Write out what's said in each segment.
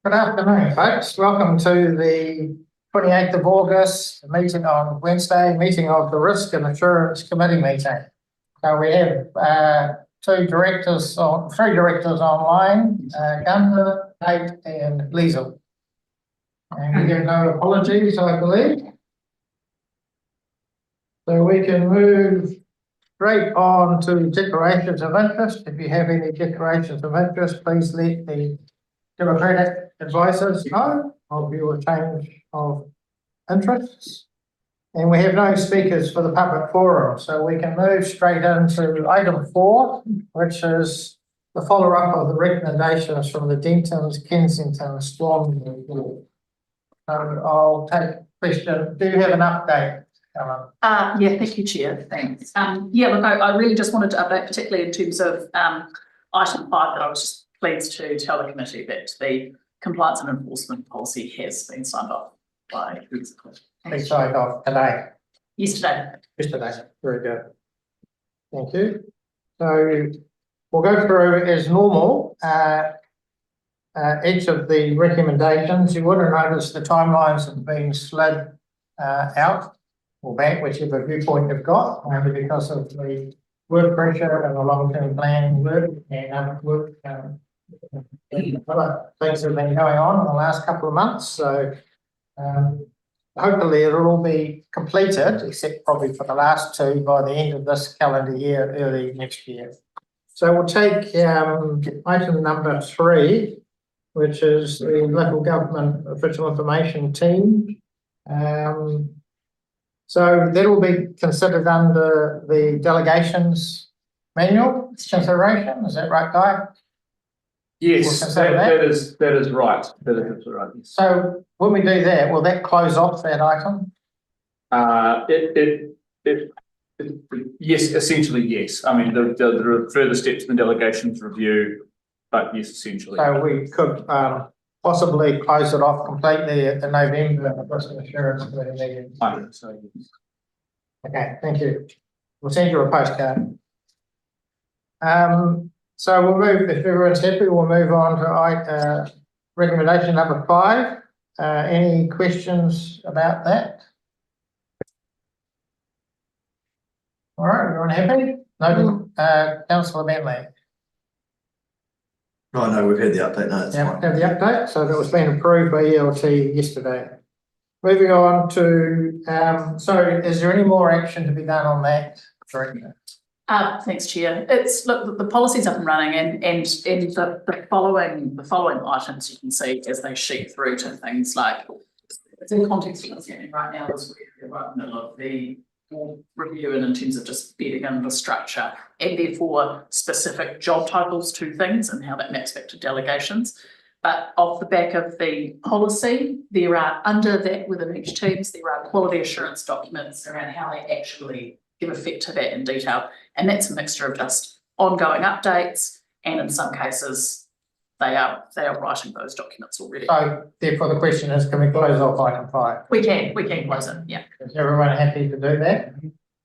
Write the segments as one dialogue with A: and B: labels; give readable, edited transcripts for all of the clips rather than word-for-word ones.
A: Good afternoon, folks. Welcome to the 28th of August, meeting on Wednesday, meeting of the Risk and Assurance Committee meeting. So we have three directors online, Gunther, Kate and Liesel. And we have no apologies, I believe. So we can move straight on to declarations of interest. If you have any declarations of interest, please let the Democratic advisors know of your change of interests. And we have no speakers for the public forum, so we can move straight into item 4, which is the follow-up of the recommendations from the Dentons, Kensington, Swan report. So I'll take question. Do you have an update, Ellen?
B: Yeah, thank you, Chair. Thanks. Yeah, look, I really just wanted to update, particularly in terms of item 5, that I was just pleased to tell the committee that the compliance and enforcement policy has been signed off by the executive.
A: Been signed off today.
B: Yesterday.
A: Very good. Thank you. So we'll go through as normal each of the recommendations. You would have noticed the timelines have been slid out or back, whichever viewpoint you've got, only because of the work pressure and the long-term planning work and other work. Other things have been going on in the last couple of months, so hopefully it'll all be completed, except probably for the last two, by the end of this calendar year, early next year. So we'll take item number 3, which is the local government official information team. So that will be considered under the delegations manual consideration. Is that right, Guy?
C: Yes, that is right. That is right.
A: So when we do that, will that close off that item?
C: Yes, essentially yes. I mean, there are further steps in the delegations review, but yes, essentially.
A: So we could possibly close it off completely at the November Risk and Assurance Committee meeting.
C: I think so, yes.
A: Okay, thank you. We'll send you a postcard. So we'll move, if everyone's happy, we'll move on to recommendation number 5. Any questions about that? All right, everyone happy? No, Councillor Bentley.
D: Oh, no, we've had the update. No, it's fine.
A: Have the update. So that was being approved by ELT yesterday. Moving on to, so is there any more action to be done on that?
B: Thanks, Chair. It's look, the policy's up and running, and the following items you can see as they sheet through to things like, it's in context of what's happening right now. This we're right in the middle of the review, and in terms of just bedding in the structure and therefore specific job titles to things and how that maps back to delegations. But off the back of the policy, there are under that within each teams, there are quality assurance documents around how they actually give effect to that in detail. And that's a mixture of just ongoing updates, and in some cases, they are writing those documents already.
A: So therefore the question is, can we close off item 5?
B: We can close it, yeah.
A: Is everyone happy to do that?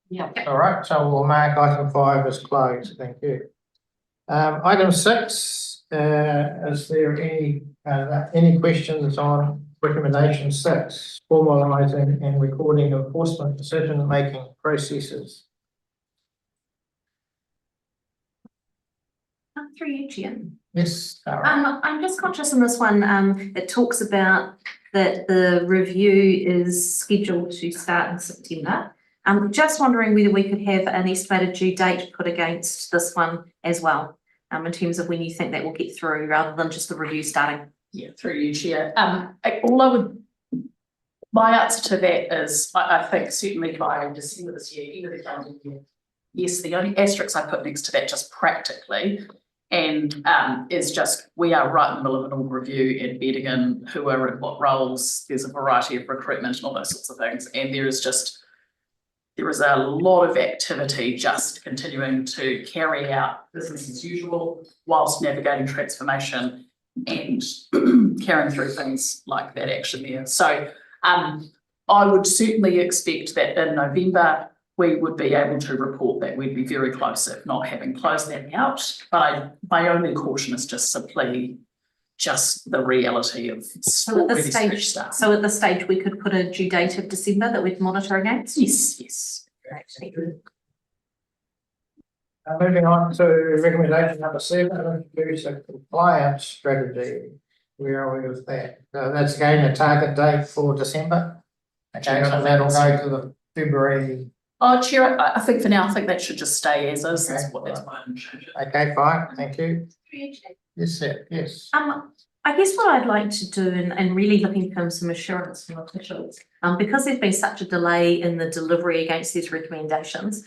B: Yeah.
A: All right, so we'll mark item 5 as closed. Thank you. Item 6, is there any questions on recommendation 6, formalising and recording enforcement decision-making processes?
E: Through you, Chair.
A: Yes, Tara.
E: I'm just conscious in this one, it talks about that the review is scheduled to start in September. I'm just wondering whether we could have an estimated due date put against this one as well, in terms of when you think that will get through, rather than just the review starting.
B: Yeah, through you, Chair. My answer to that is, I think certainly by December this year, end of the calendar year. Yes, the only asterisk I put next to that just practically, and is just we are right in the middle of an org review and bedding in who are in what roles. There's a variety of recruitment and all those sorts of things, and there is a lot of activity just continuing to carry out business as usual whilst navigating transformation and carrying through things like that action there. So I would certainly expect that in November we would be able to report that we'd be very close, if not having closed that out. But my only caution is just simply just the reality of
E: So at this
B: already
E: stage,
B: stretched staff.
E: so at this stage, we could put a due date of December that we'd monitor against?
B: Yes.
A: Moving on to recommendation number 7, introduce a compliance strategy. Where are we with that? That's again a target date for December. Okay, so that'll go to the February.
B: Oh, Chair, I think for now, I think that should just stay as is.
A: Okay.
B: That's my change.
A: Okay, fine, thank you. Yes, sir, yes.
E: I guess what I'd like to do and really looking for some assurance from officials, because there's been such a delay in the delivery against these recommendations,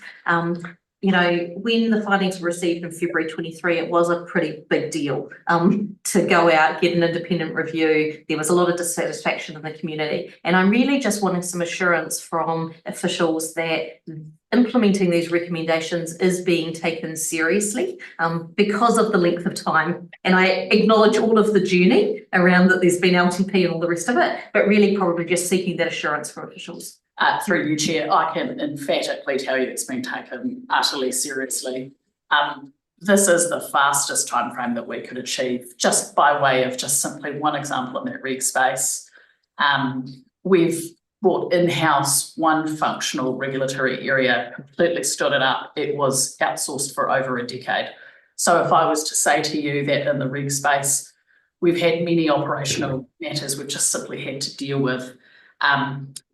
E: you know, when the findings were received in February 23, it was a pretty big deal to go out, get an independent review. There was a lot of dissatisfaction in the community. And I'm really just wanting some assurance from officials that implementing these recommendations is being taken seriously because of the length of time. And I acknowledge all of the journey around that there's been LTP and all the rest of it, but really probably just seeking that assurance from officials.
B: Through you, Chair, I can emphatically tell you it's been taken utterly seriously. This is the fastest timeframe that we could achieve, just by way of just simply one example in that reg space. We've brought in-house one functional regulatory area, completely stood it up. It was outsourced for over a decade. So if I was to say to you that in the reg space, we've had many operational matters we've just simply had to deal with.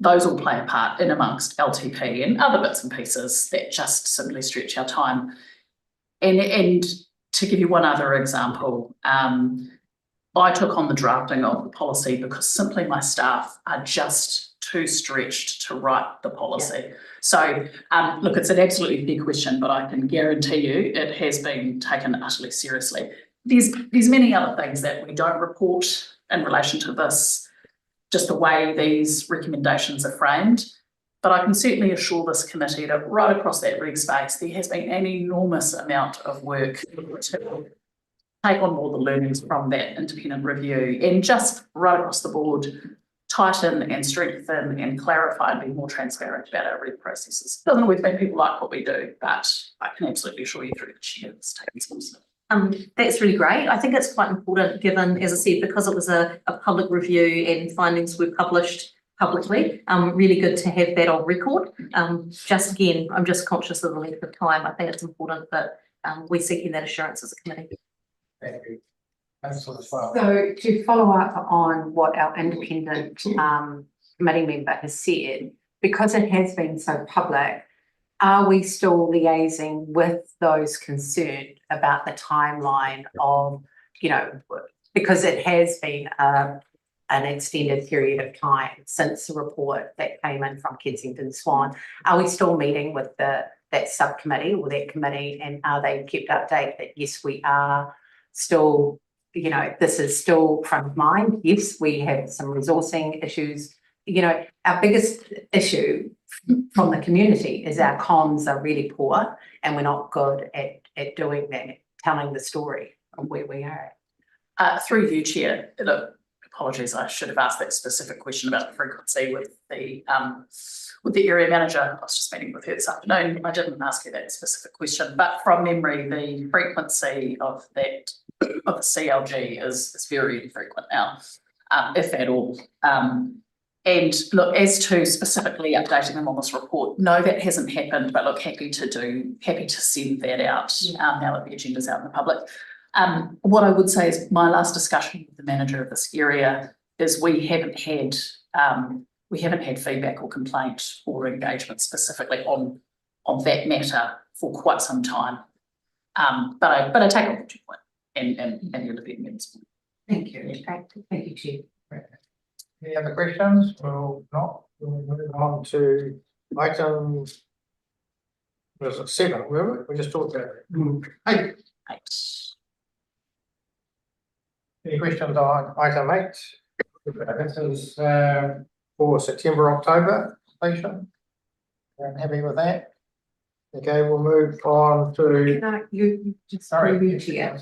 B: Those all play a part in amongst LTP and other bits and pieces that just simply stretch our time. And to give you one other example, I took on the drafting of the policy because simply my staff are just too stretched to write the policy. Yeah. So look, it's an absolutely fair question, but I can guarantee you it has been taken utterly seriously. There's many other things that we don't report in relation to this, just the way these recommendations are framed. But I can certainly assure this committee that right across that reg space, there has been an enormous amount of work to take on board the learnings from that independent review and just right across the board, tighten and strengthen and clarify and be more transparent about our reg processes. Doesn't always mean people like what we do, but I can absolutely assure you through the chair it's taken some steps.
E: That's really great. I think it's quite important given, as I said, because it was a public review and findings were published publicly, really good to have that on record. Just again, I'm just conscious of the length of time. I think it's important that we're seeking that assurance as a committee.
A: Thank you. Thanks for the file.
F: So to follow up on what our independent committee member has said, because it has been so public, are we still liaising with those concerned about the timeline of, you know, because it has been an extended period of time since the report that came in from Kensington Swan? Are we still meeting with that subcommittee or that committee, and are they kept updated that yes, we are still, you know, this is still front of mind? Yes, we have some resourcing issues. You know, our biggest issue from the community is our comms are really poor and we're not good at doing that, telling the story of where we are at.
B: Through you, Chair, look, apologies, I should have asked that specific question about the frequency with the area manager. I was just meeting with her this afternoon. I didn't ask her that specific question, but from memory, the frequency of the CLG is very infrequent now, if at all. And look, as to specifically updating them on this report, no, that hasn't happened, but look, happy to send that out now that the agenda's out in the public. What I would say is my last discussion with the manager of this area is we haven't had feedback or complaint or engagement specifically on that matter for quite some time. But I take on your point and your independence.
F: Thank you. Thank you, Chair.
A: Any other questions? Well, not. We'll move on to item, was it 7? We just talked about it. 8. Any questions on item 8? This is for September, October completion. I'm happy with that. Okay, we'll move on to.
F: No, you just
A: Sorry,
F: Chair.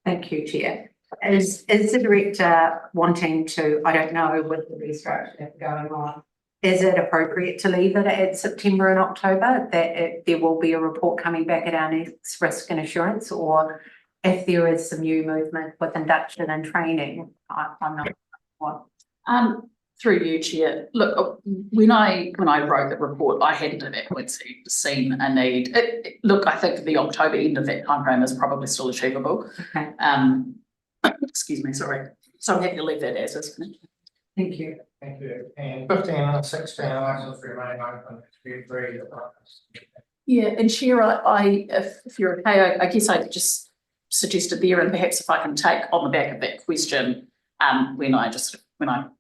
F: Thank you, Chair. Is the director wanting to, I don't know, with the restructure going on, is it appropriate to leave it at September and October, that there will be a report coming back at our next risk and assurance, or if there is some new movement with induction and training, I'm not what.
B: Through you, Chair. Look, when I wrote the report, I hadn't at that point seen a need. Look, I think the October end of that timeframe is probably still achievable.
F: Okay.
B: Excuse me, sorry. So I'm happy to leave that as is.
F: Thank you.
A: Thank you. And 15 and 16 items remain open. We agree that.
B: Yeah, and Chair, if you're okay, I guess I just suggested there, and perhaps if I can take on the back of that question, when I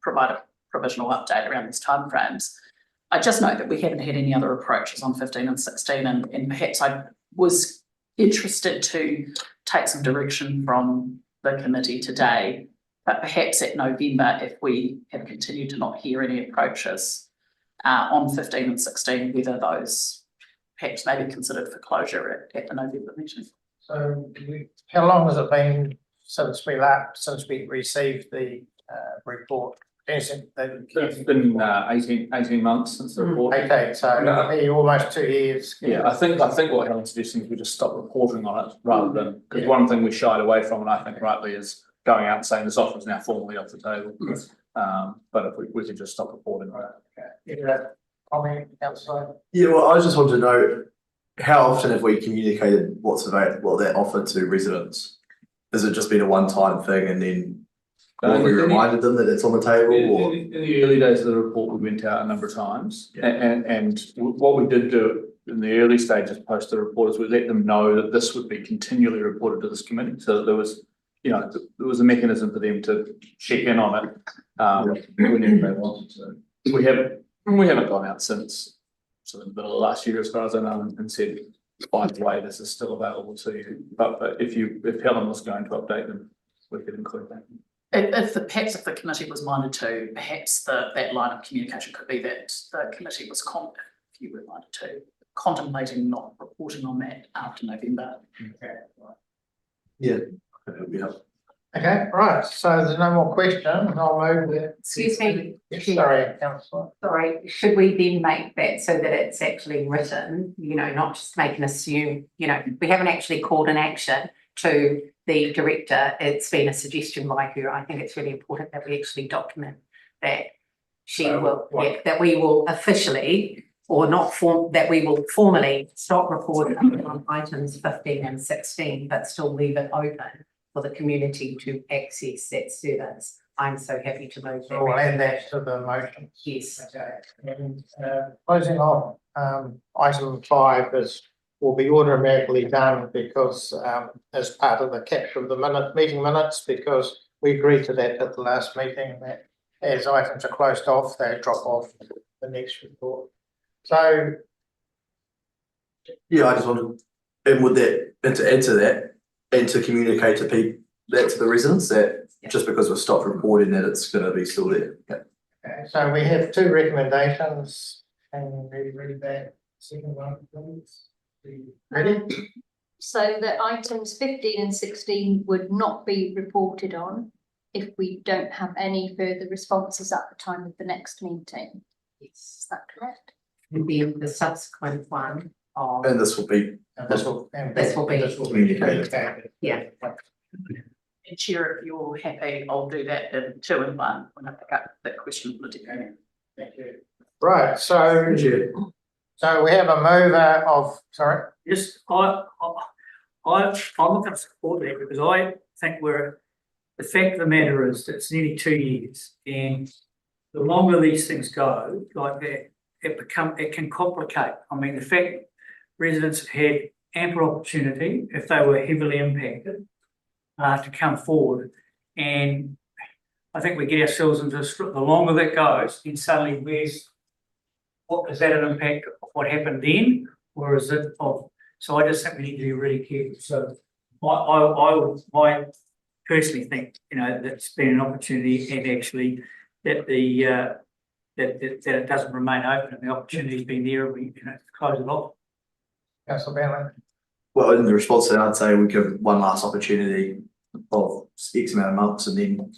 B: provide a provisional update around these timeframes, I just note that we haven't had any other approaches on 15 and 16, and perhaps I was interested to take some direction from the committee today, but perhaps at November, if we have continued to not hear any approaches on 15 and 16, whether those perhaps may be considered for closure at the November meeting.
A: So how long has it been since we received the report?
C: It's been 18 months since the report.
A: Okay, so it'll be almost 2 years.
C: Yeah, I think what Helen's suggesting is we just stop reporting on it rather than, because one thing we shied away from, and I think rightly, is going out and saying this offer is now formally off the table. But if we could just stop reporting on it.
A: Okay. Comment, councillor?
D: Yeah, well, I just want to know, how often have we communicated what's available, what that offer to residents? Has it just been a one-time thing and then have we reminded them that it's on the table? Or?
C: In the early days of the report, we went out a number of times, and what we did do in the early stages post the report is we let them know that this would be continually reported to this committee, so that there was a mechanism for them to check in on it whenever they wanted to. We haven't gone out since sort of the middle of last year, as far as I know, and said, by the way, this is still available to you. But if Helen was going to update them, we could include that.
B: If the committee was minded to, perhaps that line of communication could be that the committee was if you were minded to, contemplating not reporting on that after November.
A: Okay, right.
D: Yeah, that would be helpful.
A: Okay, right, so there's no more questions, I'll move it.
F: Excuse me.
A: Yes, sorry, councillor.
F: Sorry, should we then make that so that it's actually written, not just make an assume, we haven't actually called an action to the director, it's been a suggestion by her. I think it's really important that we actually document that that we will officially, or not that we will formally stop reporting on items 15 and 16, but still leave it open for the community to access that service. I'm so happy to move that.
A: We'll add that to the motion.
F: Yes.
A: Okay, and closing off, item 5 will be automatically done because as part of the capture of the meeting minutes, because we agreed to that at the last meeting, that as items are closed off, they drop off the next report. So
D: Yeah, I just wanted, and would that, and to add to that, and to communicate to people, that to the residents, that just because we've stopped reporting that it's going to be still there.
A: okay, so we have 2 recommendations. Can we read that second one, please? Ready?
G: So that items 15 and 16 would not be reported on if we don't have any further responses at the time of the next meeting.
F: Yes.
G: Is that correct?
F: And then the subsequent one of.
D: And this will be
A: This will be communicated.
F: Yeah.
B: And Chair, if you're happy, I'll do that in 2 and 1 when I pick up that question for the deputy.
A: Thank you. Right, so we have a mover of, sorry.
H: Yes, I'm not going to support that because I think the fact of the matter is that it's nearly 2 years, and the longer these things go like that, it can complicate. I mean, the fact residents have had ample opportunity, if they were heavily impacted, to come forward, and I think we get ourselves into the longer that goes, then suddenly is that an impact of what happened then, or is it of? So I just think we need to be really careful. So I personally think that's been an opportunity, and actually that that it doesn't remain open, and the opportunity's been there, and we close it off.
A: Councillor Bentley.
D: well, in the response to that, I'd say we give one last opportunity of X amount of months and then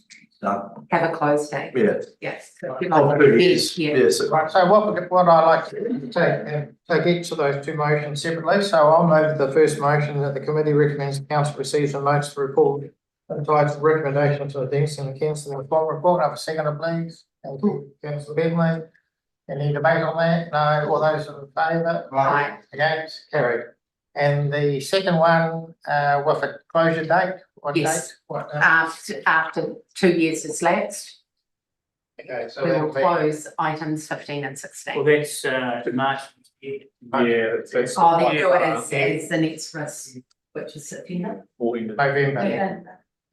D: No,
F: have a close date.
D: yeah.
F: Yes.
D: Oh, 2 years.
F: Yeah.
D: Yes.
A: Right, so what I like to take each of those two motions separately, so I'll move the first motion that the committee recommends the council receives and notes the report entitled recommendation to the Dentons and Kensington reform report. Have a second, please. Thank you, councillor Bentley. Any debate on that? No, all those in favour?
F: Aye.
A: Against? Carried. And the second one, with a closure date, what
F: Yes.
A: date? What,
F: After 2 years is lapsed,
A: okay, so
F: we
A: that'll
F: will
A: be.
F: close items 15 and
H: Well,
F: 16.
H: that's, March.
C: Yeah, that's.
F: Oh, they do it as the next risk, which is September.
A: November.
F: Yeah.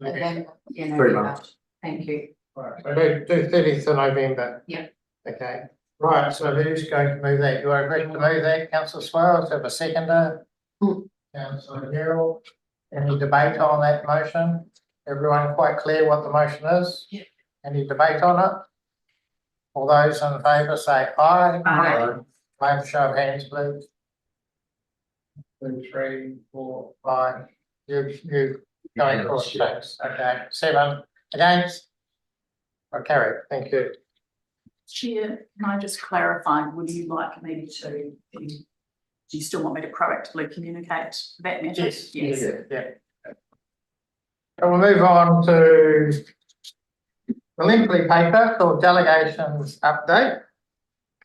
A: Okay.
F: Yeah,
D: 3
F: November.
D: months.
F: Thank you.
A: Right, so do 30th of November.
F: Yeah.
A: Okay, right, so who's going to move that? You are agreeing to move that, councillor Swales, have a seconder? Councillor Harold, any debate on that motion? Everyone quite clear what the motion is?
F: Yeah.
A: Any debate on it? All those in favour say aye.
F: Aye.
A: I have a show of hands, please. 2, 3, 4, 5. You going for 6, okay, 7 against? Carried, thank you.
B: Chair, can I just clarify, would you like me to, do you still want me to proactively communicate that matter?
A: Yes. Yeah. So we'll move on to the lengthy paper called Delegations Update.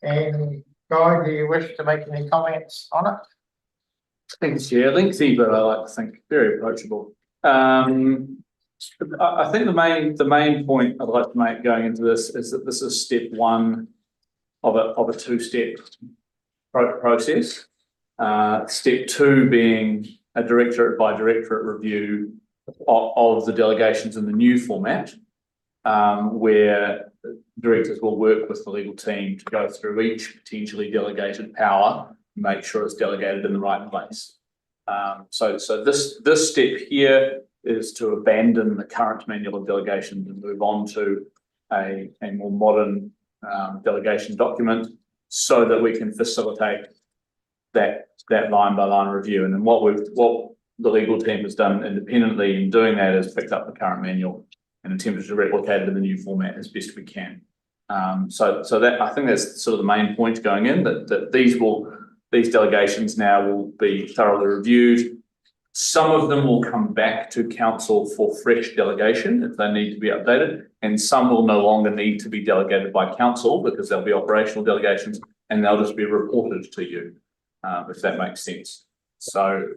A: And Guy, do you wish to make any comments on it?
C: Thanks, Chair. Lengthy, but I like to think very approachable. I think the main point I'd like to make going into this is that this is step one of a two-step process. Step two being a directorate by directorate review of the delegations in the new format, where directors will work with the legal team to go through each potentially delegated power, make sure it's delegated in the right place. So this step here is to abandon the current manual of delegations and move on to a more modern delegation document so that we can facilitate that line by line review. And then what the legal team has done independently in doing that is picked up the current manual and attempted to replicate it in the new format as best we can. So that, I think that's sort of the main point going in, that these delegations now will be thoroughly reviewed. Some of them will come back to council for fresh delegation if they need to be updated, and some will no longer need to be delegated by council because they'll be operational delegations and they'll just be reported to you, if that makes sense. So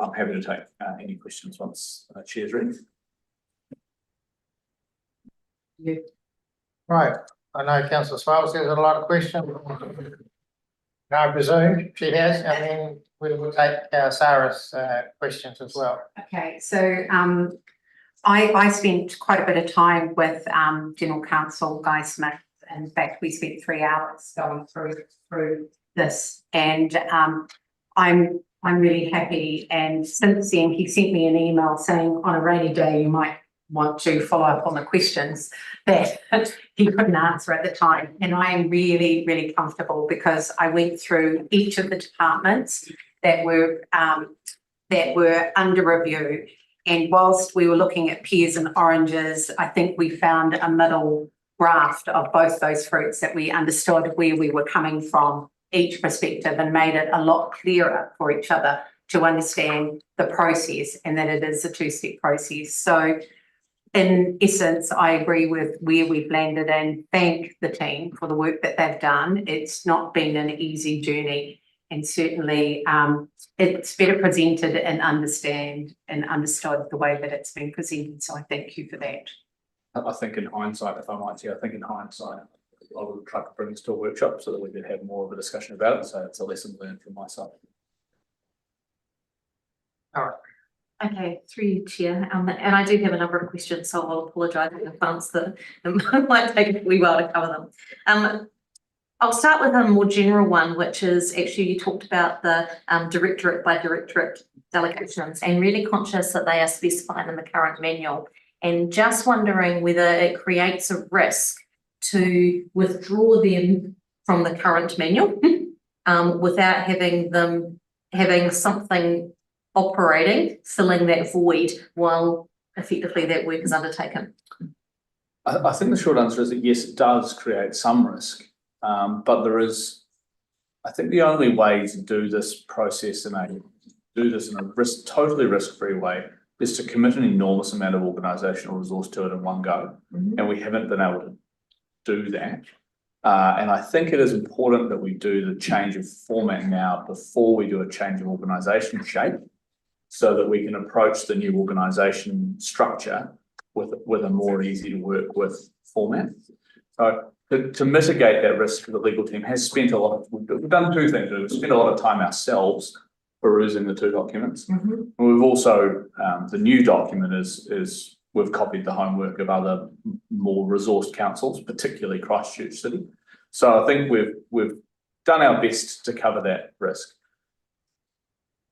C: I'm happy to take any questions once Chair's ready.
A: Right, I know councillor Swales has a lot of questions. I presume she has, and then we will take Sarah's questions as well.
F: Okay, so I spent quite a bit of time with General Counsel Guy Smith. In fact, we spent 3 hours going through this, and I'm really happy. And since then, he sent me an email saying on a rainy day you might want to follow up on the questions that he couldn't answer at the time. And I am really, really comfortable because I went through each of the departments that were under review. And whilst we were looking at pears and oranges, I think we found a middle graft of both those fruits that we understood where we were coming from, each perspective, and made it a lot clearer for each other to understand the process and that it is a two-step process. So in essence, I agree with where we've landed and thank the team for the work that they've done. It's not been an easy journey, and certainly it's better presented and understood the way that it's been presented. So I thank you for that.
C: I think in hindsight, if I might say, I would have tried to bring this to a workshop so that we could have more of a discussion about it. So it's a lesson learned from my side.
A: All right.
E: Okay, through you, Chair, and I do have a number of questions, so I'll apologise in advance that it might take a wee while to cover them. I'll start with a more general one, which is actually you talked about the directorate by directorate delegations, and really conscious that they are specified in the current manual, and just wondering whether it creates a risk to withdraw them from the current manual without having something operating, filling that void while effectively that work is undertaken.
C: I think the short answer is that yes, it does create some risk, but there is, I think the only way to do this process in a totally risk-free way is to commit an enormous amount of organisational resource to it in one go, and we haven't been able to do that. And I think it is important that we do the change of format now before we do a change of organisation shape, so that we can approach the new organisation structure with a more easy to work with format. So to mitigate that risk, the legal team has spent we've done two things. We've spent a lot of time ourselves perusing the two documents. And we've also, the new document is we've copied the homework of other more resourced councils, particularly Christchurch City. So I think we've done our best to cover that risk.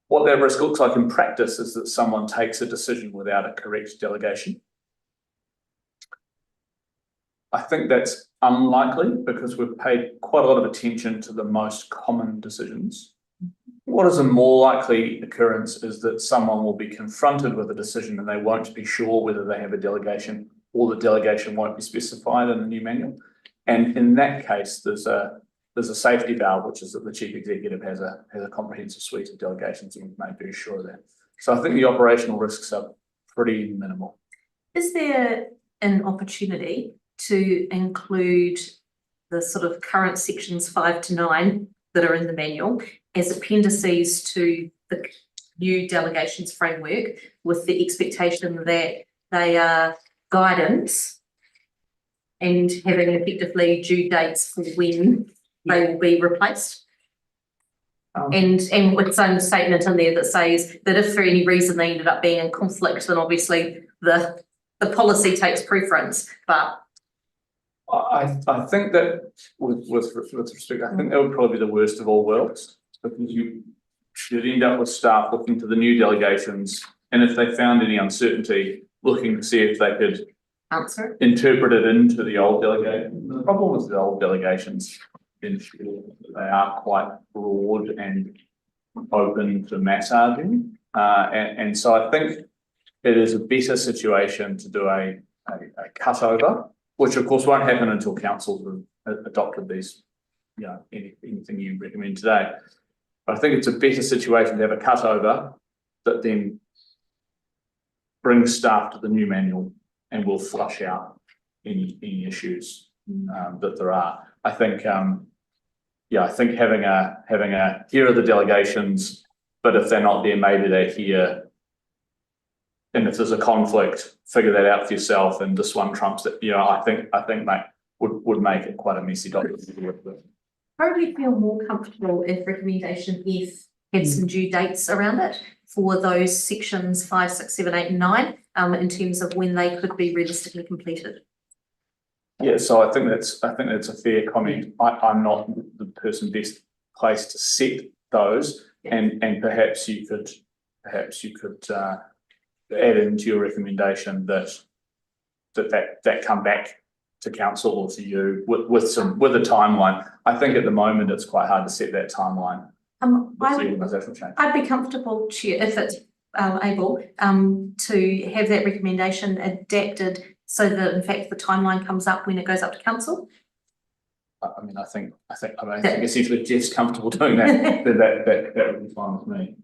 C: What that risk looks like in practice is that someone takes a decision without a correct delegation. I think that's unlikely because we've paid quite a lot of attention to the most common decisions. What is a more likely occurrence is that someone will be confronted with a decision and they won't be sure whether they have a delegation, or the delegation won't be specified in the new manual. And in that case, there's a safety valve, which is that the chief executive has a comprehensive suite of delegations, and we've made very sure of that. So I think the operational risks are pretty minimal.
E: Is there an opportunity to include the sort of current sections 5 to 9 that are in the manual as appendices to the new delegations framework, with the expectation that they are guidance and having effectively due dates for when they will be replaced? And with some statement in there that says that if for any reason they ended up being in conflict, then obviously the policy takes preference. But
C: I think that with respect, I think that would probably be the worst of all worlds, because you'd end up with staff looking to the new delegations, and if they found any uncertainty, looking to see if they could
E: answer
C: interpret it into the old delegation. The problem with the old delegations is they are quite broad and open to massaging, and so I think it is a better situation to do a cutover, which of course won't happen until councils have adopted these, anything you recommend today. But I think it's a better situation to have a cutover that then brings staff to the new manual and will flush out any issues that there are. I think, I think having a here are the delegations, but if they're not there, maybe they're here. And if there's a conflict, figure that out for yourself, and this one trumps it. I think that would make it quite a messy document to work with.
E: Probably feel more comfortable if recommendation F had some due dates around it for those sections 5, 6, 7, 8, and 9, in terms of when they could be realistically completed.
C: Yeah, so I think that's a fair comment. I'm not the person best placed to set those, and perhaps you could add into your recommendation that come back to council or to you with a timeline. I think at the moment it's quite hard to set that timeline. I'd
E: be comfortable, Chair, if it's able, to have that recommendation adapted so that in fact the timeline comes up when it goes up to council.
C: I mean, I think essentially Jeff's comfortable doing that. that would be fine with me.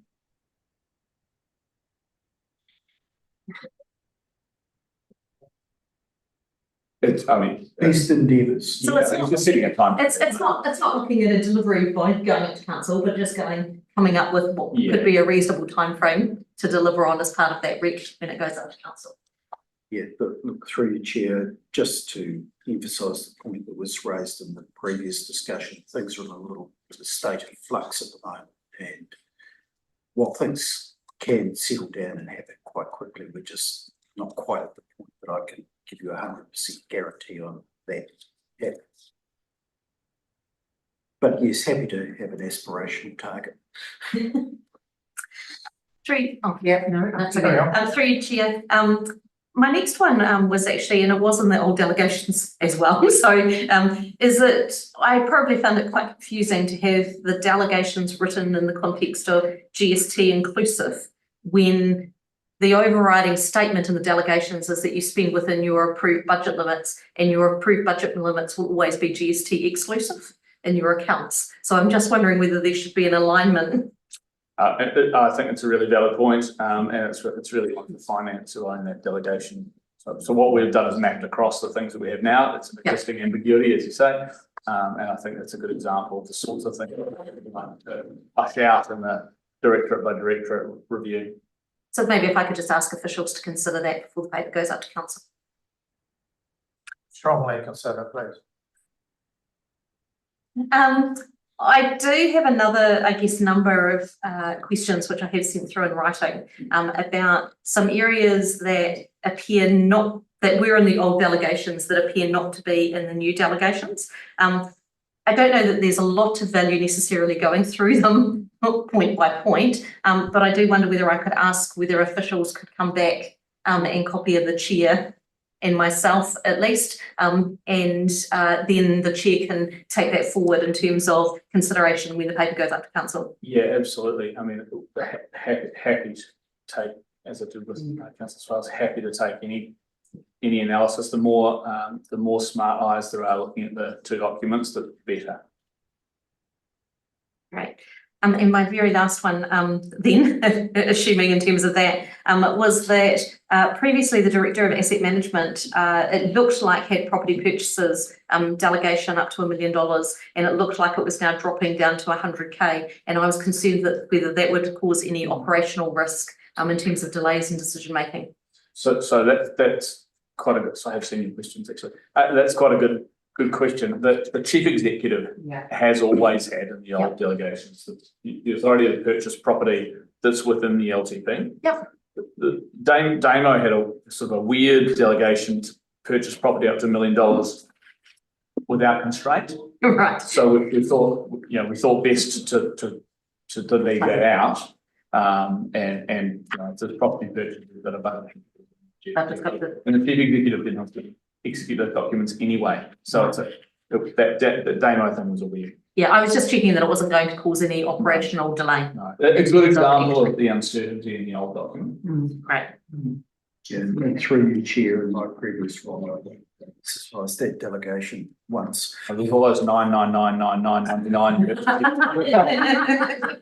I: Best endeavours.
E: So it's not
C: just setting a time.
E: It's not looking at a delivery by going up to council, but just coming up with what could be a reasonable time frame to deliver on as part of that rec when it goes up to council.
I: Yeah, but look, through the chair, just to emphasise the point that was raised in the previous discussion, things are in a little state of flux at the moment, and while things can settle down and happen quite quickly, we're just not quite at the point that I can give you 100% guarantee on that happens. But yes, happy to have an aspirational target.
E: That's okay. Through Chair. My next one was actually, and it was in the old delegations as well. So is it, I probably found it quite confusing to have the delegations written in the context of GST inclusive when the overriding statement in the delegations is that you spend within your approved budget limits, and your approved budget limits will always be GST exclusive in your accounts. So I'm just wondering whether there should be an alignment.
C: I think it's a really valid point, and it's really on the finance who own that delegation. So what we've done is mapped across the things that we have now. It's an existing ambiguity, as you say, and I think that's a good example of the sorts of things that we want to flush out in the directorate by directorate review.
E: So maybe if I could just ask officials to consider that before the paper goes up to council.
A: Strongly consider, please.
E: I do have another, I guess, number of questions which I have sent through in writing about some areas that appear not, that were in the old delegations that appear not to be in the new delegations. I don't know that there's a lot of value necessarily going through them point by point, but I do wonder whether I could ask whether officials could come back and copy of the chair and myself at least, and then the chair can take that forward in terms of consideration when the paper goes up to council.
C: Yeah, absolutely. I mean, happy to take, as I did with Councillor Swales, happy to take any analysis. The more smart eyes there are looking at the two documents, the better.
E: Right. And my very last one, then, assuming in terms of that, was that previously the Director of Asset Management, it looked like had property purchases delegation up to $1 million, and it looked like it was now dropping down to 100K. And I was concerned that whether that would cause any operational risk in terms of delays in decision making.
C: So that's quite a good. So I have seen your questions actually. That's quite a good question. The chief executive has always had in the old delegations the authority to purchase property that's within the LTP.
E: Yep.
C: The Damo had a sort of a weird delegation to purchase property up to $1 million without constraint.
E: Right.
C: So we thought best to leave that out. And the property purchases that are above. And the chief executive didn't have to execute those documents anyway. So it's that Damo thing was a weird.
E: Yeah, I was just checking that it wasn't going to cause any operational delay.
C: No, it's a good example of the uncertainty in the old document.
E: Great.
I: Yeah, and through your chair in my previous role, I exercised that delegation once.
C: I think all those 9999999.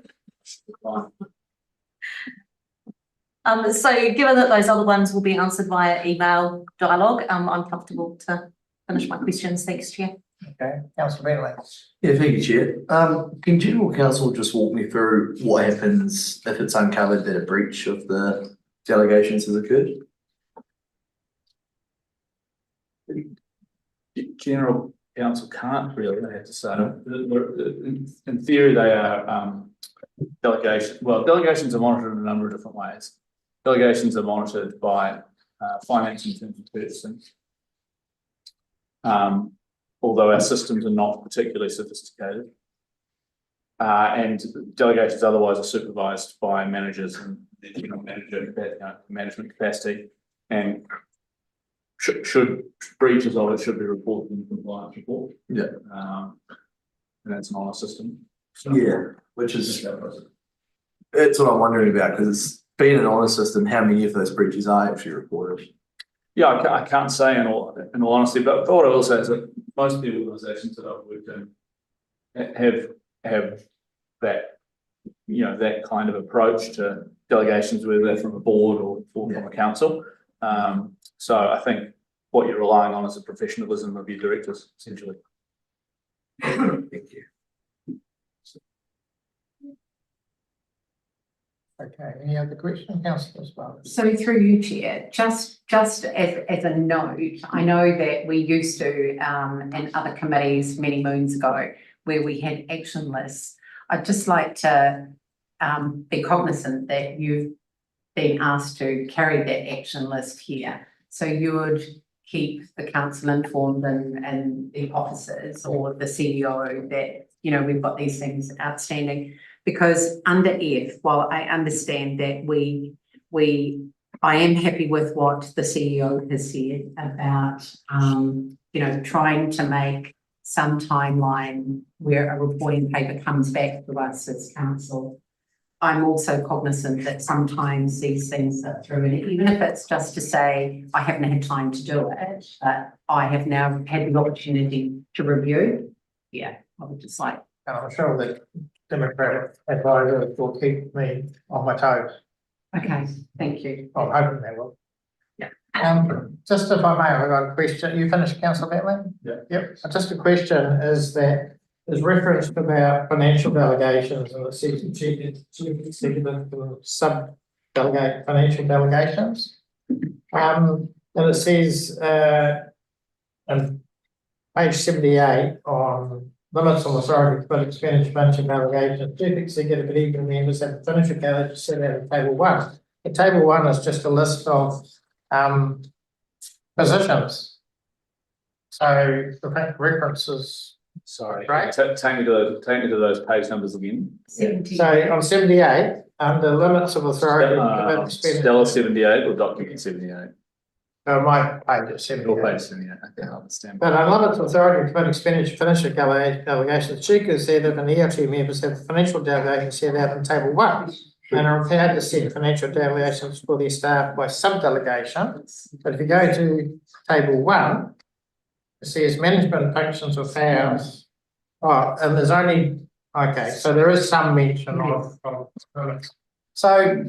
E: So given that those other ones will be answered via email dialogue, I'm comfortable to finish my questions. Thanks, Chair.
A: Okay, Councillor Bentley.
D: Yeah, thank you, Chair. Can General Counsel just walk me through what happens if it's uncovered that a breach of the delegations has occurred?
C: General Counsel can't really, I have to say. In theory, they are delegations. Well, delegations are monitored in a number of different ways. Delegations are monitored by finance in terms of purchasing. Although our systems are not particularly sophisticated. And delegations otherwise are supervised by managers and management capacity. And should breaches of it should be reported in the compliance report.
D: Yeah.
C: And that's an honor system. So,
D: Yeah, which is, that's what I'm wondering about, because it's been an honor system, how many of those breaches are actually reported?
C: Yeah, I can't say in all honesty, but what I will say is that most of the organisations that I've worked in have that, that kind of approach to delegations, whether they're from a board or from a council. So I think what you're relying on is the professionalism of your directors, essentially.
D: Thank you.
A: Okay, any other questions, Councillor Swales?
F: So through you, Chair, just as a note, I know that we used to in other committees many moons ago where we had action lists. I'd just like to be cognizant that you've been asked to carry that action list here. So you would keep the council informed and the officers or the CEO that, we've got these things outstanding. Because under F, while I understand that I am happy with what the CEO has said about, trying to make some timeline where a reporting paper comes back to us as council. I'm also cognizant that sometimes these things are through, and even if it's just to say, I haven't had time to do it, but I have now had the opportunity to review. Yeah, I would just like,
A: And I'm sure that Democratic advisors will keep me on my toes.
F: okay, thank you.
A: I'm hoping they will.
F: Yeah.
A: Just if I may, I've got a question. You finished, councillor Bentley?
C: Yeah.
A: Yep. Just a question is that there's reference about financial delegations and it says chief executive to sub-delegate financial delegations. And it says, on page 78 on limits on authority for expenditure financial delegations, chief executive and even members have financial delegations set out in table 1. And table 1 is just a list of positions. So I think references.
C: Sorry,
A: Right.
C: take me to those page numbers again.
F: 70.
A: So on 78, under limits of authority.
C: Stella 78 or document 78?
A: My page is
C: Your
A: 78.
C: page 78, okay, I understand.
A: But on limits of authority to commit expenditure financial delegations, chief executive and ELT members have financial delegations set out in table 1. And are required to set financial delegations for their staff by sub-delegation. But if you go to table 1, it says management functions or powers. Oh, and there's only, okay, so there is some mention of so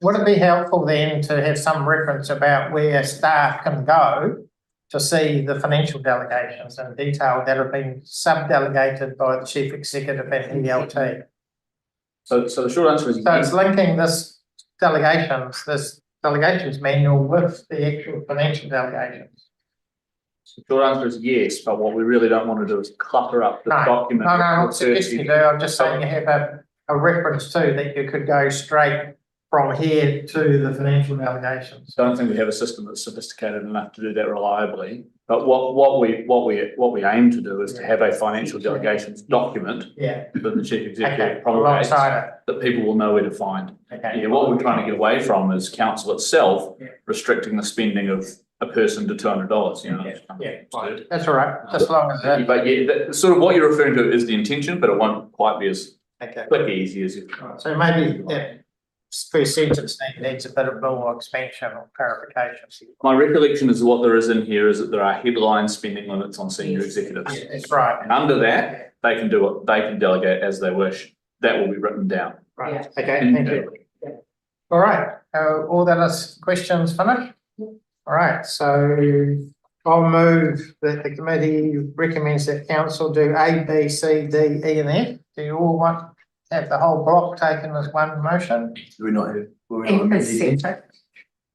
A: would it be helpful then to have some reference about where staff can go to see the financial delegations in detail that have been sub-delegated by the chief executive and ELT?
C: So the short answer is
A: So it's linking this delegations manual with the actual financial delegations.
C: the short answer is yes, but what we really don't want to do is clutter up the
A: No,
C: document.
A: no, I'm not
C: with
A: suggesting you do, I'm just saying you have a reference to that you could go straight from here to the financial delegations.
C: Don't think we have a system that's sophisticated enough to do that reliably. But what we aim to do is to have a financial delegations document
A: Yeah,
C: that the chief executive
A: okay,
C: promulgates
A: alongside
C: that people will know where to find.
A: it, okay.
C: Yeah, what we're trying to get away from is council itself
A: Yeah.
C: restricting the spending of a person to $200, you know.
A: Yeah, fine. That's all right, just as long as that,
C: But yeah, sort of what you're referring to is the intention, but it won't quite be as
A: okay.
C: quick easy as you.
A: So maybe that first sentence needs a bit of more expansion or clarification.
C: My recollection is what there is in here is that there are headline spending limits on senior executives.
A: Yeah, that's right.
C: And under that, they can do what they can delegate as they wish. That will be written down.
A: Right, okay, thank you. All right, all those questions finished? All right, so I'll move that the committee recommends that council do A, B, C, D, E and F. Do you all want to have the whole block taken as one motion?
D: Do we not have? will we
F: F
D: not
F: is
D: need-
F: separate.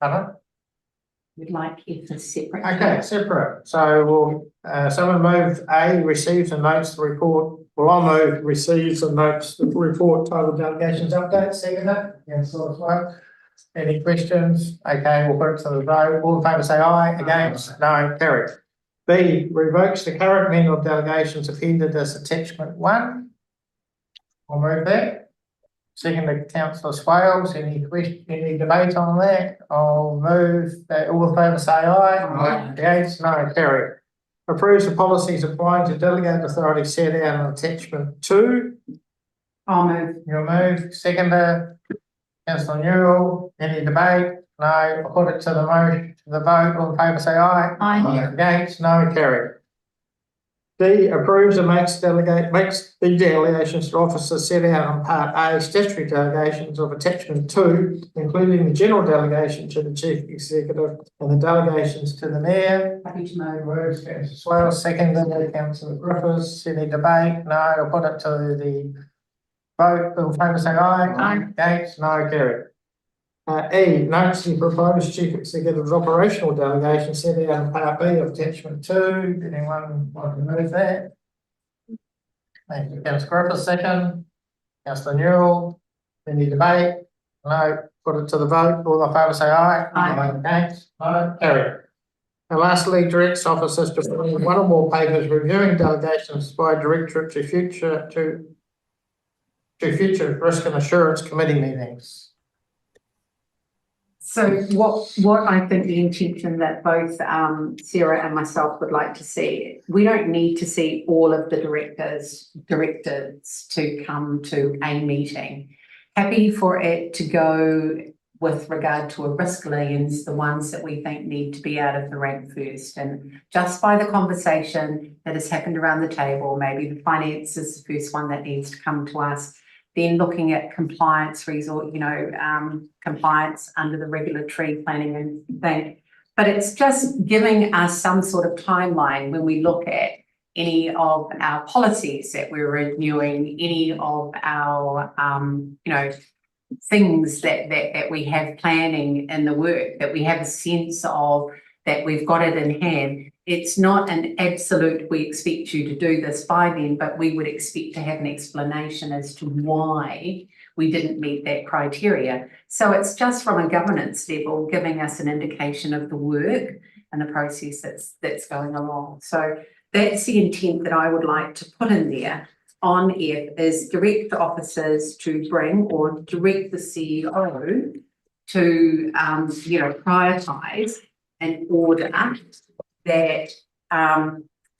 A: Pardon?
F: We'd like F is separate.
A: Okay, separate. So we'll, someone move A, receives and notes the report. Well, I'll move receives and notes the report titled delegations update, second that. Yes, so as well. Any questions? Okay, we'll put it to the vote. All in favour say aye, against, no, carried. B, revokes the current manual delegations appended as attachment 1. We'll move that. Second to councillor Swales, any debate on that? I'll move that, all in favour say aye.
F: Aye.
A: Against, no, carried. Approves the policies applying to delegate authority set out in attachment 2.
F: I'll move.
A: You'll move, seconder, councillor Newell, any debate? No, I'll put it to the motion, to the vote, all in favour say aye.
F: Aye.
A: Against, no, carried. D, approves and makes the delegations to officers set out on part A, statutory delegations of attachment 2, including the general delegation to the chief executive and the delegations to the mayor.
F: Happy to move.
A: Moves, councillor Swales, seconded, councillor Griffiths, any debate? No, I'll put it to the vote, all in favour say aye.
F: Aye.
A: Against, no, carried. E, notes the proposed chief executive's operational delegation set out in part B of attachment 2. Anyone want to move that? Thank you, councillor Griffiths, second. Councillor Newell, any debate? No, put it to the vote, all in favour say aye.
F: Aye.
A: Against, no, carried. And lastly, directs officers to bring one or more papers reviewing delegations by directorate to future risk and assurance committee meetings.
F: So what I think the intention that both Sarah and myself would like to see, we don't need to see all of the directors to come to a meeting. happy for it to go with regard to a risk liens, the ones that we think need to be out of the rank first. And just by the conversation that has happened around the table, maybe the finance is the first one that needs to come to us. Then looking at compliance resort, compliance under the regulatory planning and thing. But it's just giving us some sort of timeline when we look at any of our policies that we're renewing, any of our, things that we have planning in the work, that we have a sense of that we've got it in hand. It's not an absolute, we expect you to do this by then, but we would expect to have an explanation as to why we didn't meet that criteria. So it's just from a governance level, giving us an indication of the work and the process that's going along. So that's the intent that I would like to put in there. On F is direct the officers to bring or direct the CEO to, prioritise an order that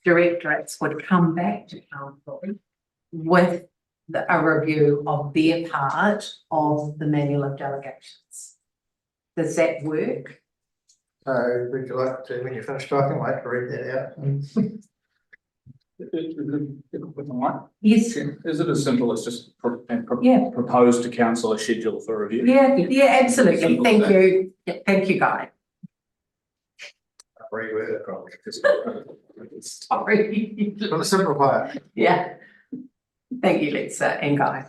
F: directorates would come back to council with a review of their part of the manual of delegations. Does that work?
A: So would you like to, when you finish talking, like to read that out?
F: Yes.
C: Is it as simple as just
F: Yeah.
C: propose to council a schedule for review?
F: Yeah, absolutely.
C: Simple
F: Thank
C: as that.
F: you. Yeah, thank you, Guy.
A: Reword it probably.
F: Sorry.
A: Well, simplify it.
F: Yeah. Thank you, Lisa and Guy.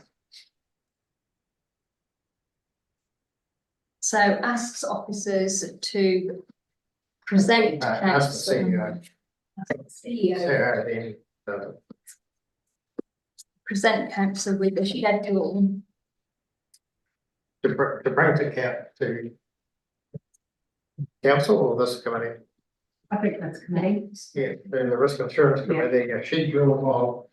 G: So asks officers to present to
A: That's the
G: council.
A: CEO.
G: CEO,
A: So,
G: present council with a schedule
A: to bring to council or this committee?
F: I think that's committee.
A: Yeah, the risk insurance committee, a schedule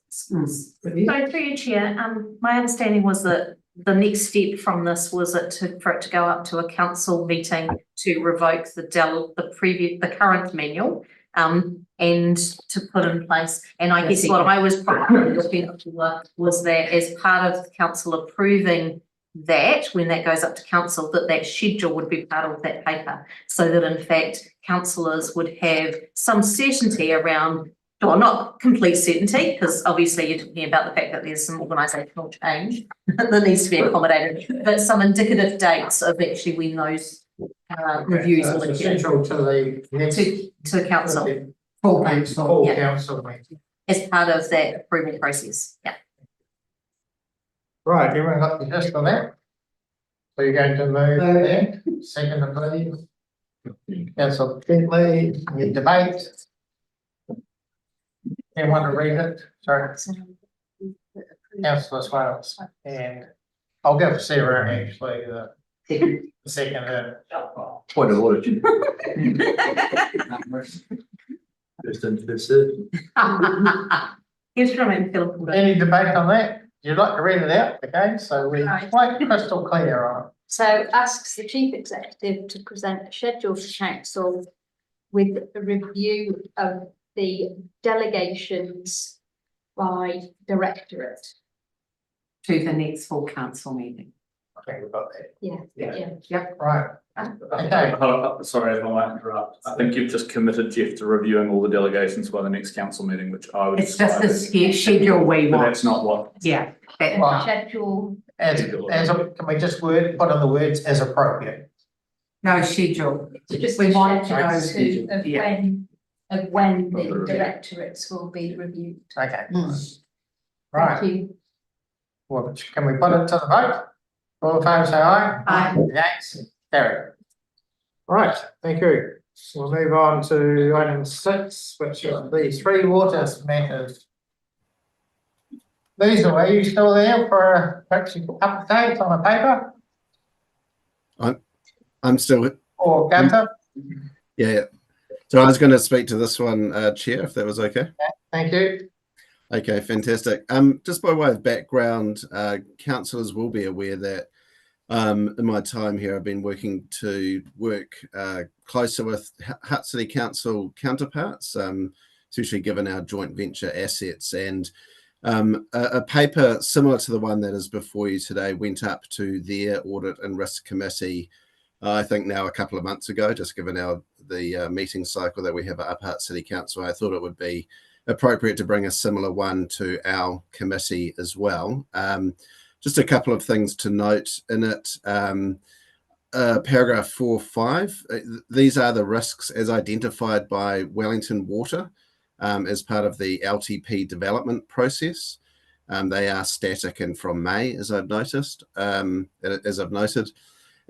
E: So through your chair, my understanding was that the next step from this was for it to go up to a council meeting to revoke the current manual, and to put in place. And I guess what I was probably looking for was that as part of the council approving that, when that goes up to council, that schedule would be part of that paper, so that in fact councillors would have some certainty around, well, not complete certainty, because obviously you're talking about the fact that there's some organisational change that needs to be accommodated, but some indicative dates of actually when those reviews will occur
A: essential to the next.
E: to council
A: Full council. Full
E: Yeah.
A: council meeting.
E: as part of that approval process. Yeah.
A: Right, everyone got the gist on that? So you're going to move there, second please. Councillor Bentley, any debate? Anyone to read it? Sorry. Councillor Swales, and I'll give Sarah actually the second.
D: Point of order. First in, first served.
E: Here's from him, Philip.
A: Any debate on that? You'd like to read it out again, so we're
G: Right.
A: quite crystal clear on it.
G: So asks the chief executive to present a schedule to council with a review of the delegations by directorate.
F: To the next full council meeting.
A: I think we've got that.
G: Yeah.
A: Right. Okay.
C: Sorry if I might interrupt. I think you've just committed Jeff to reviewing all the delegations by the next council meeting, which I would.
F: It's just
C: describe
F: the
C: as-
F: schedule we
C: But
F: want.
C: that's not what.
F: Yeah. that-
A: Well,
G: Schedule,
A: can we just put on the words as appropriate?
F: No schedule.
G: just
F: We
G: a
F: want to know
G: schedule of
F: yeah.
G: when the directorates will be reviewed.
A: Okay.
G: Thank
A: Right,
G: you.
A: well, can we put it to the vote? All in favour, say aye.
F: Aye.
A: Yes, carry. Right, thank you. We'll move on to item 6, which is the 3 water matters. Lisa, are you still there for a update on the paper?
J: I'm still,
A: Or Gunther?
J: yeah. So I was going to speak to this one, Chair, if that was okay.
A: Thank you.
J: Okay, fantastic. Just by way of background, councillors will be aware that in my time here, I've been working closer with Hutt City Council counterparts, especially given our joint venture assets. And A paper similar to the one that is before you today went up to their Audit and Risk Committee, I think now a couple of months ago, just given the meeting cycle that we have at Upper Hutt City Council. I thought it would be appropriate to bring a similar one to our committee as well. Just a couple of things to note in it. Paragraph 4.5, these are the risks as identified by Wellington Water as part of the LTP development process. They are static and from May, as I've noted. And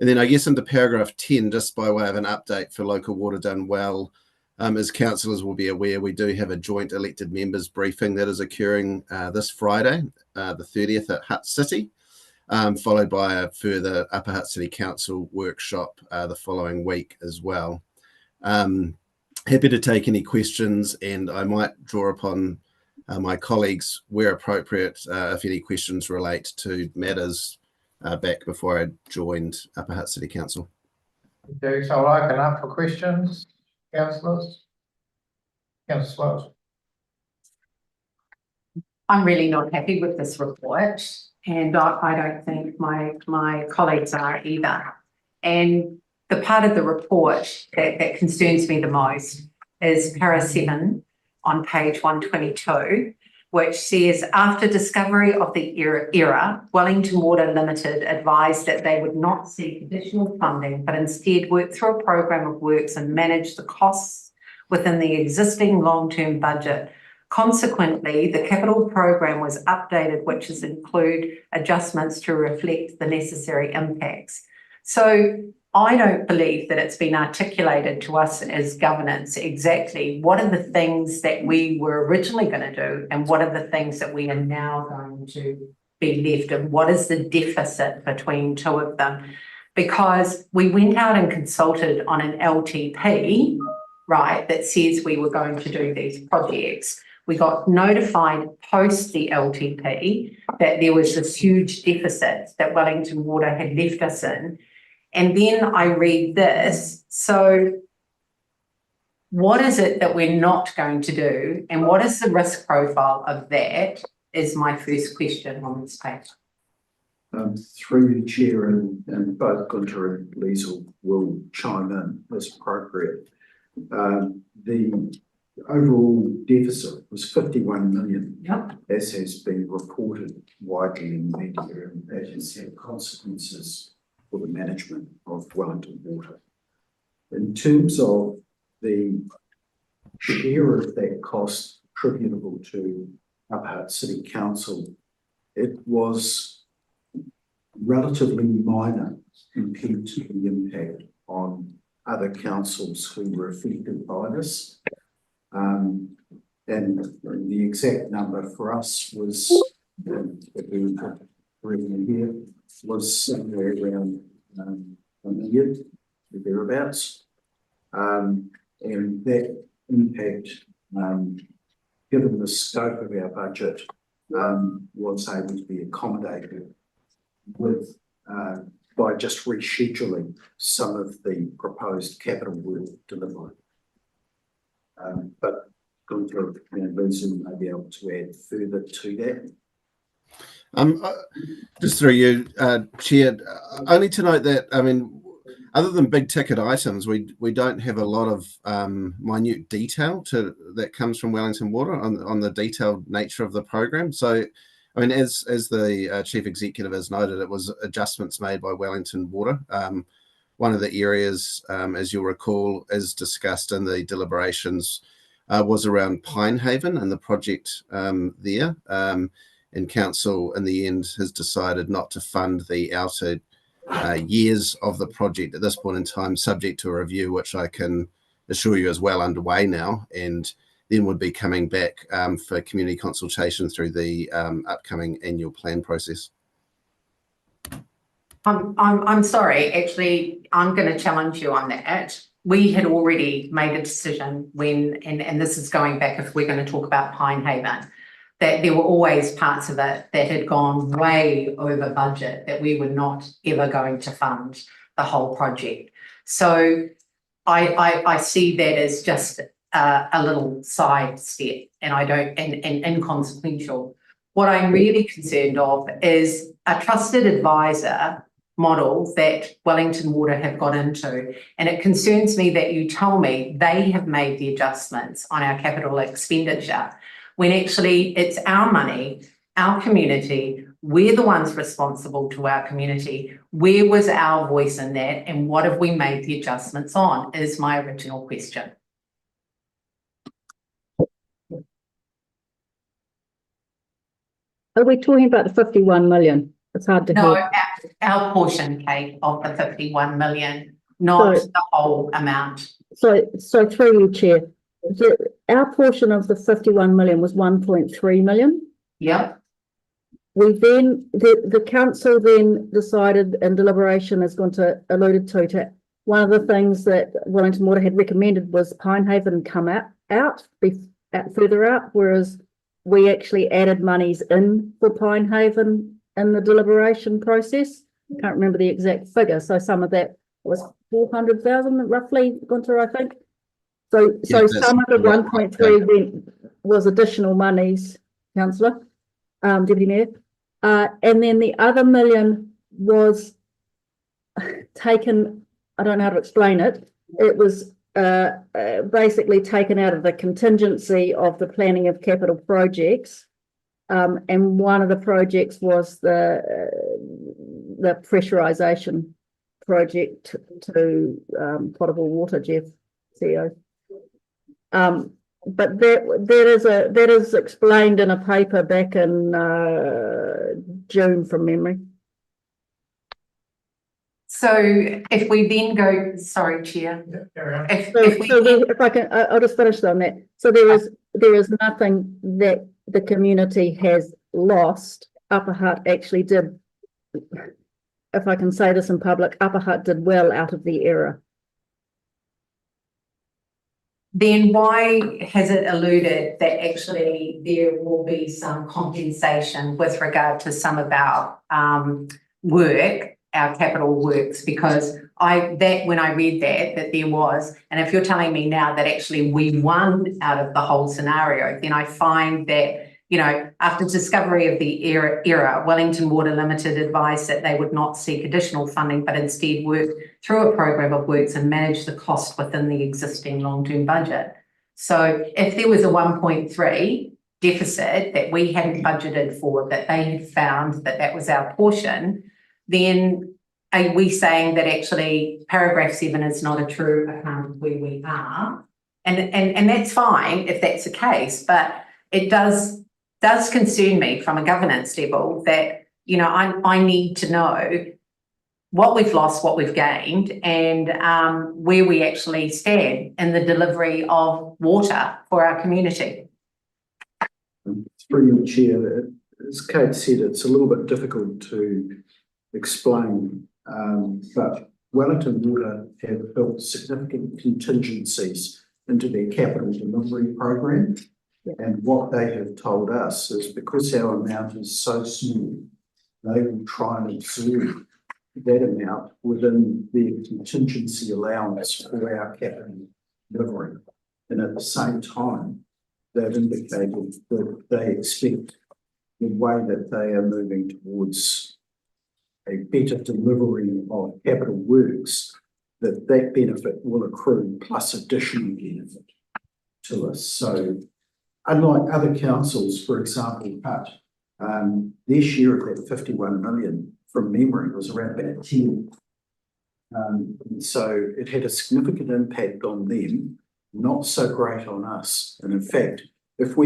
J: then I guess into paragraph 10, just by way of an update for Local Water Done Well, as councillors will be aware, we do have a joint elected members briefing that is occurring this Friday, the 30th at Hutt City, followed by a further Upper Hutt City Council workshop the following week as well. Happy to take any questions, and I might draw upon my colleagues where appropriate if any questions relate to matters back before I joined Upper Hutt City Council.
A: Okay, so I'll open up for questions, councillors. Councillor Wells.
F: I'm really not happy with this report, and I don't think my colleagues are either. And the part of the report that concerns me the most is para 7 on page 122, which says, after discovery of the error, Wellington Water Limited advised that they would not seek additional funding, but instead work through a program of works and manage the costs within the existing long-term budget. Consequently, the capital program was updated, which is include adjustments to reflect the necessary impacts. So I don't believe that it's been articulated to us as governance exactly what are the things that we were originally going to do and what are the things that we are now going to be left, and what is the deficit between two of them. Because we went out and consulted on an LTP, right, that says we were going to do these projects. We got notified post the LTP that there was this huge deficit that Wellington Water had left us in. And then I read this. So what is it that we're not going to do? And what is the risk profile of that is my first question on this page.
I: Through the chair, and both Gunter and Liesl will chime in as appropriate. The overall deficit was 51 million,
F: Yep.
I: as has been reported widely in the media, and that has had consequences for the management of Wellington Water. In terms of the share of that cost attributable to Upper Hutt City Council, it was relatively minor compared to the impact on other councils who were affected by this. And the exact number for us was, here, was somewhere around a million, thereabouts. And that impact, given the scope of our budget, was able to be accommodated with by just rescheduling some of the proposed capital work delivery. But Gunther and Vincent may be able to add further to that.
J: Just through you, Chair, only to note that, I mean, other than big ticket items, we don't have a lot of minute detail that comes from Wellington Water on the detailed nature of the program. So, I mean, as the Chief Executive has noted, it was adjustments made by Wellington Water. One of the areas, as you'll recall, as discussed in the deliberations, was around Pinehaven and the project there. And council, in the end, has decided not to fund the outer years of the project at this point in time, subject to a review, which I can assure you is well underway now, and then would be coming back for community consultation through the upcoming annual plan process.
F: I'm sorry, actually, I'm going to challenge you on that. We had already made a decision when, and this is going back if we're going to talk about Pinehaven, that there were always parts of it that had gone way over budget, that we were not ever going to fund the whole project. So I see that as just a little side step, and I don't, and inconsequential. What I'm really concerned of is a trusted advisor model that Wellington Water have got into. And it concerns me that you tell me they have made the adjustments on our capital expenditure, when actually it's our money, our community, we're the ones responsible to our community. Where was our voice in that, and what have we made the adjustments on, is my original question.
K: Are we talking about the 51 million? It's hard to
F: No,
K: hear.
F: our portion, Kate, of the 51 million, not
K: Sorry.
F: the whole amount.
K: So through you, Chair, our portion of the 51 million was 1.3 million.
F: Yep.
K: We then, the council then decided, and deliberation has gone to, alluded to one of the things that Wellington Water had recommended was Pinehaven come out further out, whereas we actually added monies in for Pinehaven in the deliberation process. I can't remember the exact figure, so some of that was 400,000 roughly, Gunter, I think. So some of the 1.3 was additional monies, Councillor, Deputy Mayor. And then the other million was taken, I don't know how to explain it. It was basically taken out of the contingency of the planning of capital projects. And one of the projects was the pressurisation project to potable water, Jeff, CEO. But that is explained in a paper back in June from memory.
F: So if we then go, sorry, Chair.
K: If I can, I'll just finish on that. So there is nothing that the community has lost. Upper Hutt actually did, if I can say this in public, Upper Hutt did well out of the error.
F: Then why has it alluded that actually there will be some compensation with regard to some of our work, our capital works? Because when I read that there was, and if you're telling me now that actually we won out of the whole scenario, then I find that, you know, after discovery of the error, Wellington Water Limited advised that they would not seek additional funding, but instead work through a program of works and manage the cost within the existing long-term budget. So if there was a 1.3 deficit that we hadn't budgeted for, that they had found that was our portion, then are we saying that actually paragraph 7 is not a true account of where we are? And that's fine if that's the case, but it does concern me from a governance level that, you know, I need to know what we've lost, what we've gained, and where we actually stand in the delivery of water for our community.
I: Through your chair, as Kate said, it's a little bit difficult to explain, but Wellington Water have built significant contingencies into their capital delivery program. And what they have told us is because our amount is so small, they will try and absorb that amount within their contingency allowance for our capital delivery. And at the same time, they've indicated that they expect the way that they are moving towards a better delivery of capital works, that benefit will accrue plus additional benefit to us. So unlike other councils, for example, Hutt, their share of that 51 million from memory was around about 10. So it had a significant impact on them, not so great on us. And in fact, if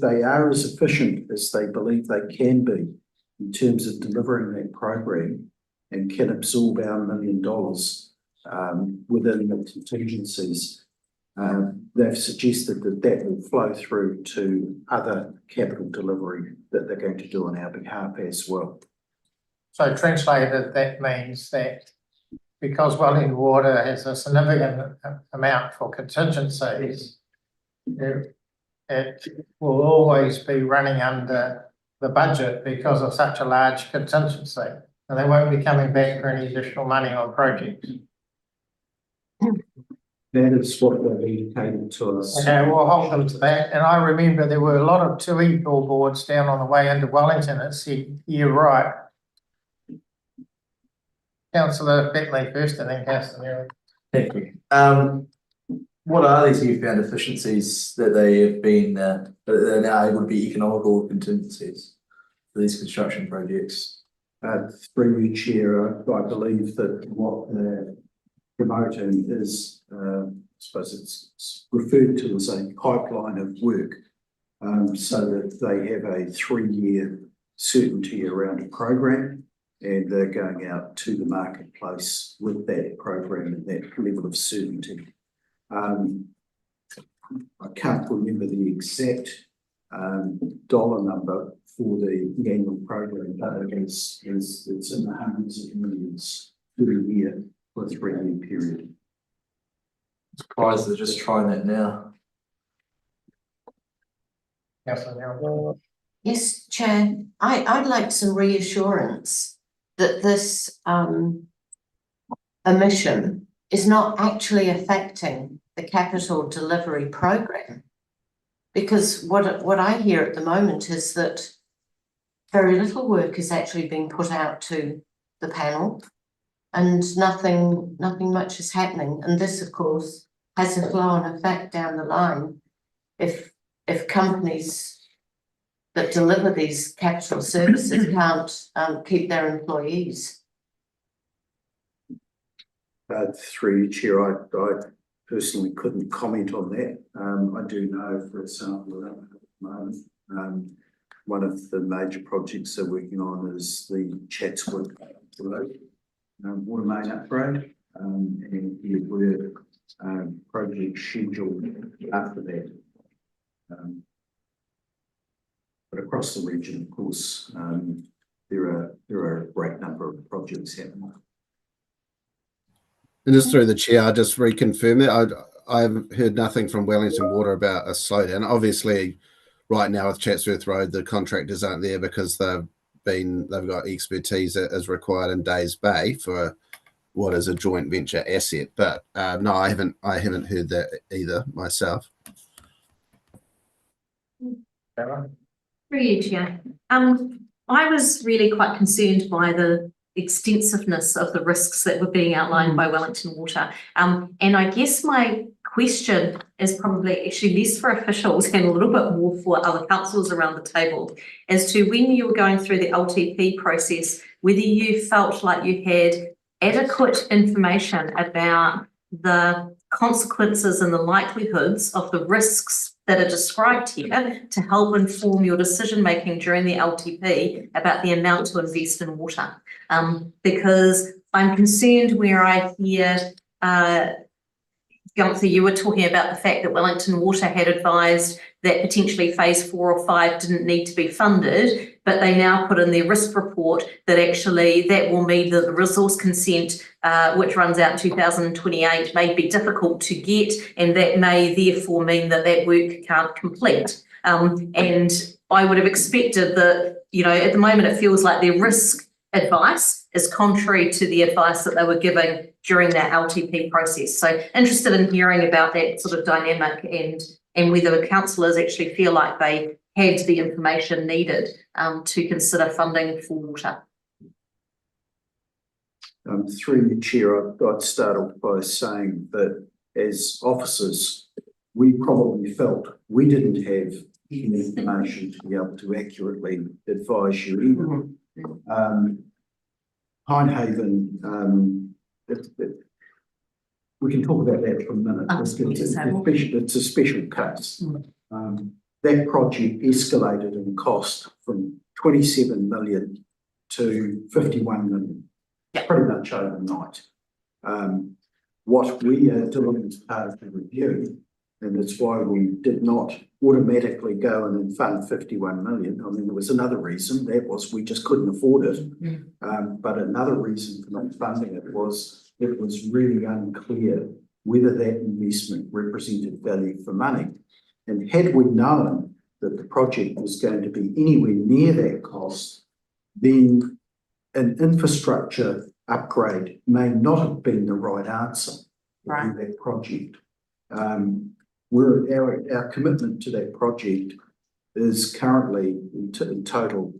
I: they are as efficient as they believe they can be in terms of delivering that program and can absorb our $1 million within the contingencies, they've suggested that will flow through to other capital delivery that they're going to do on our behalf as well.
A: So translated, that means that because Wellington Water has a significant amount for contingencies, it will always be running under the budget because of such a large contingency, and they won't be coming back for any additional money on projects.
I: That is what they've indicated to us.
A: Okay, we'll hold them to that. And I remember there were a lot of 2E billboards down on the way into Wellington. It said, "You're right." Councillor Bentley first and then Councillor Mary.
D: Thank you. What are these newfound efficiencies that they have been, that they're now able to be economical contingencies for these construction projects?
I: Through you, Chair, I believe that what they're promoting is, I suppose it's referred to as a pipeline of work, so that they have a 3-year certainty around a program, and they're going out to the marketplace with that program and that level of certainty. I can't remember the exact dollar number for the annual program, but it's in the hundreds of millions per year for a 3-year period.
D: Surprised they're just trying that now.
A: Councillor Mary.
L: Yes, Chair, I'd like some reassurance that this omission is not actually affecting the capital delivery program. Because what I hear at the moment is that very little work is actually being put out to the panel and nothing much is happening. And this, of course, has a flow-on effect down the line if companies that deliver these capital services can't keep their employees.
I: Through you, Chair, I personally couldn't comment on that. I do know, for example, that at the moment, one of the major projects they're working on is the Chatswood Road water main upgrade, and there were projects scheduled after that. But across the region, of course, there are a great number of projects happening.
J: And just through the chair, I'll just reconfirm that I've heard nothing from Wellington Water about a slowdown. Obviously, right now with Chatsworth Road, the contractors aren't there because they've got expertise as required in Days Bay for what is a joint venture asset. But no, I haven't heard that either myself.
E: Through you, Chair. I was really quite concerned by the extensiveness of the risks that were being outlined by Wellington Water. And I guess my question is probably actually less for officials and a little bit more for other councillors around the table as to when you were going through the LTP process, whether you felt like you had adequate information about the consequences and the likelihoods of the risks that are described here to help inform your decision making during the LTP about the amount to invest in water. Because I'm concerned where I hear, Gunther, you were talking about the fact that Wellington Water had advised that potentially phase 4 or 5 didn't need to be funded, but they now put in their risk report that actually that will mean that the resource consent, which runs out in 2028, may be difficult to get, and that may therefore mean that that work can't complete. And I would have expected that, at the moment it feels like their risk advice is contrary to the advice that they were giving during that LTP process. So interested in hearing about that sort of dynamic and whether the councillors actually feel like they had the information needed to consider funding for water.
I: Through the chair, I'd start off by saying that as officers, we probably felt we didn't have any information to be able to accurately advise you either. Pinehaven, we can talk about that for a minute. It's a special case. That project escalated in cost from 27 million to 51 million, pretty much overnight. What we are doing as part of the review, and it's why we did not automatically go in and fund 51 million. I mean, there was another reason, that was we just couldn't afford it. But another reason for not funding it was really unclear whether that investment represented value for money. And had we known that the project was going to be anywhere near that cost, then an infrastructure upgrade may not have been the right answer for that project. Our commitment to that project is currently in total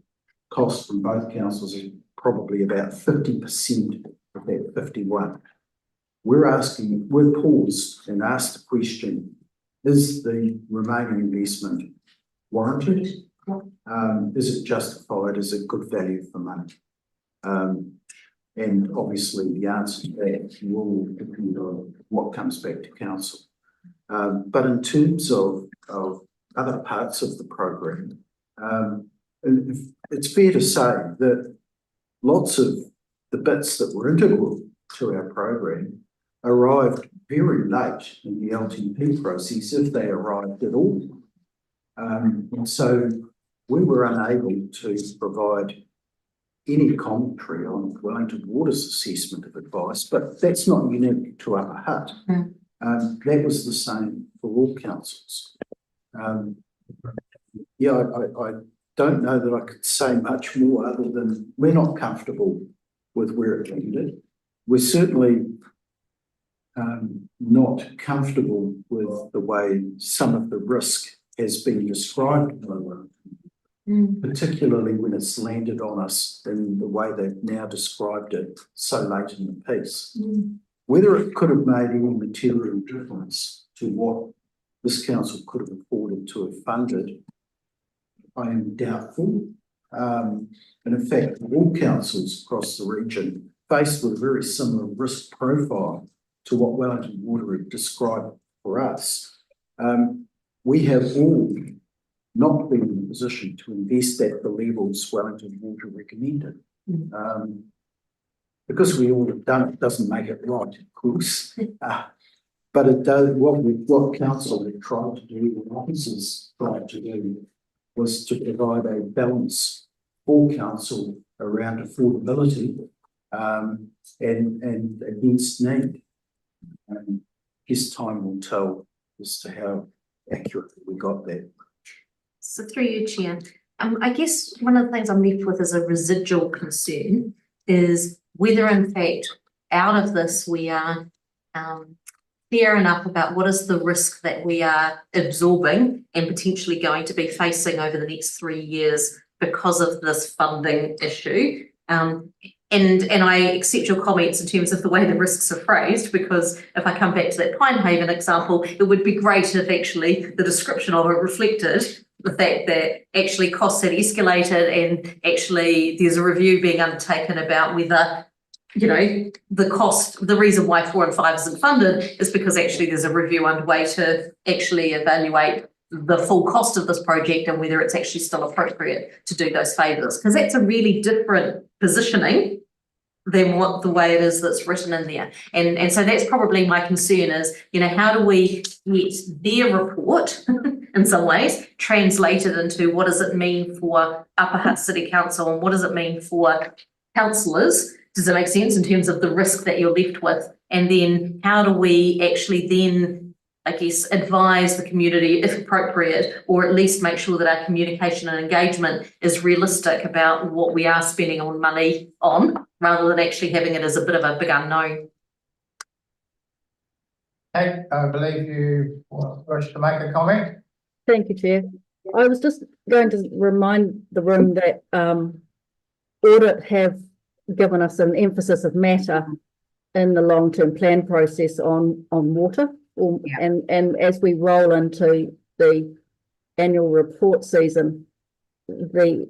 I: cost from both councils is probably about 50% of that 51. We're paused and asked the question, is the remaining investment warranted? Is it justified? Is it good value for money? And obviously the answer to that will depend on what comes back to council. But in terms of other parts of the program, it's fair to say that lots of the bits that were integral to our program arrived very late in the LTP process, if they arrived at all. And so we were unable to provide any commentary on Wellington Water's assessment of advice, but that's not unique to Upper Hutt. That was the same for all councils. Yeah, I don't know that I could say much more other than we're not comfortable with where it ended. We're certainly not comfortable with the way some of the risk has been described by Wellington, particularly when it's landed on us in the way they've now described it so late in the piece. Whether it could have made any material difference to what this council could have afforded to have funded, I am doubtful. And in fact, all councils across the region faced with a very similar risk profile to what Wellington Water had described for us. We have all not been in a position to invest at the levels Wellington Water recommended. Because we all have done it doesn't make it right, of course. But it does, what council had tried to do, what officers tried to do, was to provide a balance for council around affordability and against need. This time will tell as to how accurately we got there.
E: So through you, Chair, I guess one of the things I'm left with as a residual concern is whether in fact out of this we are clear enough about what is the risk that we are absorbing and potentially going to be facing over the next 3 years because of this funding issue. And I accept your comments in terms of the way the risks are phrased, because if I come back to that Pinehaven example, it would be great if actually the description of it reflected the fact that actually costs had escalated and actually there's a review being undertaken about whether, you know, the cost, the reason why 4 and 5 isn't funded is because actually there's a review underway to actually evaluate the full cost of this project and whether it's actually still appropriate to do those favours, because that's a really different positioning than what the way it is that's written in there. And so that's probably my concern is, you know, how do we get their report in some ways translated into what does it mean for Upper Hutt City Council and what does it mean for councillors? Does it make sense in terms of the risk that you're left with? And then how do we actually then, I guess, advise the community if appropriate, or at least make sure that our communication and engagement is realistic about what we are spending on money on, rather than actually having it as a bit of a big unknown.
A: Okay, I believe you wish to make a comment.
K: Thank you, Chair. I was just going to remind the room that Audit have given us an emphasis of matter in the long-term plan process on water. And as we roll into the annual report season, the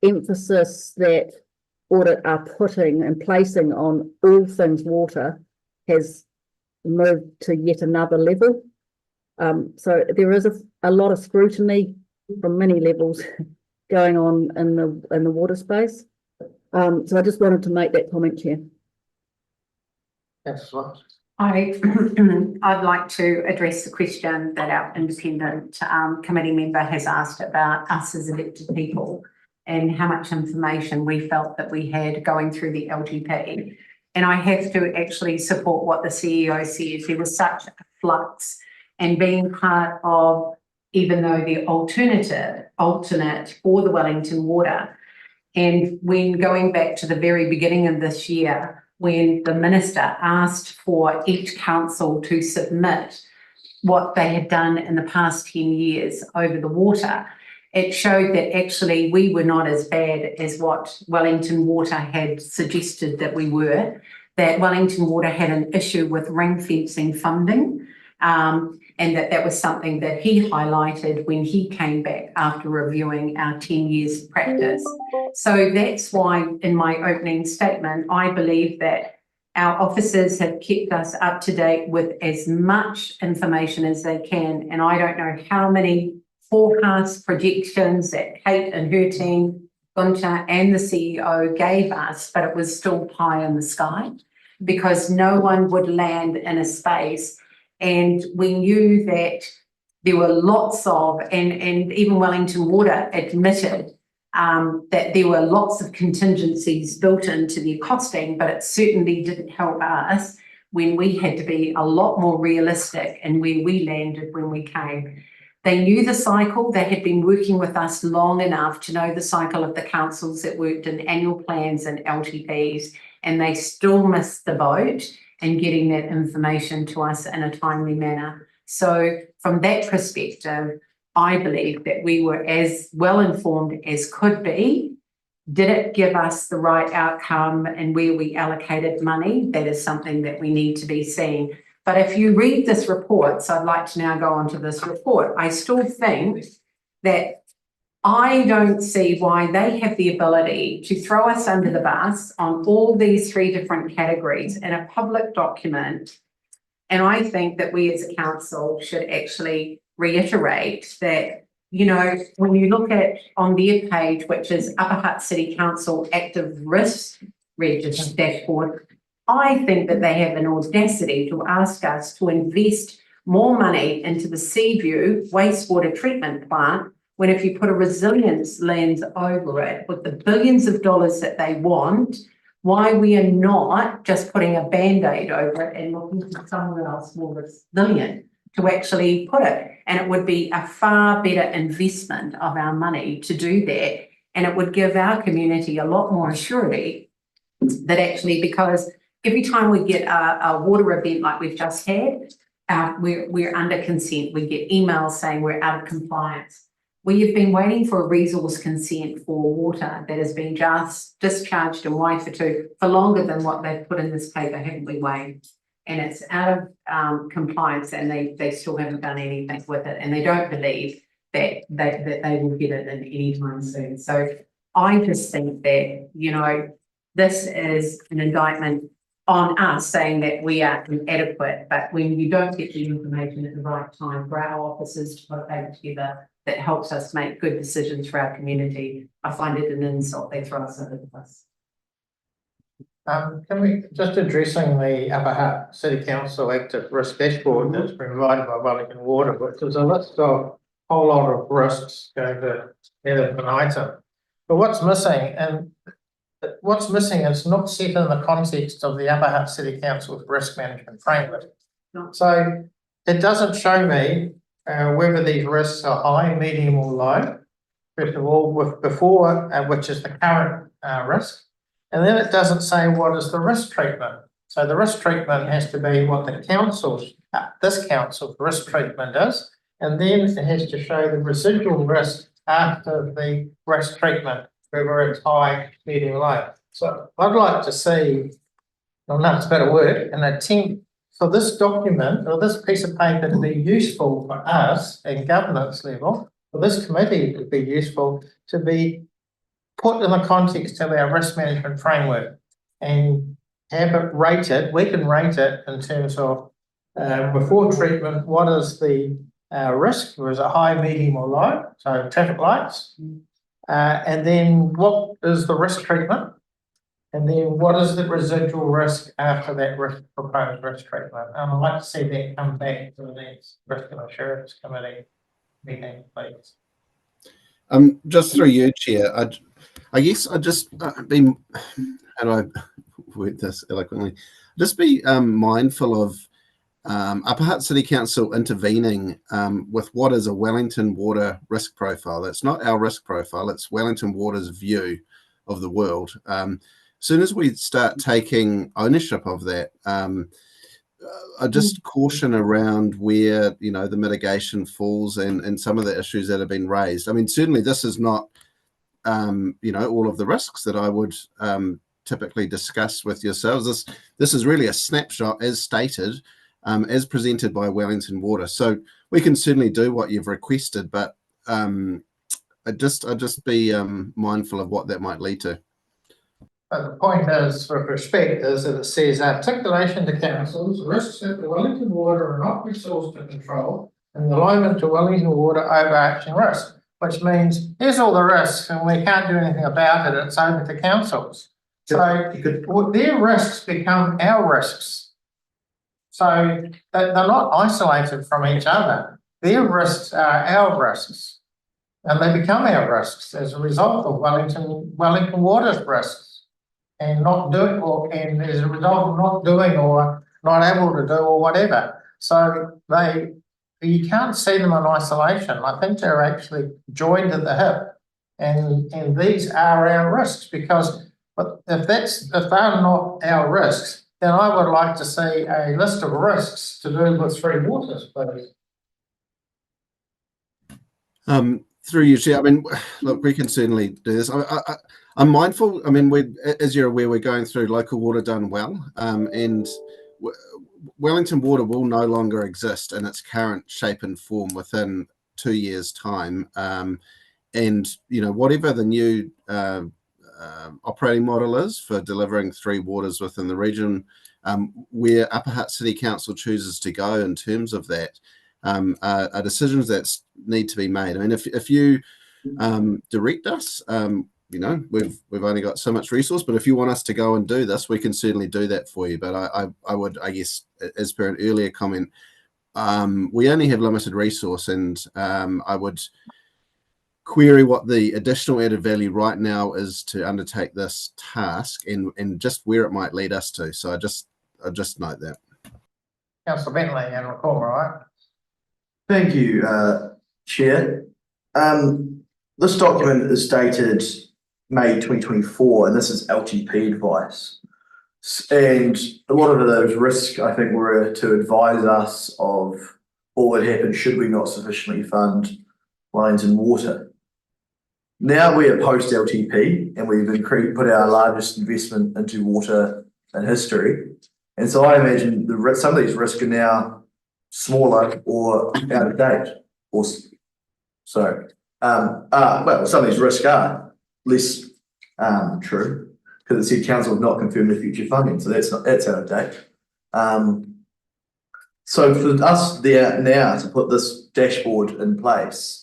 K: emphasis that Audit are putting and placing on all things water has moved to yet another level. So there is a lot of scrutiny from many levels going on in the water space. So I just wanted to make that comment, Chair.
A: Yes, Swan.
F: I'd like to address the question that our independent committee member has asked about us as elected people and how much information we felt that we had going through the LGP. And I have to actually support what the CEO said. There was such a flux, and being part of, even though the alternate for the Wellington Water. And when going back to the very beginning of this year, when the minister asked for each council to submit what they had done in the past 10 years over the water, it showed that actually we were not as bad as what Wellington Water had suggested that we were, that Wellington Water had an issue with ring fencing funding, and that was something that he highlighted when he came back after reviewing our 10 years practice. So that's why in my opening statement, I believe that our officers have kept us up to date with as much information as they can. And I don't know how many forecast projections that Kate and her team, Gunter and the CEO gave us, but it was still pie in the sky because no one would land in a space. And we knew that there were lots of, and even Wellington Water admitted that there were lots of contingencies built into their costing, but it certainly didn't help us when we had to be a lot more realistic in where we landed when we came. They knew the cycle. They had been working with us long enough to know the cycle of the councils that worked in annual plans and LTPs, and they still missed the boat in getting that information to us in a timely manner. So from that perspective, I believe that we were as well informed as could be. Did it give us the right outcome and where we allocated money? That is something that we need to be seeing. But if you read this report, so I'd like to now go on to this report, I still think that I don't see why they have the ability to throw us under the bus on all these three different categories in a public document. And I think that we as a council should actually reiterate that, you know, when you look at on their page, which is Upper Hutt City Council Active Risk Register dashboard, I think that they have an audacity to ask us to invest more money into the Seaview wastewater treatment plant when if you put a resilience lens over it with the billions of dollars that they want, why we are not just putting a Band-Aid over it and looking for somewhere else more resilient to actually put it. And it would be a far better investment of our money to do that. And it would give our community a lot more surety that actually, because every time we get a water event like we've just had, we're under consent. We get emails saying we're out of compliance. We have been waiting for a resource consent for water that has been just discharged in Waifatu for longer than what they've put in this paper, haven't we, Wayne? And it's out of compliance and they still haven't done anything with it. And they don't believe that they will get it in any time soon. So I just think that, you know, this is an indictment on us saying that we are inadequate, but when you don't get the information at the right time for our officers to put it back together, that helps us make good decisions for our community, I find it an insult they throw us under the bus.
A: Can we, just addressing the Upper Hutt City Council Active Risk Dashboard that's provided by Wellington Water, which is a list of a whole lot of risks going to either an item. But what's missing, and what's missing is not set in the context of the Upper Hutt City Council's risk management framework. So it doesn't show me whether these risks are high, medium or low, first of all, with before, which is the current risk. And then it doesn't say what is the risk treatment. So the risk treatment has to be what the council's, this council's risk treatment is. And then it has to show the residual risk after the risk treatment, whether it's high, medium, low. So I'd like to see, I know it's a better word, an attempt for this document or this piece of paper to be useful for us at governance level, for this committee to be useful, to be put in the context of our risk management framework and have it rated. We can rate it in terms of before treatment, what is the risk? Was it high, medium or low? So traffic lights. And then what is the risk treatment? And then what is the residual risk after that proposed risk treatment? And I'd like to see that come back to the next Risk and Assurance Committee meeting, please.
J: Just through you, Chair, I guess I just be, how do I word this eloquently? Just be mindful of Upper Hutt City Council intervening with what is a Wellington Water risk profile. That's not our risk profile, it's Wellington Water's view of the world. As soon as we start taking ownership of that, just caution around where, you know, the mitigation falls and some of the issues that have been raised. I mean, certainly this is not, you know, all of the risks that I would typically discuss with yourselves. This is really a snapshot as stated, as presented by Wellington Water. So we can certainly do what you've requested, but I'd just be mindful of what that might lead to.
A: But the point is, with respect, is that it says articulation to councils, risks that the Wellington Water are not resourced to control, and the alignment to Wellington Water overarching risk, which means here's all the risks and we can't do anything about it, it's over to councils. So their risks become our risks. So they're not isolated from each other. Their risks are our risks. And they become our risks as a result of Wellington Water's risks. And not doing, and as a result of not doing or not able to do or whatever. So you can't see them in isolation. I think they're actually joined at the hip. And these are our risks, because if they're not our risks, then I would like to see a list of risks to do with Three Waters, please.
J: Through you, Chair. I mean, look, we can certainly do this. I'm mindful. I mean, as you're aware, we're going through Local Water Done Well, and Wellington Water will no longer exist in its current shape and form within 2 years' time. And you know, whatever the new operating model is for delivering Three Waters within the region, where Upper Hutt City Council chooses to go in terms of that, are decisions that need to be made. I mean, if you direct us, you know, we've only got so much resource, but if you want us to go and do this, we can certainly do that for you. But I would, I guess, as per an earlier comment, we only have limited resource, and I would query what the additional added value right now is to undertake this task, and just where it might lead us to. So I just note that.
A: Councillor Bentley and recall, right?
D: Thank you, Chair. This document is dated May 2024, and this is LTP advice. And a lot of those risks, I think, were to advise us of what would happen should we not sufficiently fund Wellington Water. Now we are post LTP, and we've put our largest investment into water in history. And so I imagine some of these risks are now smaller or out of date. Well, some of these risks are less true, because it said council have not confirmed the future funding, so that's out of date. So for us there now to put this dashboard in place,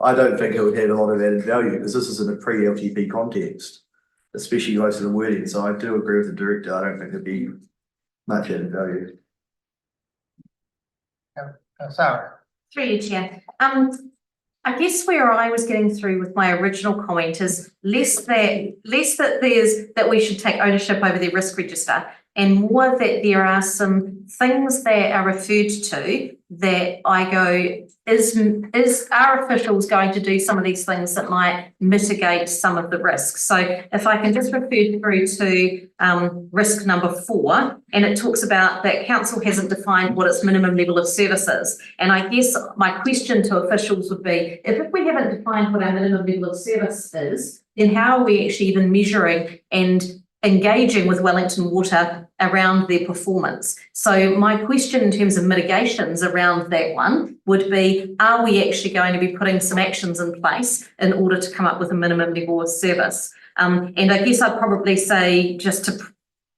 D: I don't think it would have a lot of added value, because this is in a pre-LTP context, especially most of the wording. So I do agree with the director. I don't think there'd be much added value.
A: Sorry.
E: Through you, Chair. I guess where I was getting through with my original comment is less that we should take ownership over the risk register, and more that there are some things that are referred to that I go, is our officials going to do some of these things that might mitigate some of the risks? So if I can just refer through to risk number 4, and it talks about that council hasn't defined what its minimum level of service is. And I guess my question to officials would be, if we haven't defined what our minimum level of service is, then how are we actually even measuring and engaging with Wellington Water around their performance? So my question in terms of mitigations around that one would be, are we actually going to be putting some actions in place in order to come up with a minimum level of service? And I guess I'd probably say, just to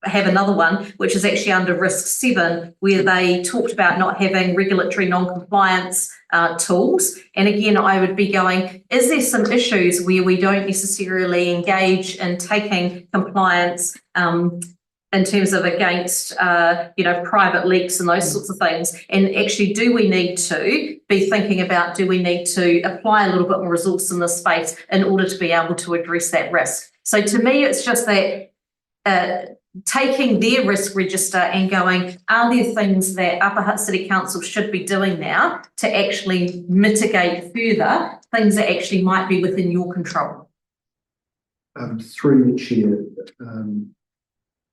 E: have another one, which is actually under risk 7, where they talked about not having regulatory non-compliance tools. And again, I would be going, is there some issues where we don't necessarily engage in taking compliance in terms of against, private leaks and those sorts of things? And actually, do we need to be thinking about, do we need to apply a little bit more resource in this space in order to be able to address that risk? So to me, it's just that taking their risk register and going, are there things that Upper Hutt City Council should be doing now to actually mitigate further things that actually might be within your control?
I: Through the Chair,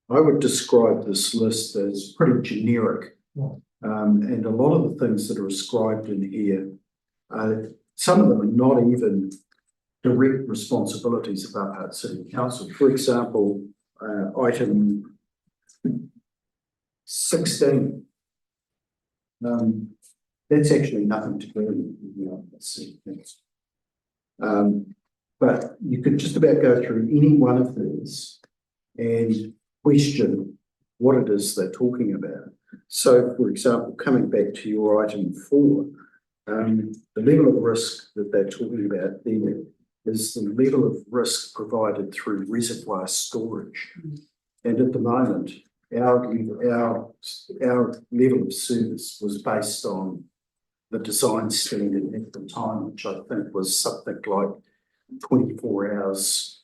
I: I would describe this list as pretty generic And a lot of the things that are ascribed in here, some of them are not even direct responsibilities of Upper City Council. For example, item 16. That's actually nothing to do with the Upper City Council. But you could just about go through any one of these and question what it is they're talking about. So, for example, coming back to your item 4, the level of risk that they're talking about there is the level of risk provided through reservoir storage. And at the moment, our level of service was based on the design standard at the time, which I think was something like 24 hours.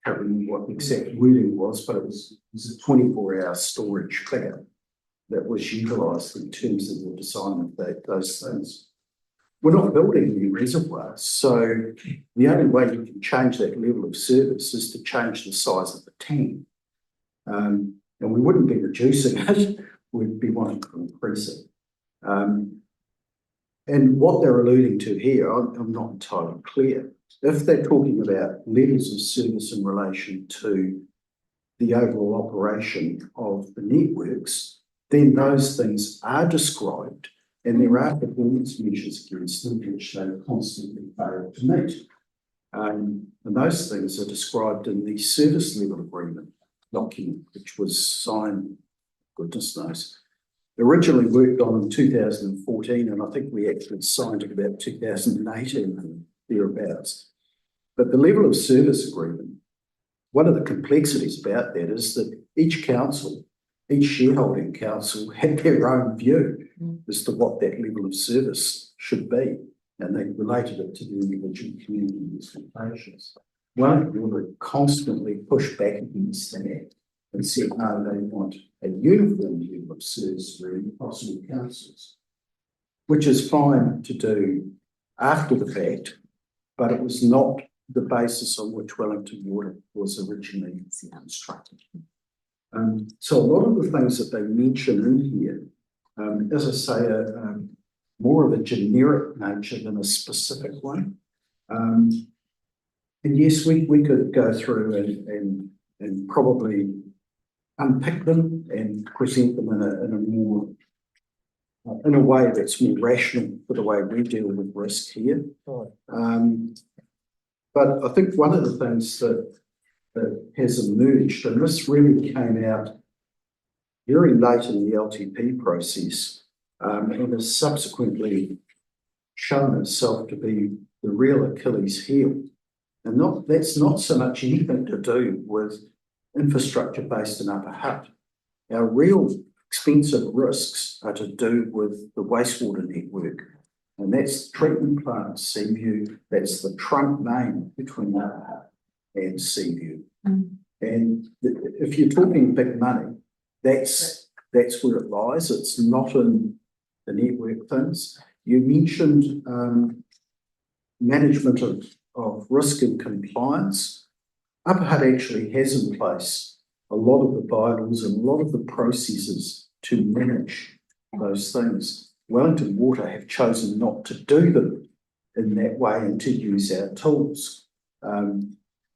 I: Can't remember what the exact wording was, but it was a 24-hour storage figure that was utilised in terms of the design of those things. We're not building new reservoirs, so the only way you can change that level of service is to change the size of the tank. And we wouldn't be reducing it, we'd be wanting to increase it. And what they're alluding to here, I'm not entirely clear. If they're talking about levels of service in relation to the overall operation of the networks, then those things are described and there are performance measures against them which they constantly fail to meet. And those things are described in the service level agreement document, which was signed, goodness knows, originally worked on in 2014, and I think we actually signed it about 2018 and thereabouts. But the level of service agreement, one of the complexities about that is that each council, each shareholding council had their own view as to what that level of service should be, and they related it to the individual community expectations. One would constantly push back against that and said, no, they want a uniform level of service for any possible councils, which is fine to do after the fact, but it was not the basis on which Wellington Water was originally constructed. So a lot of the things that they mention in here, as I say, are more of a generic nature than a specific one. And yes, we could go through and probably unpick them and present them in a way that's more rational for the way we deal with risk here. But I think one of the things that has emerged, and this really came out very late in the LTP process, and has subsequently shown itself to be the real Achilles heel. And that's not so much anything to do with infrastructure based in Upper Hutt. Our real expensive risks are to do with the wastewater network. And that's treatment plant Seaview, that's the trunk main between Upper Hutt and Seaview. And if you're talking big money, that's where it lies. It's not in the network things. You mentioned management of risk and compliance. Upper Hutt actually has in place a lot of the bylaws and a lot of the processes to manage those things. Wellington Water have chosen not to do them in that way and to use our tools.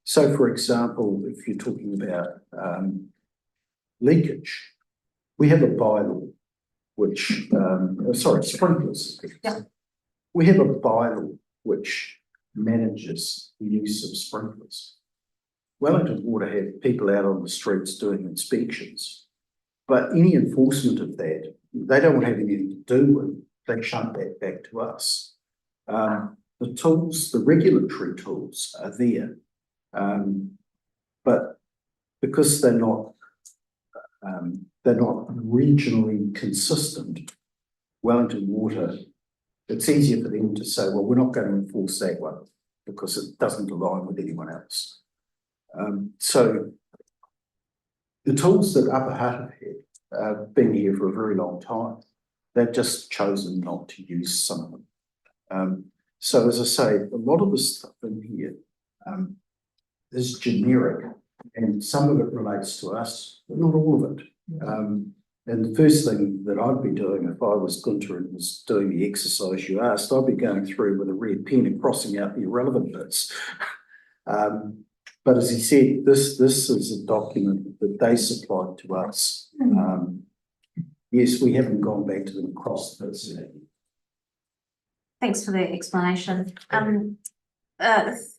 I: So, for example, if you're talking about leakage, we have a bylaw which, sprinklers.
E: Yeah.
I: We have a bylaw which manages the use of sprinklers. Wellington Water have people out on the streets doing inspections, but any enforcement of that, they don't have anything to do with. They shunt that back to us. The tools, the regulatory tools are there, but because they're not regionally consistent, Wellington Water, it's easier for them to say, well, we're not going to enforce that one because it doesn't align with anyone else. So the tools that Upper Hutt have had have been here for a very long time. They've just chosen not to use some of them. So as I say, a lot of the stuff in here is generic, and some of it relates to us, but not all of it. And the first thing that I'd be doing if I was Gunter and was doing the exercise you asked, I'd be going through with a red pen and crossing out the irrelevant bits. But as he said, this is a document that they supplied to us. Yes, we haven't gone back to them across the bits.
E: Thanks for the explanation.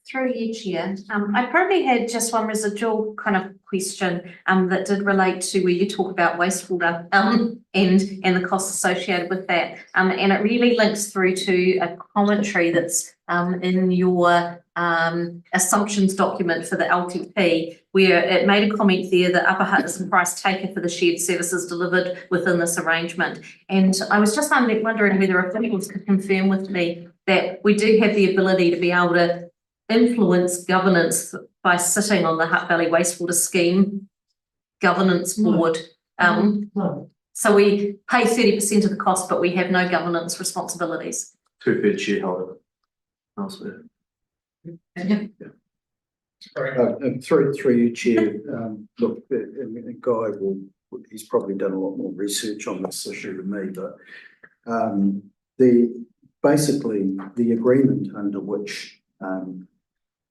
E: Through you, Chair, I probably had just one residual kind of question that did relate to where you talk about wastewater and the costs associated with that. And it really links through to a commentary that's in your assumptions document for the LTP, where it made a comment there that Upper Hutt is the price taker for the shared services delivered within this arrangement. And I was just wondering whether officials could confirm with me that we do have the ability to be able to influence governance by sitting on the Hutt Valley Wastewater Scheme governance board. So we pay 30% of the cost, but we have no governance responsibilities.
D: 2/3 shareholder. Elsewhere.
I: Through you, Chair, look, and Guy he's probably done a lot more research on this issue than me, but basically the agreement under which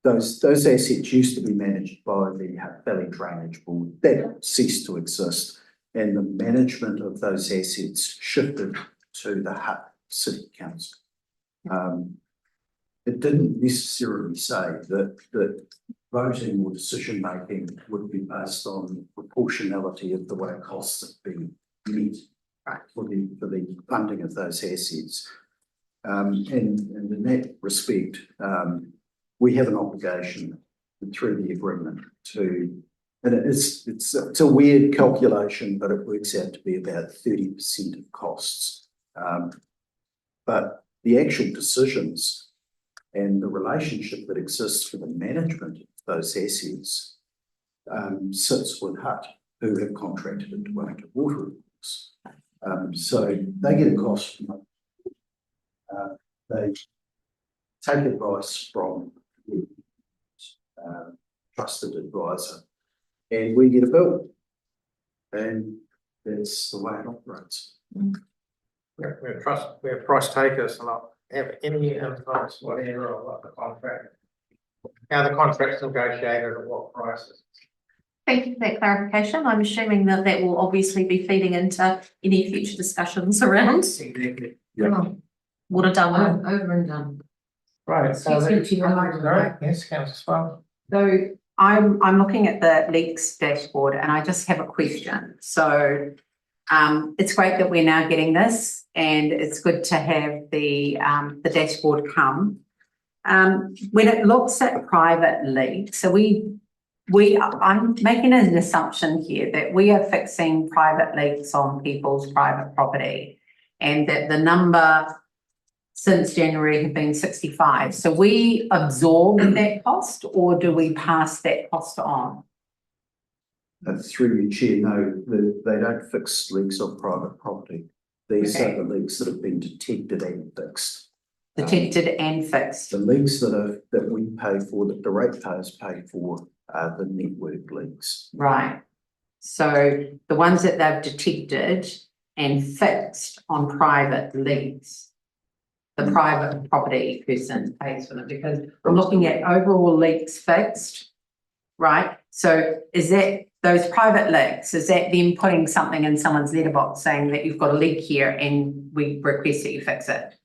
I: those assets used to be managed by the Hutt Valley Drainage Board, that ceased to exist, and the management of those assets shifted to the Hutt City Council. It didn't necessarily say that voting or decision making would be based on proportionality of the way costs have been met for the funding of those assets. And in that respect, we have an obligation through the agreement to, and it's a weird calculation, but it works out to be about 30% of costs. But the actual decisions and the relationship that exists for the management of those assets sits with Hutt, who have contracted it to own water reports. So they get a cost from they take advice from trusted advisor, and we get a bill, and that's the way it operates.
A: We're price takers and not have any influence whatever on what the contract, how the contract's negotiated or what prices.
E: Thank you for that clarification. I'm assuming that will obviously be feeding into any future discussions around.
A: Exactly.
D: Yeah.
E: Water done.
L: Over and done.
A: Right, so
F: Excuse me, Chair.
A: yes, Councillor Swan.
F: So I'm looking at the leaks dashboard and I just have a question. So it's great that we're now getting this and it's good to have the dashboard come. When it looks at private leaks, so I'm making an assumption here that we are fixing private leaks on people's private property and that the number since January have been 65. So we absorb that cost or do we pass that cost on?
I: Through your chair, no, they don't fix leaks on private property. These are the leaks that have been detected and fixed.
F: Detected and fixed.
I: The leaks that we pay for, that the ratepayers pay for, are the network leaks.
F: Right. So the ones that they've detected and fixed on private leaks, the private property person pays for them, because I'm looking at overall leaks fixed, right? So is that those private leaks, is that them putting something in someone's letterbox saying that you've got a leak here and we request that you fix it?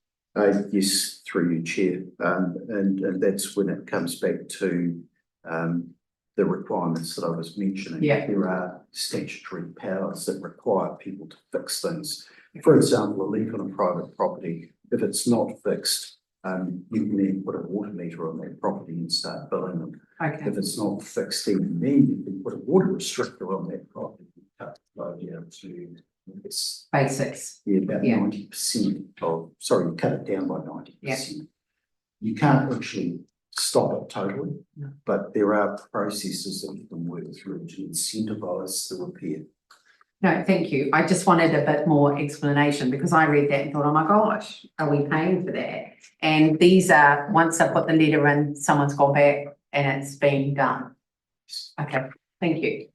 I: Yes, through you, Chair. And that's when it comes back to the requirements that I was mentioning.
F: Yeah.
I: There are statutory powers that require people to fix things. For example, a leak on a private property, if it's not fixed, you can then put a water meter on that property and start billing them.
F: Okay.
I: If it's not fixed, then you can put a water restrictor on that property and cut the flow down to it's
F: Basics.
I: about 90% of, sorry, you cut it down by 90%.
F: Yeah.
I: You can't actually stop it totally, but there are processes that you can work through to incentivise the repair.
F: No, thank you. I just wanted a bit more explanation because I read that and thought, oh my gosh, are we paying for that? And these are, once I put the letter in, someone's gone back and it's been done. Okay, thank you.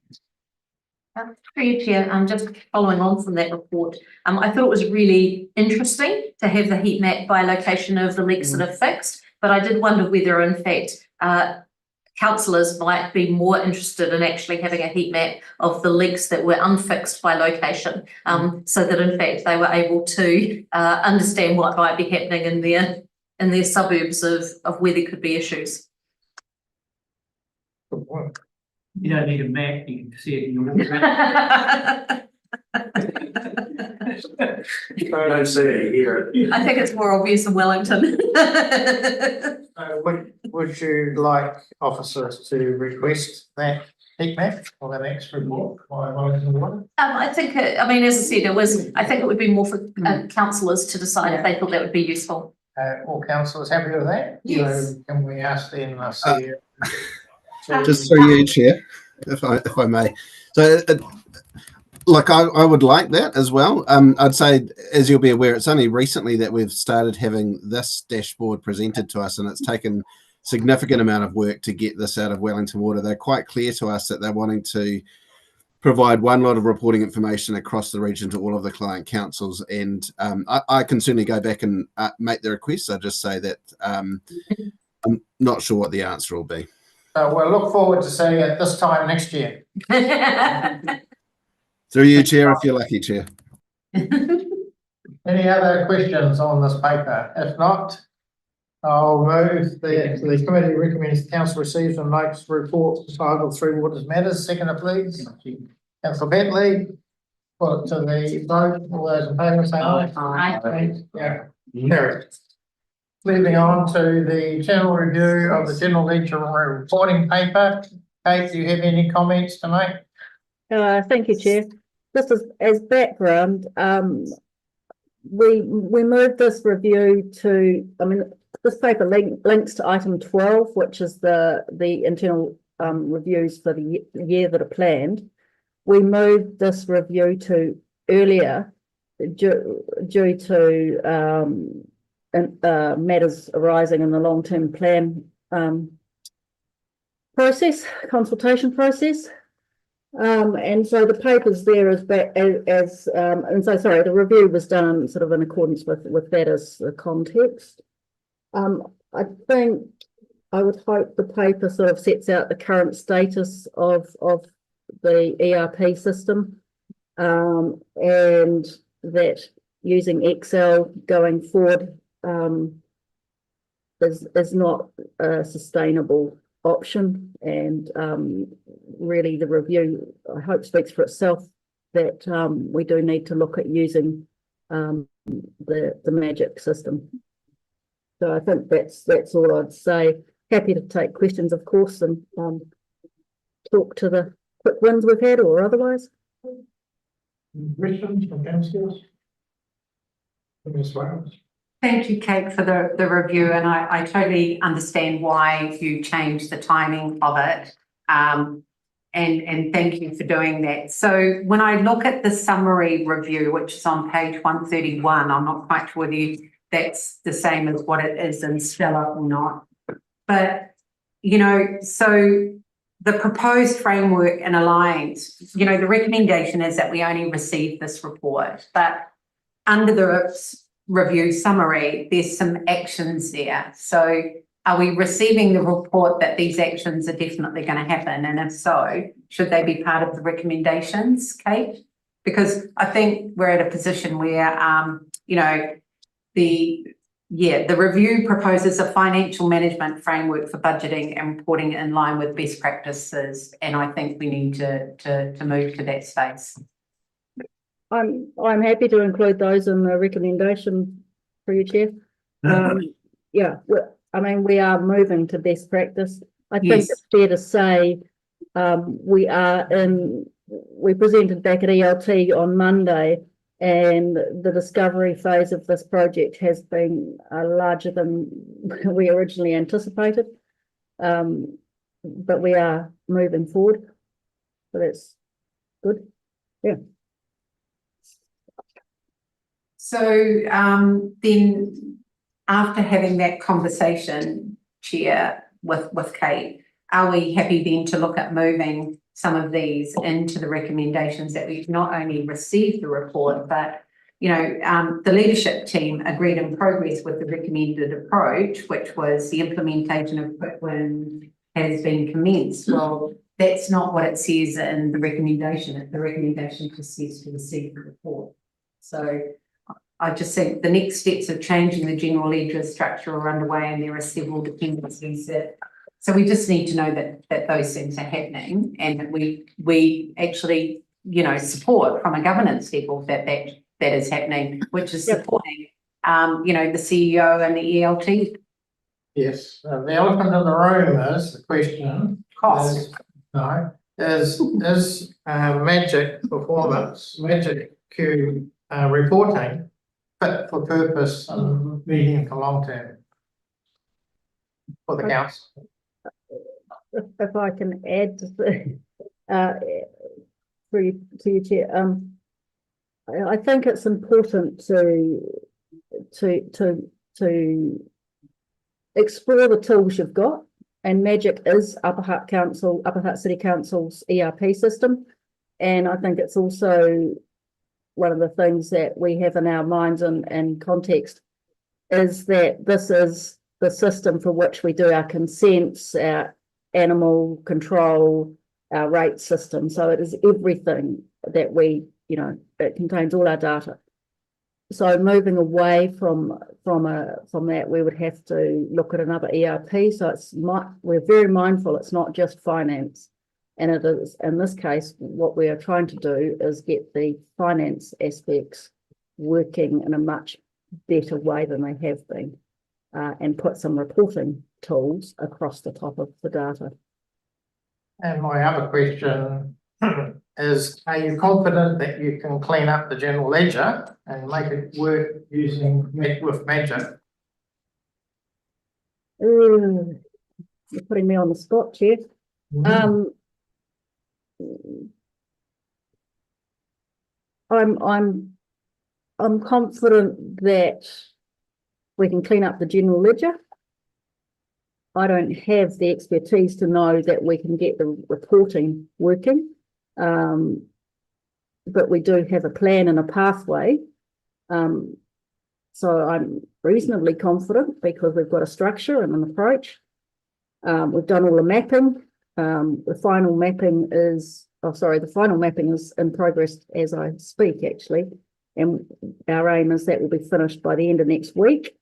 E: Through you, Chair, just following on from that report, I thought it was really interesting to have the heat map by location of the leaks that are fixed, but I did wonder whether in fact councillors might be more interested in actually having a heat map of the leaks that were unfixed by location, so that in fact they were able to understand what might be happening in their suburbs of where there could be issues.
A: Good work.
H: You don't need a map, you can see it in your walk.
I: I don't see it here.
E: I think it's more obvious in Wellington.
A: Would you like officers to request that heat map for the next report by Wellington Water?
E: I think, I mean, as I said, I think it would be more for councillors to decide if they thought that would be useful.
A: All councillors happy with that?
E: Yes.
A: So can we ask then,
J: Just through you, Chair, if I may. So, like, I would like that as well. I'd say, as you'll be aware, it's only recently that we've started having this dashboard presented to us, and it's taken significant amount of work to get this out of Wellington Water. They're quite clear to us that they're wanting to provide one lot of reporting information across the region to all of the client councils, and I can certainly go back and make the request. I just say that I'm not sure what the answer will be.
A: We'll look forward to seeing it this time next year.
J: Through you, Chair, if you're lucky, Chair.
A: Any other questions on this paper? If not, I'll move the committee recommends the council receives and makes report entitled Three Waters Matters. Seconder, please. Councillor Bentley. Put it to the vote. All those in favour say aye.
E: Aye.
A: Yeah. Carried. Moving on to the general review of the general ledger reporting paper. Kate, do you have any comments to make?
K: Thank you, Chair. Just as background, we moved this review to, this paper links to item 12, which is the internal reviews for the year that are planned. We moved this review to earlier due to matters arising in the long-term plan consultation process. And so the paper's there the review was done sort of in accordance with that as the context. I think I would hope the paper sort of sets out the current status of the ERP system, and that using Excel going forward is not a sustainable option, and really the review, I hope, speaks for itself that we do need to look at using the magic system. So I think that's all I'd say. Happy to take questions, of course, and talk to the quick wins we've had or otherwise.
A: Questions from councillors? Ms. Wales.
F: Thank you, Kate, for the review, and I totally understand why you changed the timing of it. And thank you for doing that. So when I look at the summary review, which is on page 131, I'm not quite sure whether that's the same as what it is in Stella or not. But, so the proposed framework and alliance, the recommendation is that we only receive this report, but under the review summary, there's some actions there. So are we receiving the report that these actions are definitely going to happen? And if so, should they be part of the recommendations, Kate? Because I think we're at a position where, the review proposes a financial management framework for budgeting and reporting in line with best practices. And I think we need to move to that space.
K: I'm happy to include those in the recommendation for you, Chair. Yeah, we are moving to best practice. I think it's fair to say we presented back at ELT on Monday, and the discovery phase of this project has been larger than we originally anticipated. But we are moving forward, so that's good. Yeah.
F: So then after having that conversation, Chair, with Kate, are we happy then to look at moving some of these into the recommendations that we've not only received the report, but the leadership team agreed in progress with the recommended approach, which was the implementation of quick win has been commenced. Well, that's not what it says in the recommendation. The recommendation just says to receive the report. So I just think the next steps of changing the general ledger structure are underway, and there are several dependencies that. So we just need to know that those things are happening, and that we actually support from a governance level that is happening, which is supporting the CEO and the ELT.
A: Yes, the elephant in the room is the question.
F: Cost.
A: Is Magic performance, Magic Q reporting fit for purpose in medium to long term for the council?
K: If I can add to the, to your chair, I think it's important to explore the tools you've got, and Magic is Upper Hutt City Council's ERP system, and I think it's also one of the things that we have in our minds and context is that this is the system for which we do our consents, our animal control, our rate system. So it is everything that it contains all our data. So moving away from that, we would have to look at another ERP. So we're very mindful it's not just finance, and it is in this case what we are trying to do is get the finance aspects working in a much better way than they have been, and put some reporting tools across the top of the data.
A: And my other question is, are you confident that you can clean up the general ledger and make it work with Magic?
K: You're putting me on the spot, Chair. I'm confident that we can clean up the general ledger. I don't have the expertise to know that we can get the reporting working, but we do have a plan and a pathway. So I'm reasonably confident because we've got a structure and an approach. We've done all the mapping. The final mapping is in progress as I speak, actually. And our aim is that will be finished by the end of next week.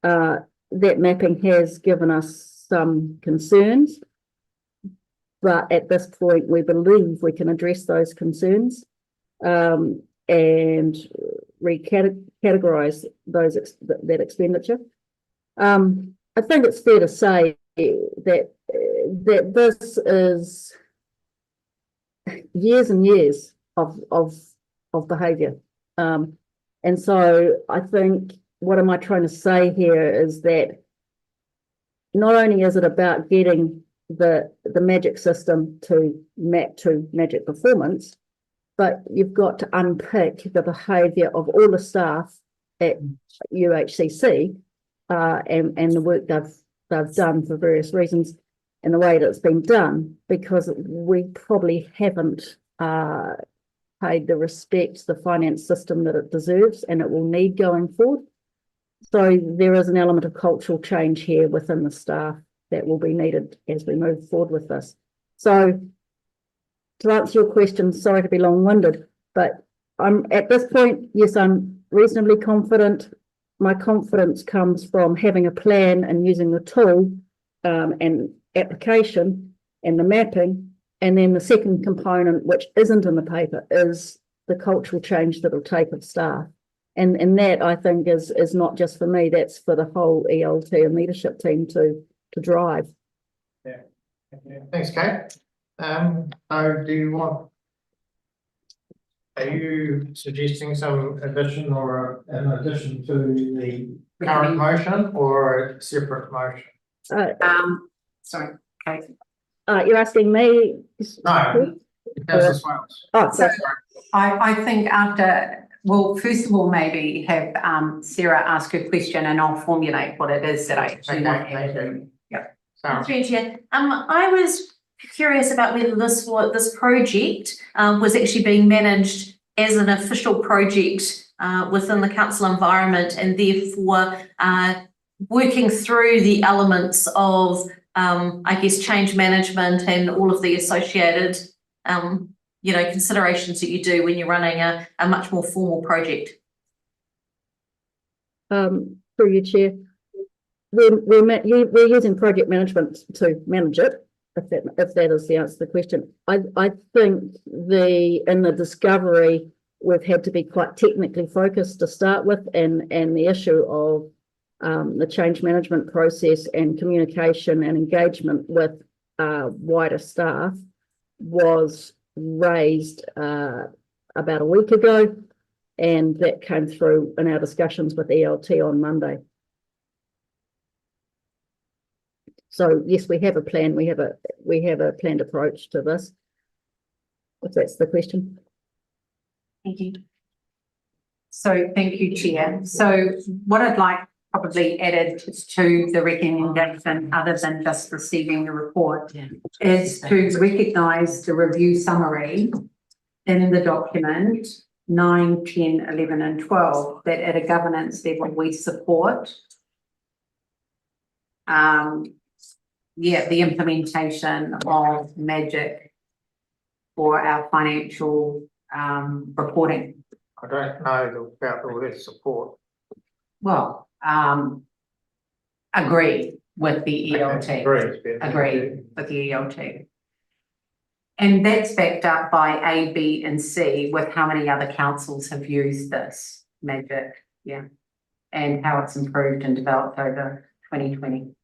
K: That mapping has given us some concerns, but at this point we believe we can address those concerns and recategorize that expenditure. I think it's fair to say that this is years and years of behaviour, and so I think what am I trying to say here is that not only is it about getting the Magic system to map to Magic performance, but you've got to unpick the behaviour of all the staff at UHCC and the work they've done for various reasons and the way that it's been done, because we probably haven't paid the respect to the finance system that it deserves and it will need going forward. So there is an element of cultural change here within the staff that will be needed as we move forward with this. So to answer your question, sorry to be long-winded, but I'm at this point, yes, I'm reasonably confident. My confidence comes from having a plan and using the tool and application and the mapping. And then the second component, which isn't in the paper, is the cultural change that it'll take of staff. And that I think is not just for me, that's for the whole ELT and leadership team to drive.
A: Yeah. Thanks, Kate. Are you suggesting some addition or an addition to the current motion or a separate motion?
F: Sorry, Kate.
K: You're asking me?
A: No, Councillor Swales.
K: Oh,
F: so I think first of all, maybe have Sarah ask her question and I'll formulate what it is that I actually want to.
A: Yeah.
G: I was
E: curious about whether this project was actually being managed as an official project within the council environment, and therefore working through the elements of I guess change management and all of the associated considerations that you do when you're running a much more formal project.
K: Through your chair, we're using project management to manage it, if that is the answer to the question. I think in the discovery we've had to be quite technically focused to start with, and the issue of the change management process and communication and engagement with wider staff was raised about a week ago, and that came through in our discussions with ELT on Monday. So yes, we have a plan. We have a planned approach to this, if that's the question.
F: Thank you. So thank you, Chair. So what I'd like probably added to the recommendation, other than just receiving the report, is to recognise the review summary in the document 9, 10, 11 and 12, that at a governance level we support the implementation of Magic for our financial reporting.
A: I don't know about the word support.
F: Well, agree with the ELT. Agree with the ELT. And that's backed up by A, B and C with how many other councils have used this Magic, and how it's improved and developed over 2020.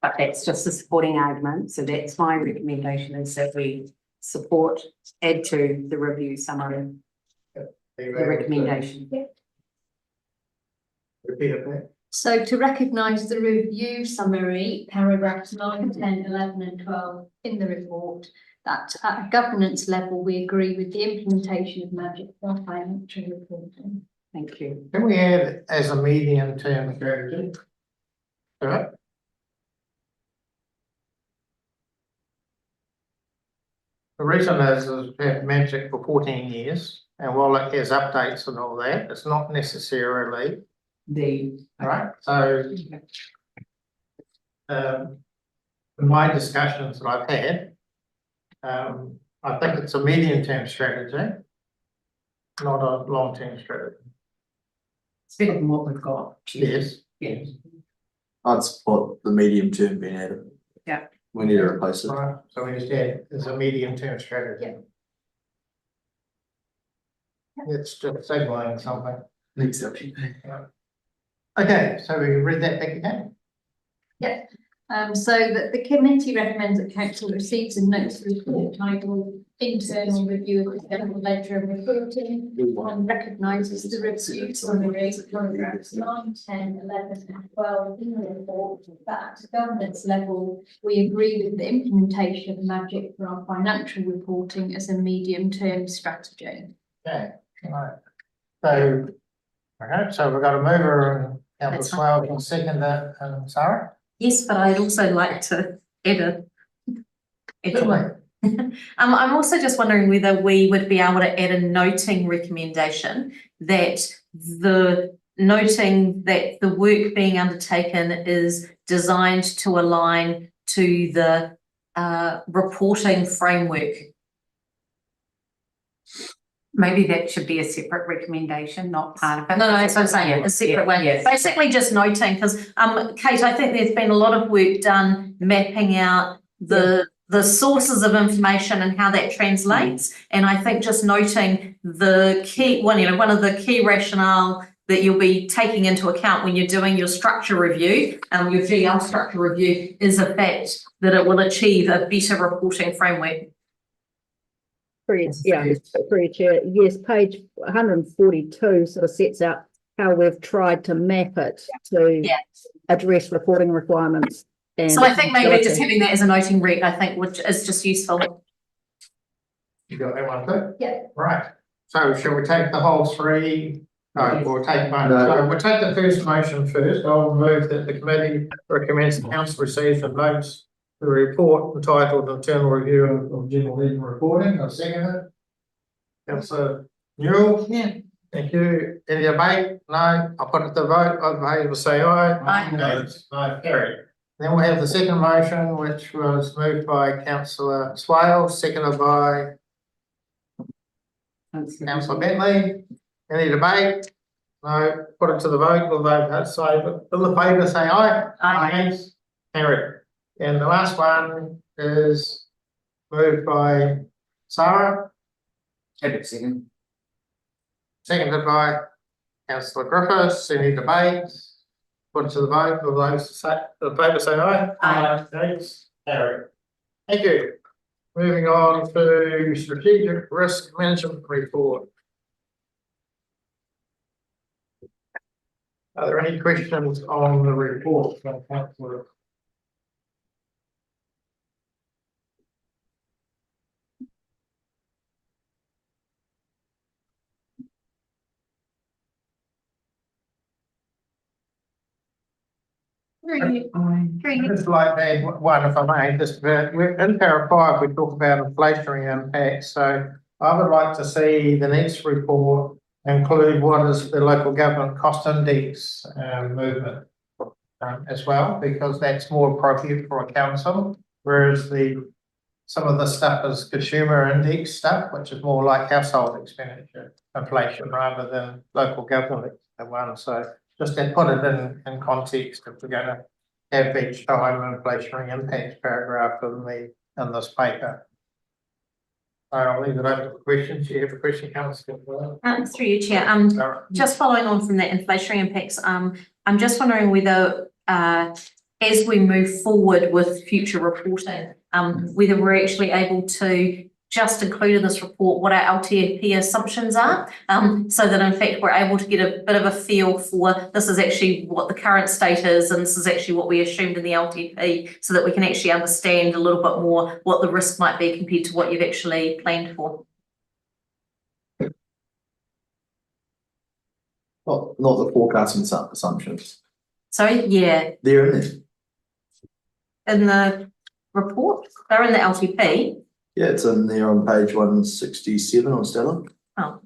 F: But that's just a supporting argument. So that's my recommendation, is that we support, add to the review summary, the recommendation.
A: Repeat it.
G: So to recognise the review summary, paragraphs 9, 10, 11 and 12 in the report, that at a governance level, we agree with the implementation of Magic for financial reporting.
F: Thank you.
A: Can we add as a medium-term strategy? All right. The reason is we've had Magic for 14 years, and while it has updates and all that, it's not necessarily right. So in my discussions that I've had, I think it's a medium-term strategy, not a long-term strategy.
F: It's better than what we've got.
A: Yes.
F: Yes.
D: I'd support the medium term being added.
F: Yeah.
D: We need to replace it.
A: Right. So we just add as a medium-term strategy. It's just signaling something.
D: Next section.
A: Okay, so we read that back again.
G: So that the committee recommends that council receives a notice report titled Internal Review of the General Ledger and Reporting, and recognises the review summary paragraphs 9, 10, 11 and 12 in the report, that at a governance level we agree with the implementation of Magic for our financial reporting as a medium-term strategy.
A: Okay, right. So, okay, so we've got a mover and councillor Swale and seconder and Sarah.
E: Yes, but I'd also like to add I'm also just wondering whether we would be able to add a noting recommendation that the work being undertaken is designed to align to the reporting framework.
F: Maybe that should be a separate recommendation, not part of it.
E: No, that's what I'm saying, a separate one. Basically just noting, because Kate, I think there's been a lot of work done mapping out the sources of information and how that translates. And I think just noting the key one of the key rationale that you'll be taking into account when you're doing your structure review, your GL structure review, is the fact that it will achieve a better reporting framework.
K: Through your chair, yes, page 142 sort of sets out how we've tried to map it to address reporting requirements. And
E: so I think maybe just having that as a noting read, I think, which is just useful.
A: You got that one too?
G: Yeah.
A: Right. So shall we take the whole three? No, we'll take one.
D: No.
A: So we'll take the first motion first. I'll move that the committee recommends the council receives and votes the report entitled Internal Review of General Legal Reporting. I second it. Councillor Newell.
L: Yeah.
A: Thank you. Any debate? No. I'll put it to vote. All in favour say aye.
L: Aye.
A: No, carried. Then we have the second motion, which was moved by councillor Swale, seconded by councillor Bentley. Any debate? No. Put it to the vote. All in favour say aye.
L: Aye.
A: Against? Carried. And the last one is moved by Sarah,
C: Second.
A: seconded by councillor Griffiths. Any debate? Put it to the vote. All those in favour say aye.
L: Aye.
A: Against? Carried. Thank you. Moving on to strategic risk management report. Are there any questions on the report from councillor? I'd just like to add one, if I may, just in paragraph 5, we talk about inflationary impacts. So I would like to see the next report include what is the local government cost index movement as well, because that's more appropriate for a council, whereas some of the stuff is consumer index stuff, which is more like household expenditure inflation rather than local government one. So just to put it in context, if we're going to have each time inflationary impacts paragraph in this paper. I'll leave it open for questions. You have a question, councillor?
E: Through you, Chair. Just following on from that inflationary impacts, I'm just wondering whether, as we move forward with future reporting, whether we're actually able to just include in this report what our LTFP assumptions are, so that in fact we're able to get a bit of a feel for this is actually what the current state is and this is actually what we assumed in the LTP, so that we can actually understand a little bit more what the risk might be compared to what you've actually planned for.
D: Not the forecasting assumptions.
E: Sorry, yeah,
D: They're in there.
E: in the report, they're in the LTP.
D: Yeah, it's in there on page 167 on Stella.
E: Oh.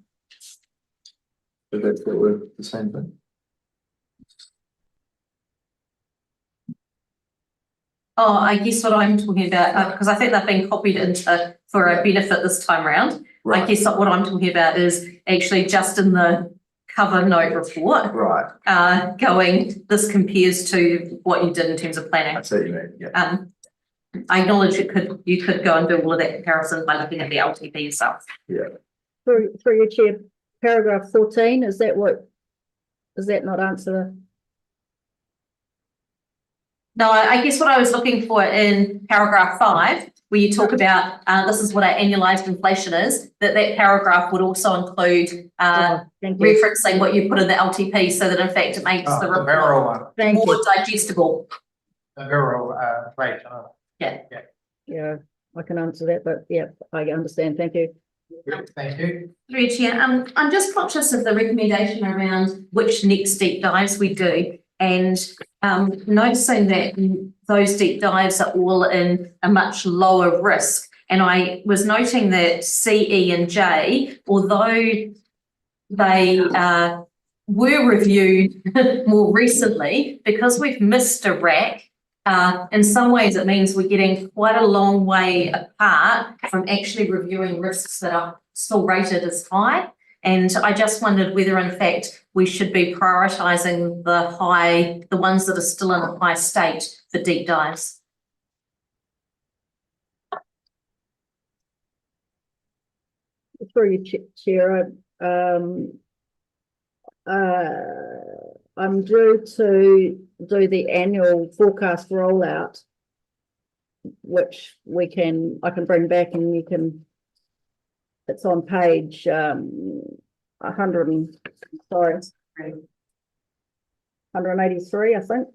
D: But that's the same thing.
E: Oh, I guess what I'm talking about, because I think they've been copied into for a benefit this time around.
D: Right.
E: I guess what I'm talking about is actually just in the cover note report.
D: Right.
E: Going, this compares to what you did in terms of planning.
D: I see what you mean, yeah.
E: I acknowledge you could go and do all of that comparison by looking at the LTP yourself.
D: Yeah.
K: Through your chair, paragraph 14, does that not answer?
E: No, I guess what I was looking for in paragraph 5, where you talk about this is what our annualised inflation is, that paragraph would also include referencing what you put in the LTP, so that in fact it makes the report more digestible.
A: The Viral rate.
K: Yeah, I can answer that, but yeah, I understand. Thank you.
A: Thank you.
E: Through you, Chair, I'm just conscious of the recommendation around which next deep dives we do, and noticing that those deep dives are all in a much lower risk. And I was noting that C, E and J, although they were reviewed more recently, because we've missed a rack, in some ways it means we're getting quite a long way apart from actually reviewing risks that are still rated as high. And I just wondered whether in fact we should be prioritising the ones that are still in a high state for deep dives.
K: Through you, Chair, I'm due to do the annual forecast rollout, which I can bring back, and you can. It's on page 183, I think.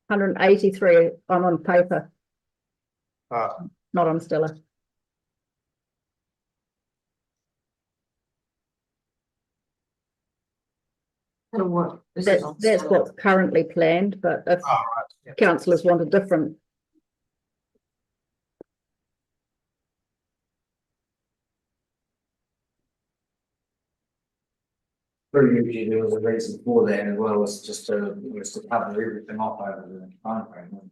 K: 183. I'm on paper. Not on Stella. That's what's currently planned, but if
A: Oh, right, yeah.
K: councillors want a different.
M: Usually there was a reason for that as well, was just to cover everything off over the time frame.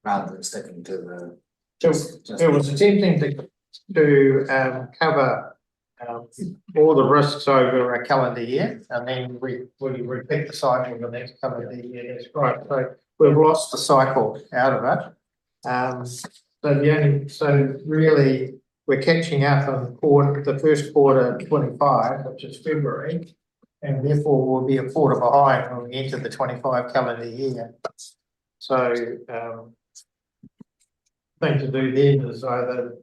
M: Rather than sticking to the.
A: It was attempting to cover all the risks over a calendar year, and then we repeat the cycle the next calendar year. That's right. So we've lost the cycle out of it. So really we're catching up on the first quarter 25, which is February, and therefore we'll be a quarter behind when we enter the 25 calendar year. So thing to do then is either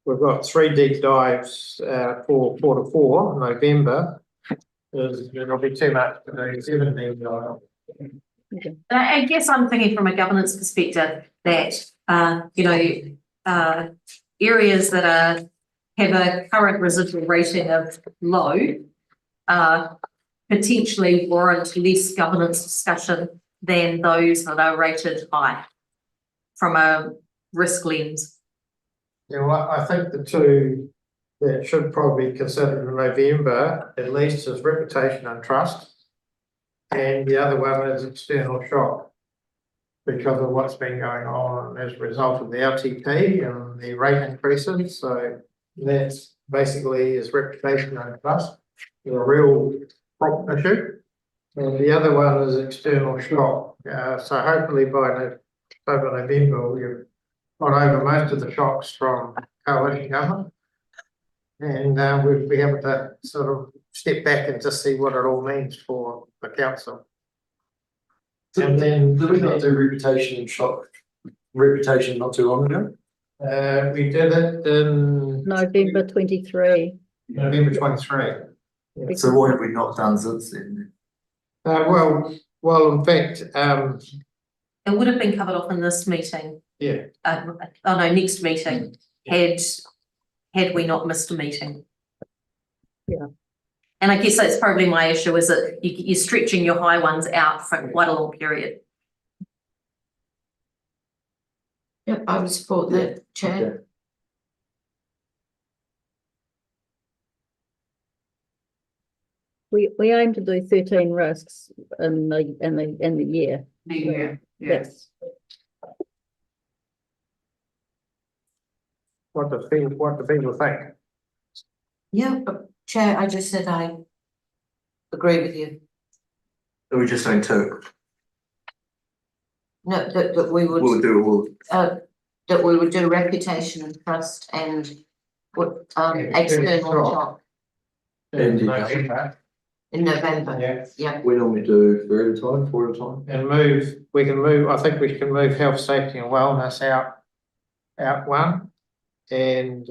A: we've got 3 deep dives for quarter 4, November. There'll be too much to do, 7 deep dives.
E: I guess I'm thinking from a governance perspective that, areas that have a current residual rating of low potentially warrant less governance discussion than those that are rated high from a risk lens.
A: Yeah, well, I think the two that should probably be considered in November, at least, is reputation and trust. And the other one is external shock, because of what's been going on as a result of the LTP and the rate increases. So that's basically is reputation and trust, a real problem issue. And the other one is external shock. So hopefully by October, November, we've got over most of the shocks from coalition government. And we'll be able to sort of step back and just see what it all means for the council. And then
D: did we not do reputation not too long ago?
A: We did it in
K: November 23.
A: November 23.
D: So what have we not done since then?
A: Well, in fact,
E: It would have been covered off in this meeting.
A: yeah.
E: Next meeting, had we not missed a meeting.
K: Yeah.
E: And I guess that's probably my issue, is that you're stretching your high ones out for quite a long period.
L: Yep, I would support that, Chair.
D: Okay.
K: We aim to do 13 risks in the year.
F: Yeah.
K: Yes.
A: What do people think?
L: Yeah, but Chair, I just said I agree with you.
D: Are we just saying 2?
L: No, that we would.
D: We'll do all.
L: That we would do reputation and trust and what external shock
A: In
L: in November.
A: Yeah.
L: Yeah.
D: We normally do 3 at a time, 4 at a time.
A: And I think we can move health, safety and wellness out one. And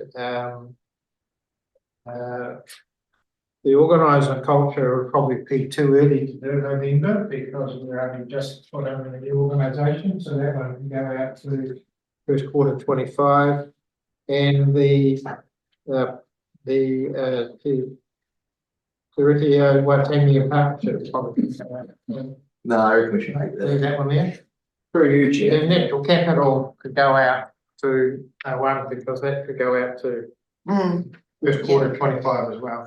A: the organising culture would probably be too early to do November, because we're only just put under the organisation, so that one can go out to first quarter 25. And the Rio 10-year partnership probably.
D: No, I reckon we should make
A: Leave
D: that.
A: that one there.
I: Through you, Chair.
A: The natural capital could go out to one, because that could go out to first quarter 25 as well.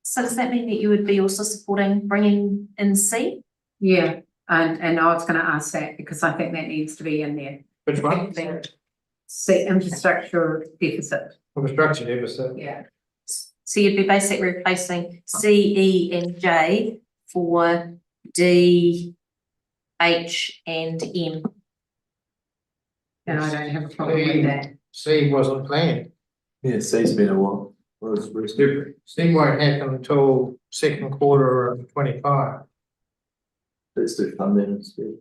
E: So does that mean that you would be also supporting bringing in C?
F: Yeah, and I was going to ask that because I think that needs to be in there.
A: Which one?
F: See, infrastructure deficit.
A: Infrastructure deficit.
F: Yeah.
E: So you'd be basically replacing C, E and J for D, H and M.
F: And I don't have a problem with that.
A: C wasn't planned.
D: Yeah, C's been a while.
A: C won't happen until second quarter of 25.
D: Let's do funding instead.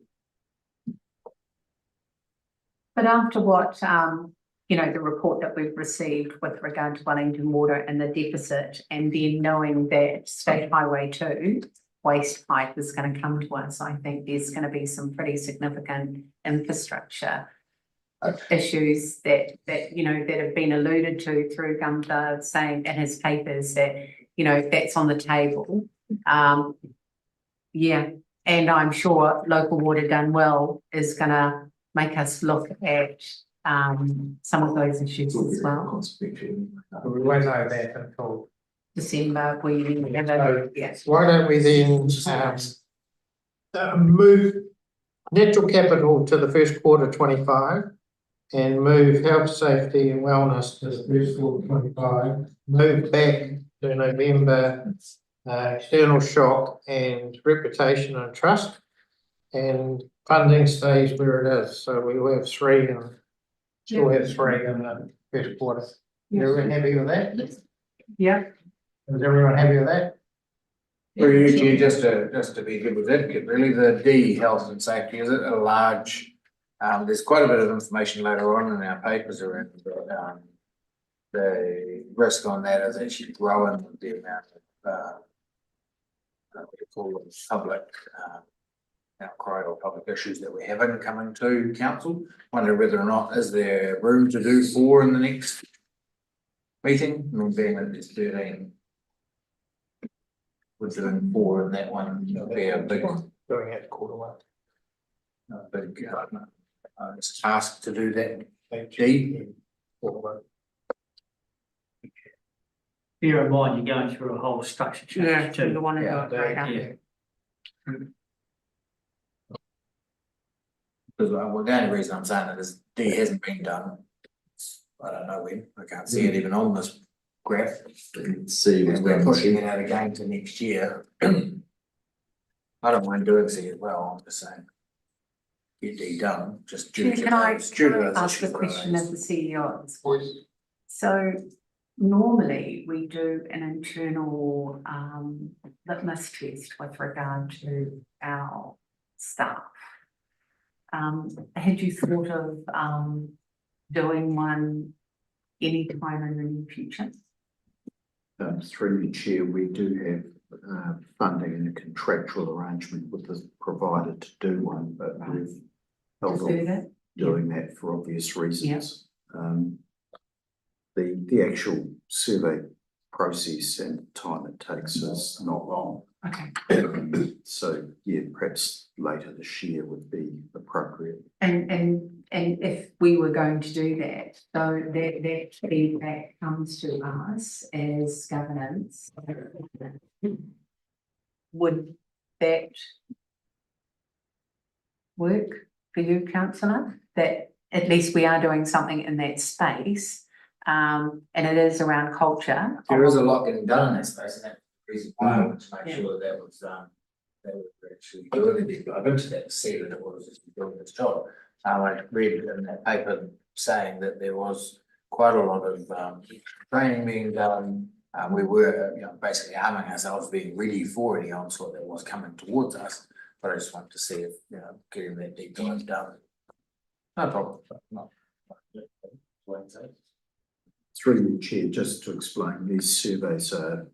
F: But after what, the report that we've received with regard to Wellington Water and the deficit, and then knowing that State Highway 2 waste pipe is going to come to us, I think there's going to be some pretty significant infrastructure issues that have been alluded to through Gunther saying in his papers that, you know, if that's on the table. Yeah, and I'm sure local water done well is gonna make us look at some of those issues as well.
A: We won't know that until.
F: December, we have a, yes.
A: Why don't we then move natural capital to the first quarter 25 and move health, safety and wellness to the first quarter 25, move back to November, external shock and reputation and trust, and funding stays where it is. So we will have three and still have three in the first quarter. Everyone happy with that?
F: Yeah.
A: Is everyone happy with that?
M: For you, Chair, just to be good with it, really the D, health and safety, is it a large, there's quite a bit of information later on in our papers around the risk on that is actually growing with the amount of what you call them, public outcry or public issues that we're having coming to council. Wonder whether or not is there room to do 4 in the next meeting? I mean, being that there's 13. We're doing 4 in that one, it'll be a big,
A: Doing it quarter one.
M: big task to do that. D.
H: Bear in mind, you're going through a whole structure change too.
F: The one in
M: Yeah,
F: the radar.
M: Because well, the only reason I'm saying that is D hasn't been done. I don't know when, I can't see it even on this graph.
D: See,
M: And we're pushing it out again to next year. I don't mind doing C as well, I'm just saying. Get D done, just due to
F: Can I
M: those, due to those
F: ask the
M: issues
F: question of
M: raised.
F: the CEO at this point? So normally we do an internal litmus test with regard to our staff. Had you thought of doing one any time in the near future?
I: Through the chair, we do have funding and a contractual arrangement with the provider to do one, but we've held off doing that for obvious reasons. The actual survey process and time it takes is not long.
F: Okay.
I: So yeah, perhaps later this year would be appropriate.
F: And if we were going to do that, so that feedback comes to us as governance, would that work for you, councillor? That at least we are doing something in that space, and it is around culture.
M: There is a lot getting done in that space, and that's the reason why I wanted to make sure that was that was actually doing a deep dive into that to see that it was just doing its job. I read in that paper saying that there was quite a lot of training being done. We were, you know, basically arming ourselves, being ready for any onslaught that was coming towards us. But I just wanted to see if, you know, getting that deep dive done. No problem. Not.
I: Through the chair, just to explain, these surveys are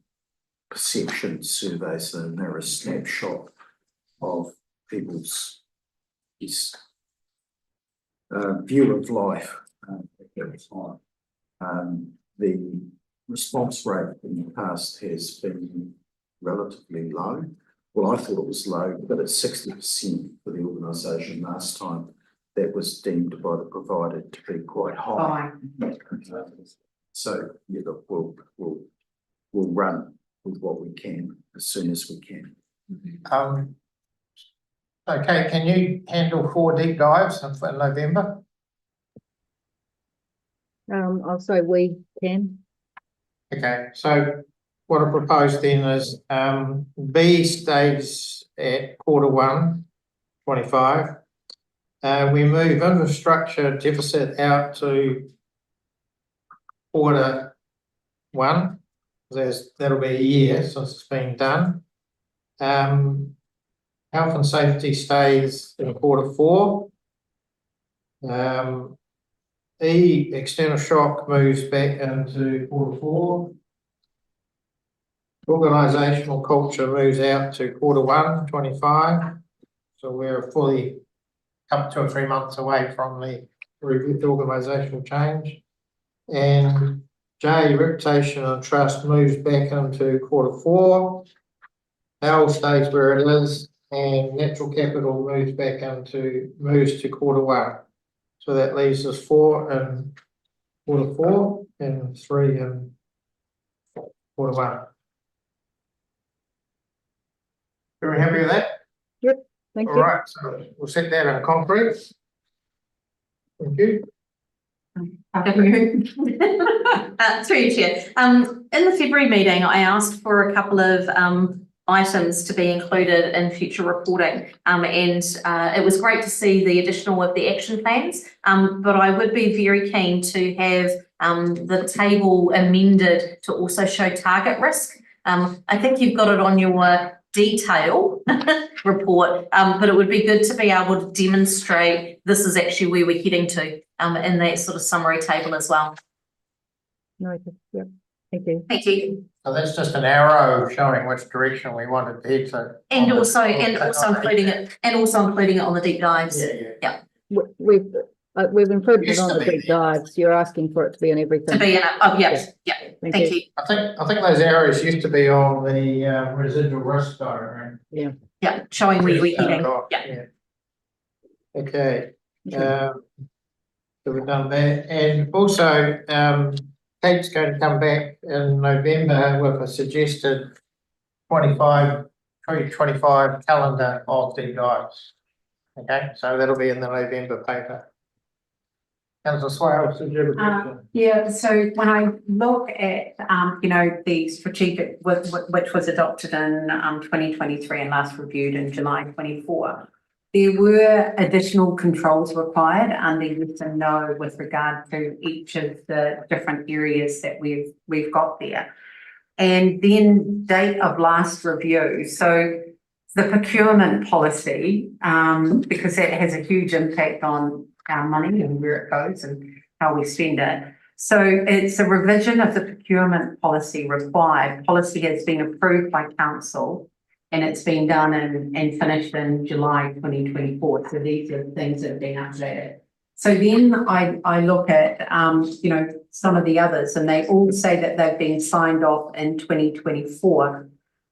I: perception surveys, and they're a snapshot of people's view of life at that time. The response rate in the past has been relatively low. Well, I thought it was low, but it's 60% for the organisation last time. That was deemed by the provider to be quite high. So yeah, look, we'll run with what we can as soon as we can.
A: Okay, can you handle 4 deep dives in November?
K: I'll say we can.
A: Okay, so what I propose then is B stays at quarter 1, 25. We move infrastructure deficit out to quarter 1. That'll be a year since it's been done. Health and safety stays in quarter 4. E, external shock, moves back into quarter 4. Organisational culture moves out to quarter 1, 25. So we're fully up 2 or 3 months away from the organisational change. And J, reputation and trust moves back into Q4. L stays where it is, and natural capital moves to Q1. So that leaves us 4 in Q4 and 3 in Q1. Are we happy with that?
K: Thank
A: All
K: you.
A: right, so we'll set that in concrete. Thank you.
E: Through you, Chair. In the February meeting, I asked for a couple of items to be included in future reporting. And it was great to see the additional of the action plans. But I would be very keen to have the table amended to also show target risk. I think you've got it on your detail report, but it would be good to be able to demonstrate this is actually where we're heading to in that sort of summary table as well.
K: No, yeah, thank you.
E: Thank you.
A: So that's just an arrow showing which direction we want it to head to.
E: And also including it on the deep dives.
A: Yeah.
K: We've included it on the deep dives. You're asking for it to be in everything.
E: To be in it. Yeah. Thank you.
A: I think those arrows used to be on the residual risk diagram.
E: Yeah, showing where we're heading. Yeah.
A: Okay. So we've done that, and also Kate's going to come back in November with a suggested 2025 calendar of deep dives. Okay, so that'll be in the November paper. Councillor Swales, did you have a question?
F: Yeah, so when I look at, the strategic, which was adopted in 2023 and last reviewed in July 24, there were additional controls required under yes and no with regard to each of the different areas that we've got there. And then date of last review. So the procurement policy, because that has a huge impact on our money and where it goes and how we spend it. So it's a revision of the procurement policy required. Policy has been approved by council and it's been done and finished in July 2024. So these are things that have been updated. So then I look at, some of the others and they all say that they've been signed off in 2024.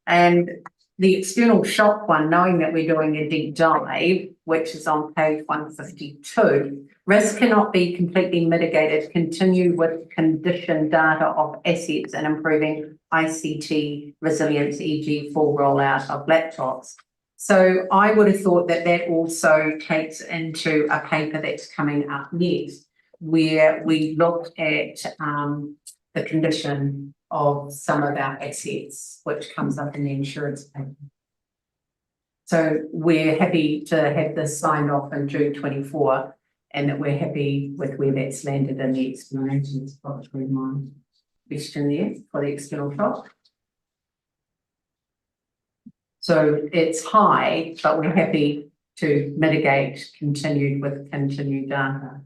F: And the external shock one, knowing that we're doing a deep dive, which is on page 152, risk cannot be completely mitigated, continue with condition data of assets and improving ICT resilience, e.g. full rollout of laptops. So I would have thought that that also takes into a paper that's coming up next, where we look at the condition of some of our assets, which comes up in the insurance paper. So we're happy to have this signed off in June 24, and that we're happy with where that's landed in the explanations. Probably my question there for the external shock. So it's high, but we're happy to mitigate continued with continued data,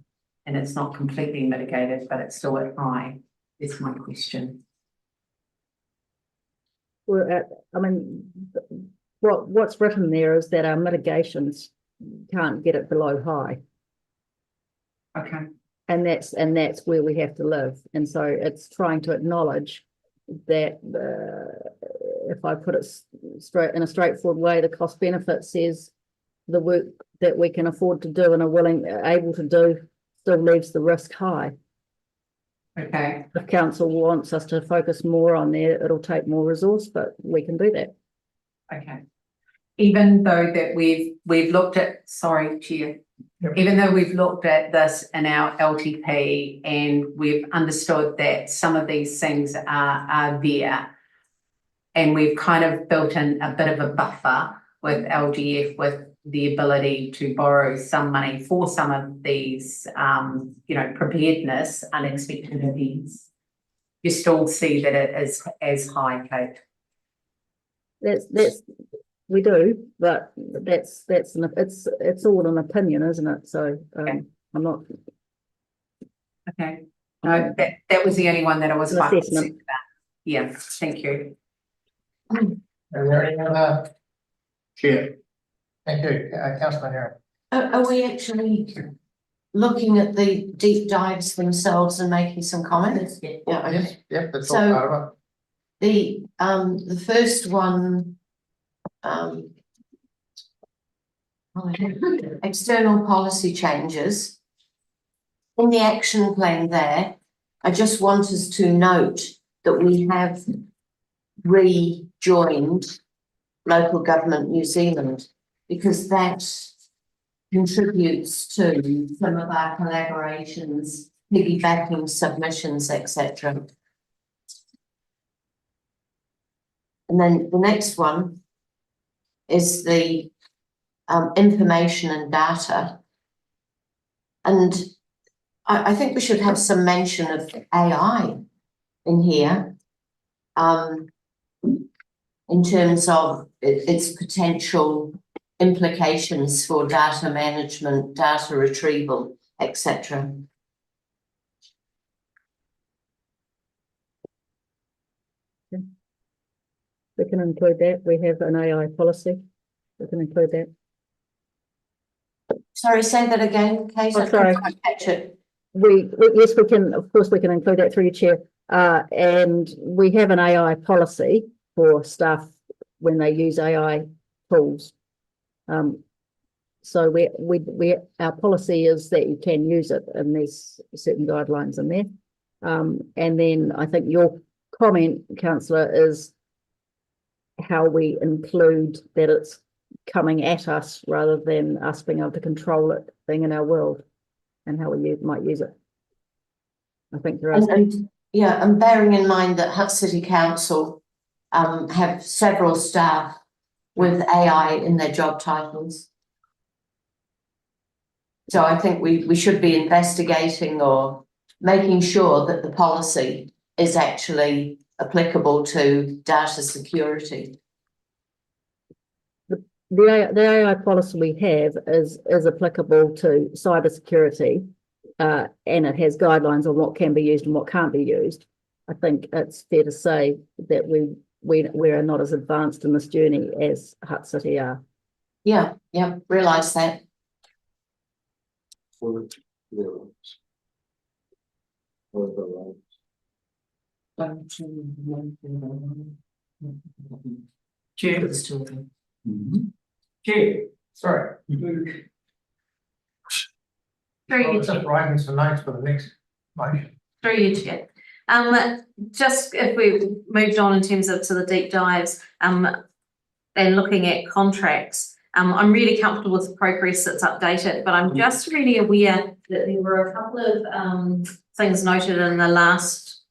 F: and it's not completely mitigated, but it's still at high. Is my question.
K: What's written there is that our mitigations can't get it below high.
F: Okay.
K: And that's where we have to live. And so it's trying to acknowledge that if I put it straight in a straightforward way, the cost benefit says the work that we can afford to do and are able to do still leaves the risk high.
F: Okay.
K: If council wants us to focus more on there, it'll take more resource, but we can do that.
F: Okay. Even though that we've looked at, sorry, Chair, even though we've looked at this in our LTP and we've understood that some of these things are there, and we've kind of built in a bit of a buffer with LGF with the ability to borrow some money for some of these, preparedness, unexpected events, you still see that it is as high, Kate.
K: That's we do, but it's all an opinion, isn't it? So
F: Okay.
K: I'm not.
F: Okay. No, that was the only one that I was quite concerned
K: assessment.
F: about. Yeah, thank you.
A: Are there any other? Chair. Thank you, Councillor Harris.
L: Are we actually looking at the deep dives themselves and making some comments? Yeah, okay.
A: Yes, yep, that's all
L: So-
A: part of it.
L: The first one, external policy changes. In the action plan there, I just want us to note that we have rejoined Local Government New Zealand, because that contributes to some of our collaborations, piggybacking submissions, etc. And then the next one is the information and data. And I think we should have some mention of AI in here, in terms of its potential implications for data management, data retrieval, etc.
K: We can include that. We have an AI policy. We can include that.
L: Sorry, say that again, Kate.
K: Oh,
L: I
K: sorry.
L: couldn't quite catch it.
K: Yes, we can, of course, we can include that through your chair. And we have an AI policy for staff when they use AI tools. So our policy is that you can use it, and there's certain guidelines in there. And then I think your comment, councillor, is how we include that it's coming at us rather than us being able to control it being in our world, and how we might use it. I think there are.
L: And bearing in mind that Hutt City Council have several staff with AI in their job titles. So I think we should be investigating or making sure that the policy is actually applicable to data security.
K: The AI policy we have is applicable to cybersecurity, and it has guidelines on what can be used and what can't be used. I think it's fair to say that we are not as advanced in this journey as Hutt City are.
L: Yeah, realise that.
H: Chair. Chair, sorry.
A: I was just writing some notes for the next motion.
E: Through you, Chair. Just if we moved on in terms of to the deep dives, and looking at contracts, I'm really comfortable with the progress that's updated, but I'm just really aware that there were a couple of things noted in the last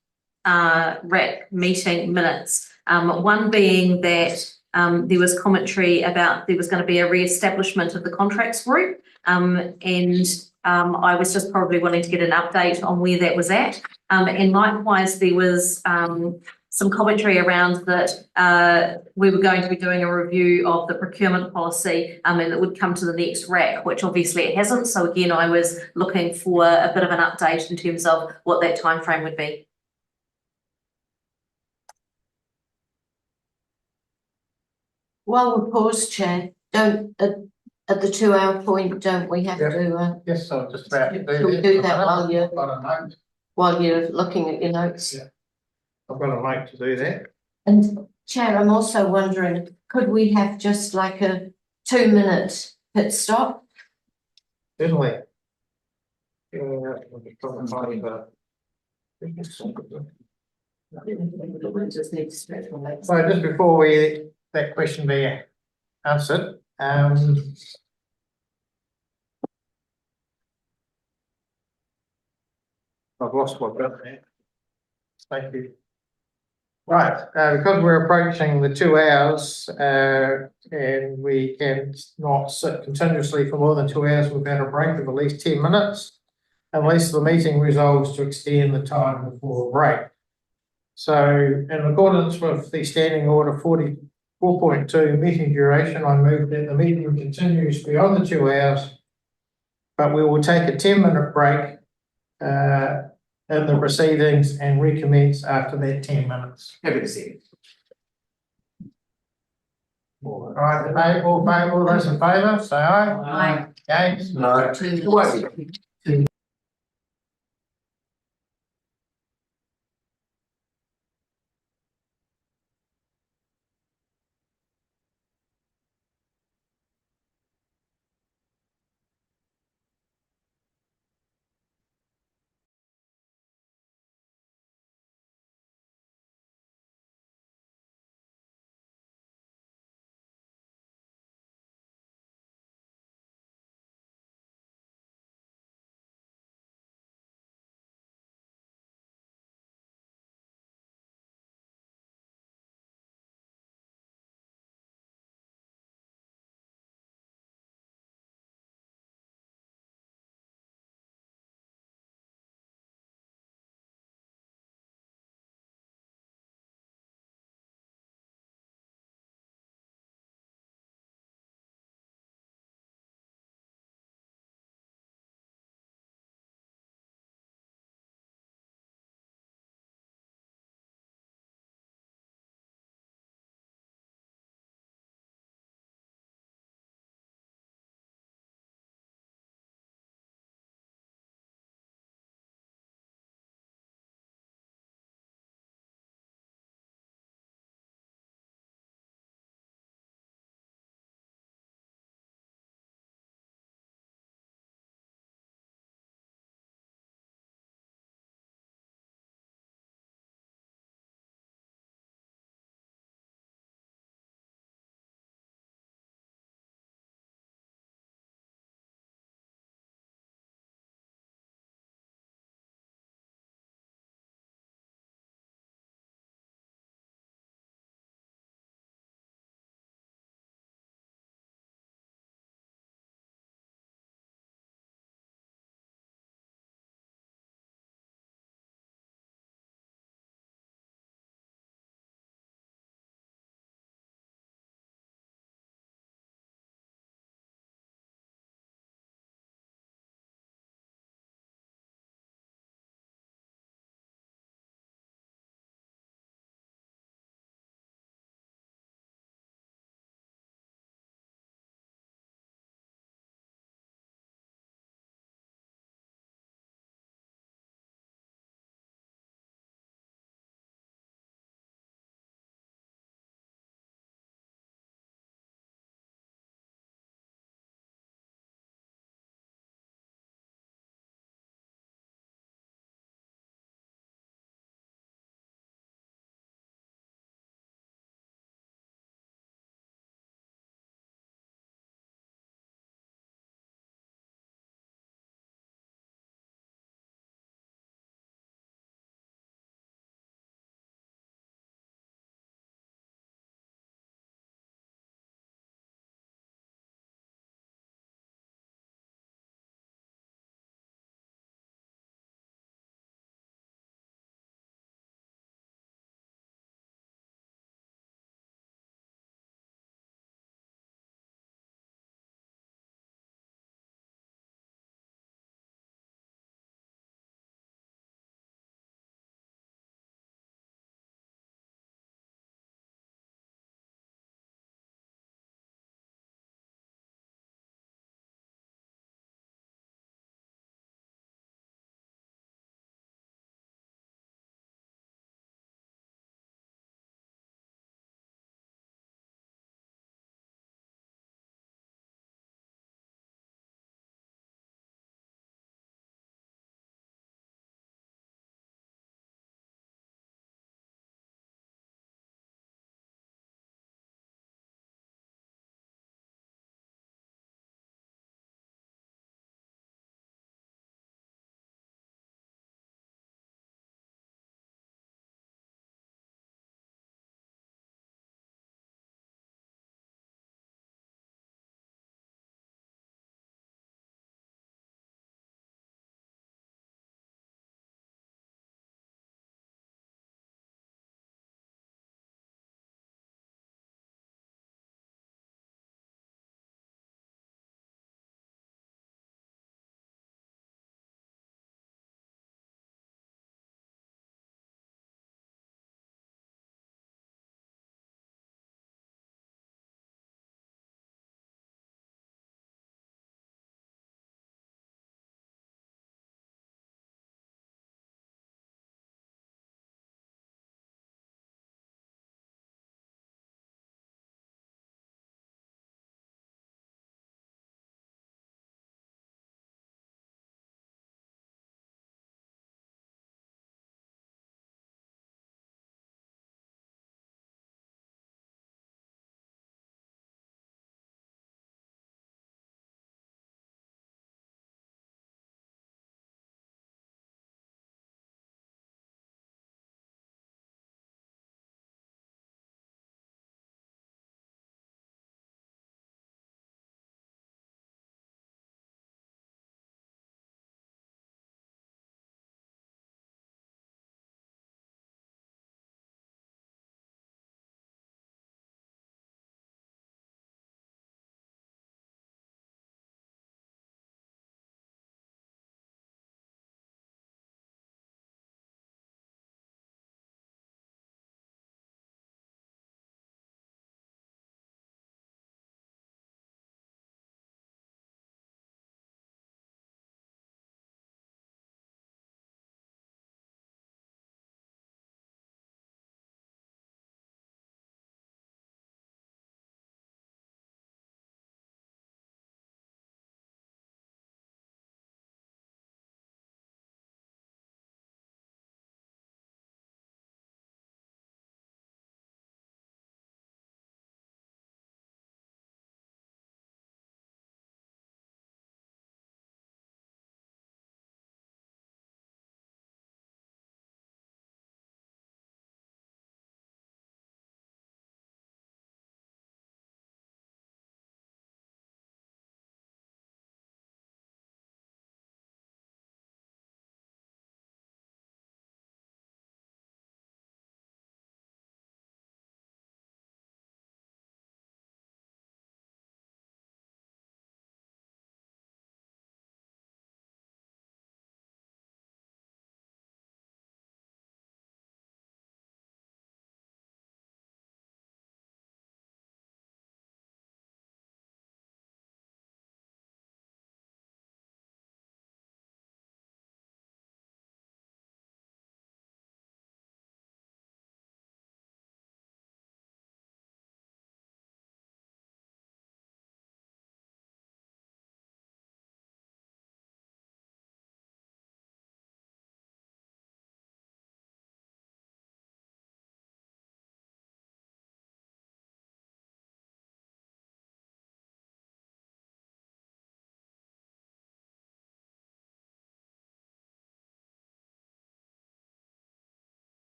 E: RAC meeting minutes. One being that there was commentary about there was going to be a re-establishment of the contracts group, and I was just probably wanting to get an update on where that was at. And likewise, there was some commentary around that we were going to be doing a review of the procurement policy, and it would come to the next RAC, which obviously it hasn't. So again, I was looking for a bit of an update in terms of what that timeframe would be.
L: While we're paused, Chair, don't at the 2 hour point, don't we have to?
A: Yes, so just about to
L: Shall we do that while
A: I've got a note.
L: while you're looking at your notes?
A: Yeah. I've got a note to do that.
L: And Chair, I'm also wondering, could we have just like a 2-minute pit stop?
A: Certainly. I'm just trying to find So just before that question be answered, I've lost my breath there. Thank you. Right, because we're approaching the 2 hours, and we can not sit continuously for more than 2 hours without a break of at least 10 minutes, unless the meeting resolves to extend the time before a break. So in accordance with the Standing Order 44.2 meeting duration, I move that the meeting continues beyond the 2 hours, but we will take a 10-minute break in the proceedings and recommence after that 10 minutes.
M: Happy to see it.
A: All right, all those in favour, say aye.
E: Aye.
A: Against?
D: No.
L: Two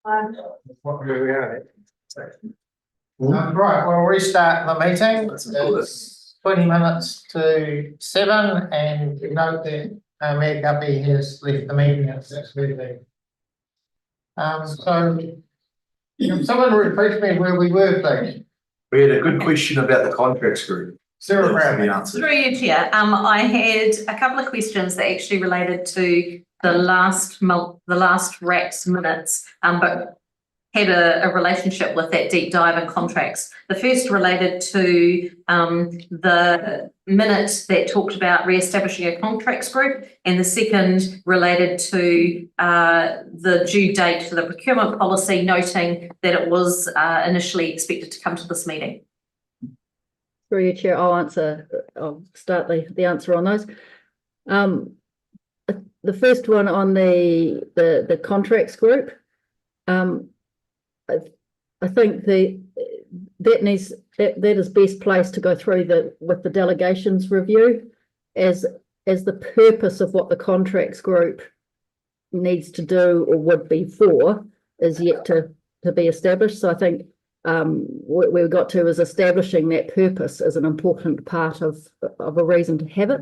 A: What where we are. Right, we'll restart the meeting. It's 20 minutes to 7 and we note that Mayor Guppy has left the meeting at 6:30. So can someone refresh me where we were, please?
D: We had a good question about the contracts group.
A: Sarah
D: That's
A: Brown.
D: the answer.
E: Through you, Chair, I had a couple of questions that actually related to the last RAC's minutes, but had a relationship with that deep dive in contracts. The first related to the minute that talked about re-establishing a contracts group, and the second related to the due date for the procurement policy, noting that it was initially expected to come to this meeting.
K: Through you, Chair, I'll start the answer on those. The first one on the contracts group, I think that is best placed to go through with the delegations review as the purpose of what the contracts group needs to do or would be for is yet to be established. So I think what we've got to is establishing that purpose as an important part of a reason to have it.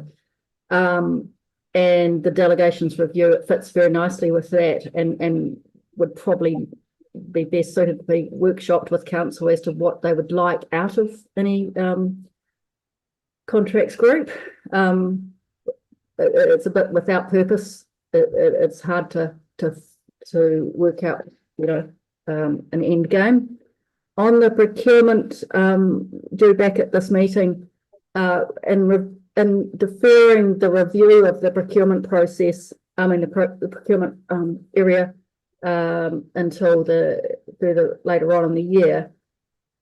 K: And the delegations review, it fits very nicely with that and would probably be best suited to be workshopped with council as to what they would like out of any contracts group. It's a bit without purpose. It's hard to work out, an end game. On the procurement due back at this meeting, and deferring the review of the procurement process, the procurement area until later on in the year,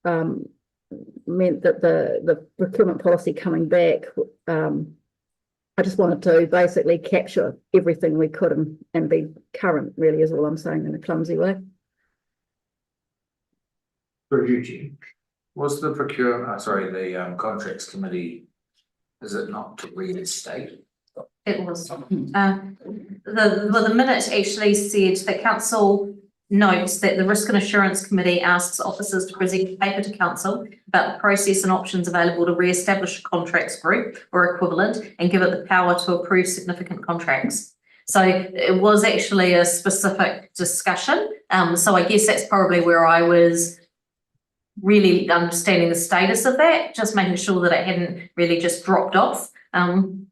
K: meant that the procurement policy coming back, I just wanted to basically capture everything we could and be current, really, is all I'm saying in a clumsy way.
M: For Eugene, was the the contracts committee, is it not to reinstate?
E: It was. The minute actually said that council notes that the Risk and Assurance Committee asks officers to present paper to council about the process and options available to re-establish a contracts group or equivalent and give it the power to approve significant contracts. So it was actually a specific discussion. So I guess that's probably where I was really understanding the status of that, just making sure that it hadn't really just dropped off. I'm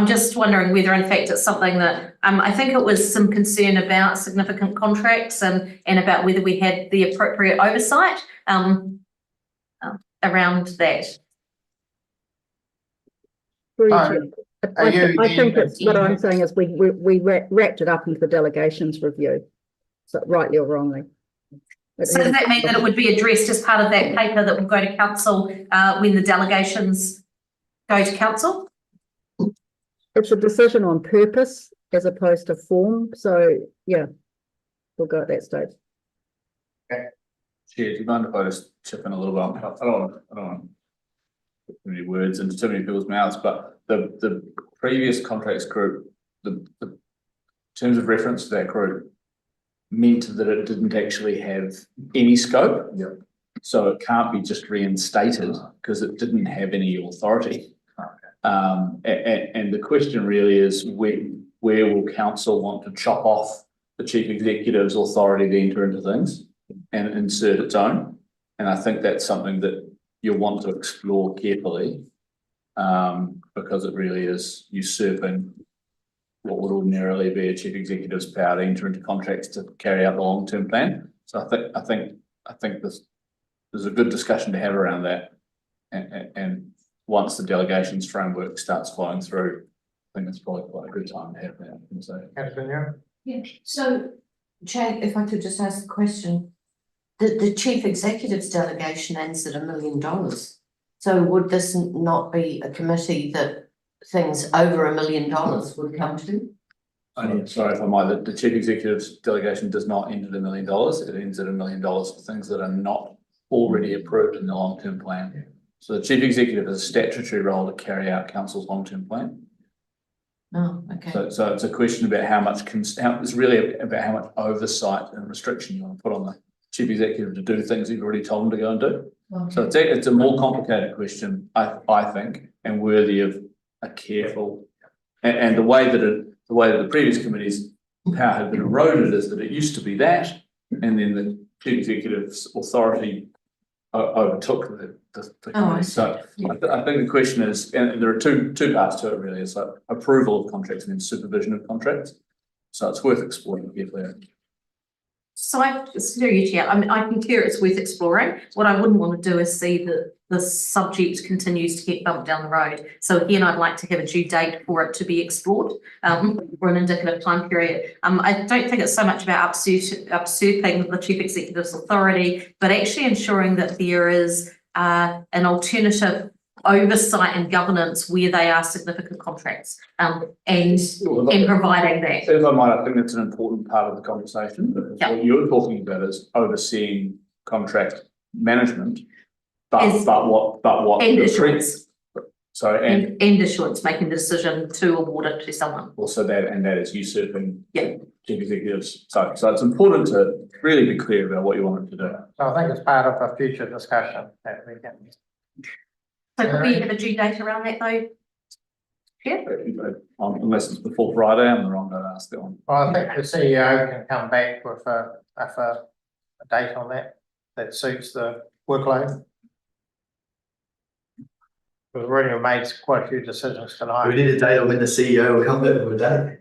E: just wondering whether in fact it's something that, I think it was some concern about significant contracts and about whether we had the appropriate oversight around that.
K: I think it's what I'm saying is we wrapped it up into the delegations review, so rightly or wrongly.
E: So does that mean that it would be addressed as part of that paper that will go to council when the delegations go to council?
K: It's a decision on purpose as opposed to form. So yeah, we'll go at that stage.
C: Okay. Chair, do you mind if I just chip in a little bit? I don't want to put too many words into too many people's mouths, but the previous contracts group, the terms of reference to that group meant that it didn't actually have any scope.
D: Yep.
C: So it can't be just reinstated because it didn't have any authority. And the question really is where will council want to chop off the chief executive's authority to enter into things and insert its own? And I think that's something that you'll want to explore carefully because it really is usurping what would ordinarily be a chief executive's power to enter into contracts to carry out the long-term plan. So I think there's a good discussion to have around that. And once the delegations framework starts flowing through, I think it's probably quite a good time to have that conversation.
L: Yeah. So, Jay, if I could just ask a question. The chief executive's delegation ends at $1 million. So would this not be a committee that things over $1 million would come to?
C: Sorry if I might, the chief executive's delegation does not end at $1 million. It ends at $1 million for things that are not already approved in the long-term plan. So the chief executive has a statutory role to carry out council's long-term plan.
L: Oh, okay.
C: So it's a question about how much it's really about how much oversight and restriction you want to put on the chief executive to do things you've already told him to go and do. So it's a more complicated question, I think, and worthy of a careful, and the way that the previous committee's power had been eroded is that it used to be that, and then the chief executive's authority overtook the committee. So I think the question is, and there are two parts to it really, it's like approval of contracts and then supervision of contracts. So it's worth exploring carefully.
E: So I concur it's worth exploring. What I wouldn't want to do is see that the subject continues to get bumped down the road. So again, I'd like to have a due date for it to be explored, or an indicative time period. I don't think it's so much about usurping the chief executive's authority, but actually ensuring that there is an alternative oversight and governance where they are significant contracts, and providing that.
C: If I might, I think that's an important part of the conversation, because what you're talking about is overseeing contract management, but what
E: and assurance.
C: Sorry,
E: and assurance, making the decision to award it to someone.
C: Also that is usurping chief executives. So it's important to really be clear about what you want it to do.
A: So I think it's part of a future discussion that we can.
E: So could we have a due date around that though? Yeah.
C: Unless it's before Friday, I'm the wrong guy to ask that one.
A: Well, I think the CEO can come back with a date on that suits the workload. We've already made quite a few decisions tonight.
D: We need a date on when the CEO will come back with a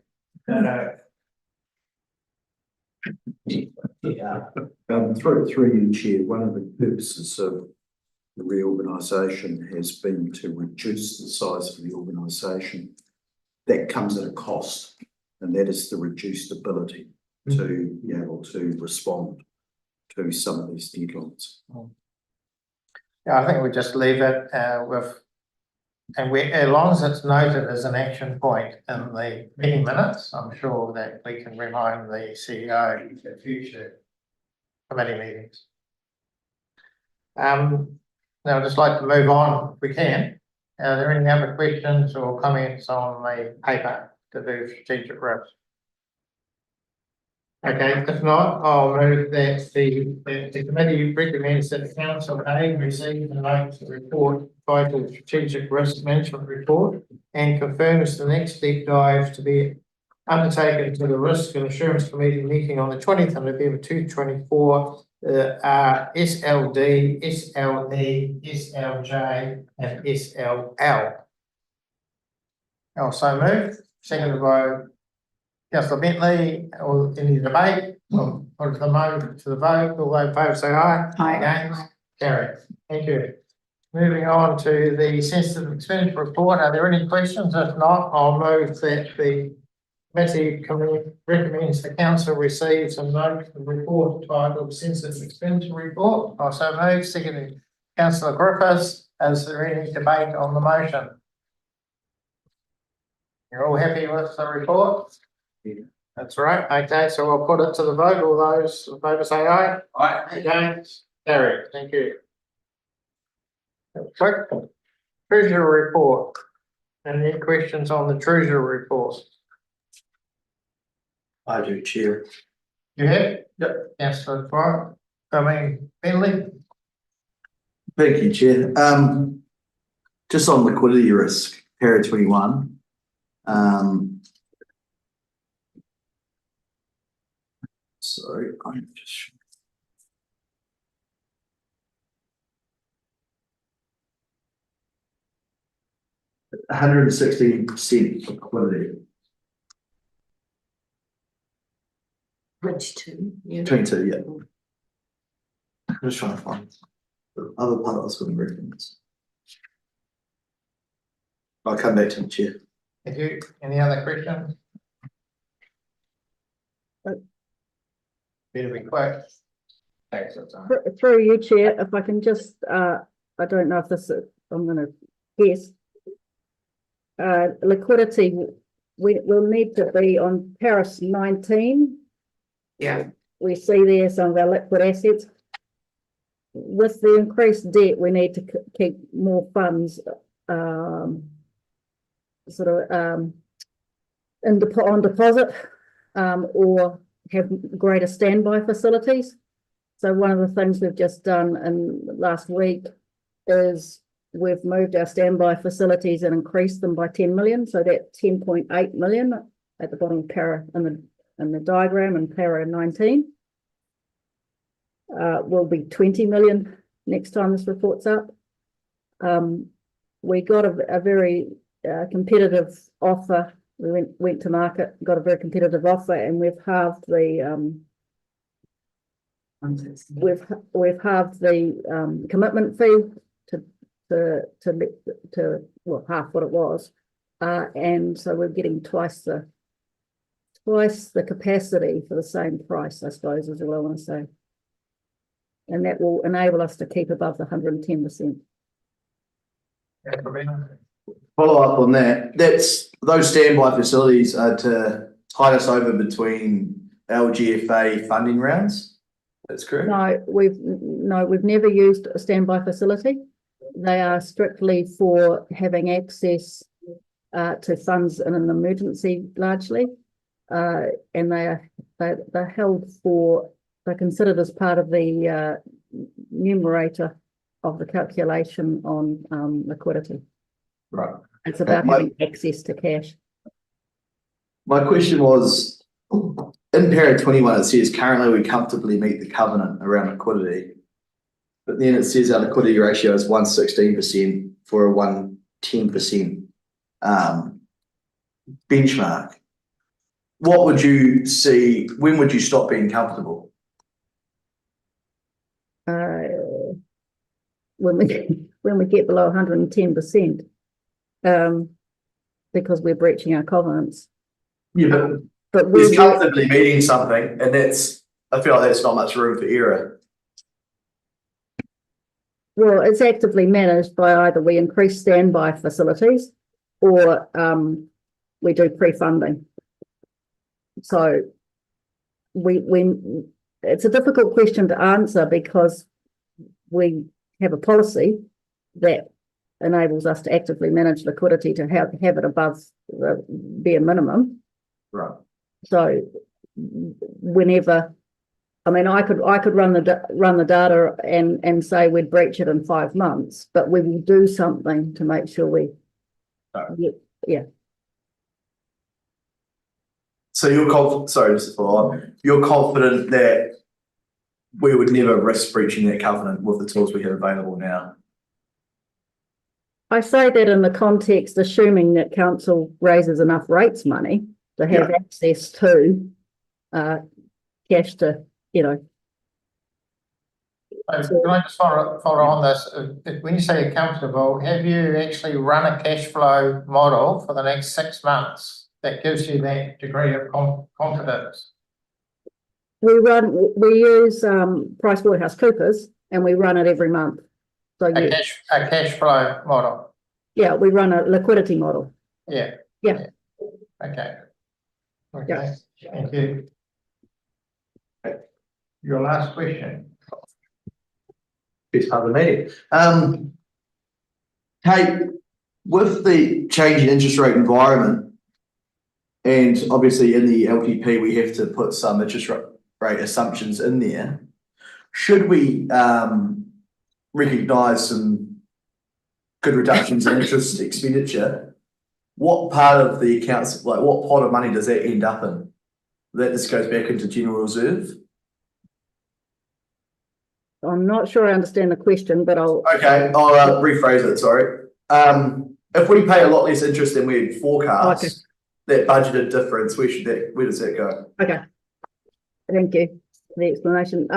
D: date.
I: Yeah. Through you, Chair, one of the purposes of the reorganisation has been to reduce the size of the organisation. That comes at a cost, and that is the reduced ability to be able to respond to some of these deadlines.
A: Yeah, I think we just leave it as long as it's noted as an action point in the meeting minutes, I'm sure that we can remind the CEO in future committee meetings. Now I'd just like to move on if we can. Are there any other questions or comments on the paper to do strategic risk? Okay, if not, I'll move that the committee recommends that the council receive and note the report titled Strategic Risk Management Report and confirms the next deep dive to be undertaken to the Risk and Assurance Committee meeting on the 20th of November 2024. SLD, SLE, SLJ, and SLL. Also moved, seconded by Councillor Bentley. Or any debate? Or to the vote? All those opposed say aye.
F: Aye.
A: Against? Carried. Thank you. Moving on to the sensitive expenditure report. Are there any questions? If not, I'll move that the committee recommends the council receives and note the report titled Sensitive Expenditure Report. Also moved, seconded Councillor Griffiths. Is there any debate on the motion? You're all happy with the report? Yeah. That's right. Okay, so I'll put it to the vote. All those in favour say aye. Aye. Against? Carried. Thank you. Quick Treasury report. Any questions on the Treasury report?
D: I do, Chair.
A: You have? Yep. Councillor Bentley.
D: Thank you, Chair. Just on liquidity risk, period 21. Sorry, I'm just. $116 liquidity.
L: 22, yeah.
D: 22, yeah. I'm just trying to find the other part I was going to reference. I'll come back to the Chair.
A: Thank you. Any other questions? Better be quick. Thanks,
K: Through you, Chair, if I can just, I don't know if this is, I'm going to guess. Liquidity, we'll need to be on Paris 19.
F: Yeah.
K: We see there some of our liquid assets. With the increased debt, we need to keep more funds on deposit, or have greater standby facilities. So one of the things we've just done in last week is we've moved our standby facilities and increased them by 10 million. So that 10.8 million at the bottom of para in the diagram in para 19 will be 20 million next time this report's up. We got a very competitive offer. We went to market, got a very competitive offer, and we've halved the we've halved the commitment fee to well, half what it was, and so we're getting twice the capacity for the same price, I suppose, is all I want to say, and that will enable us to keep above the 110%.
D: Follow up on that, those standby facilities are to tide us over between LGFA funding rounds, that's correct?
K: No, we've never used a standby facility. They are strictly for having access to funds in an emergency largely, and they're held for, they're considered as part of the numerator of the calculation on liquidity.
D: Right.
K: It's about having access to cash.
D: My question was, in para 21, it says currently we comfortably meet the covenant around liquidity, but then it says our liquidity ratio is 116% for a 110% benchmark. What would you see, when would you stop being comfortable?
K: When we get below 110%, because we're breaching our covenants.
D: Yeah,
K: but
D: we're comfortably meeting something, and I feel like that's not much room for error.
K: Well, it's actively managed by either we increase standby facilities or we do pre-funding. So it's a difficult question to answer because we have a policy that enables us to actively manage liquidity to have it above the bare minimum.
D: Right.
K: So whenever, I mean, I could run the data and say we'd breach it in 5 months, but we will do something to make sure we. Yeah.
D: So you're confident. Sorry, just to follow on. You're confident that we would never risk breaching that covenant with the tools we have available now.
K: I say that in the context, assuming that council raises enough rates money to have access to cash to, you know.
A: So can I just follow on this? When you say you're comfortable, have you actually run a cash flow model for the next 6 months that gives you that degree of confidence?
K: We use PricewaterhouseCoopers, and we run it every month. So
A: a cash flow model.
K: Yeah, we run a liquidity model.
A: Yeah. Okay.
K: Yeah.
A: Thank you. Your last question.
D: Best part of the meeting. Kate, with the change in interest rate environment, and obviously in the LTP we have to put some interest rate assumptions in there, should we recognise some good reductions in interest expenditure? What part of the accounts, like what pot of money does that end up in? That just goes back into general reserve?
K: I'm not sure I understand the question, but I'll
D: rephrase it, sorry. If we pay a lot less interest than we had forecast, that budgeted difference, where does that go?
K: Okay. Thank you for the explanation.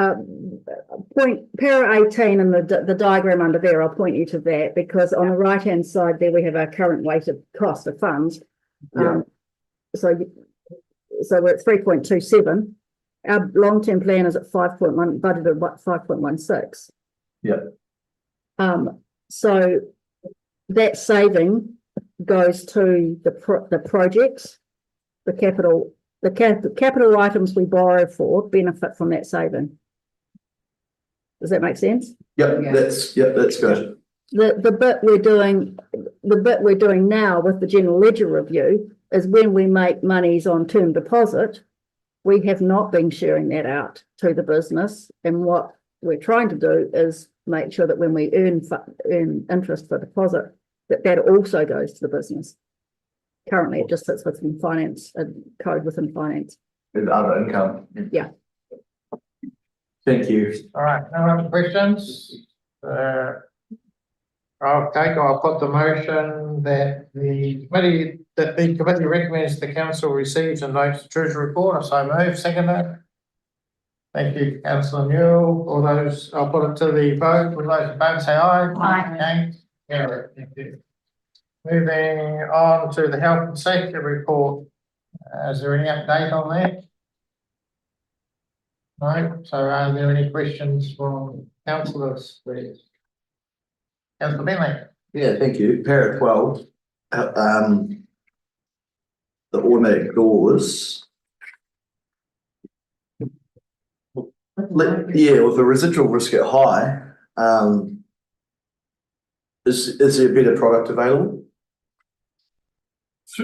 K: Para 18 and the diagram under there, I'll point you to that, because on the right hand side there we have our current weighted cost of funds. So we're at 3.27. Our long-term plan is at 5.1, budgeted 5.16.
D: Yeah.
K: So that saving goes to the projects, the capital items we borrow for benefit from that saving. Does that make sense?
D: Yep, that's good.
K: The bit we're doing now with the general ledger review is when we make monies on term deposit, we have not been sharing that out to the business. And what we're trying to do is make sure that when we earn interest for deposit, that also goes to the business. Currently, it just sits within finance, code within finance.
D: With other income.
K: Yeah.
D: Thank you.
A: All right, no other questions? I'll put the motion that the committee recommends the council receives and notes the Treasury report. So move, seconder. Thank you, councillor Newell. All those, I'll put it to the vote. All those in favour say aye.
B: Aye.
A: Yeah, thank you. Moving on to the health and safety report. Is there any update on that? No, so are there any questions from councillors, please? Councillor Bentley.
D: Yeah, thank you. Para 12, the automatic doors. Yeah, with the residual risk at high, is there a better product available?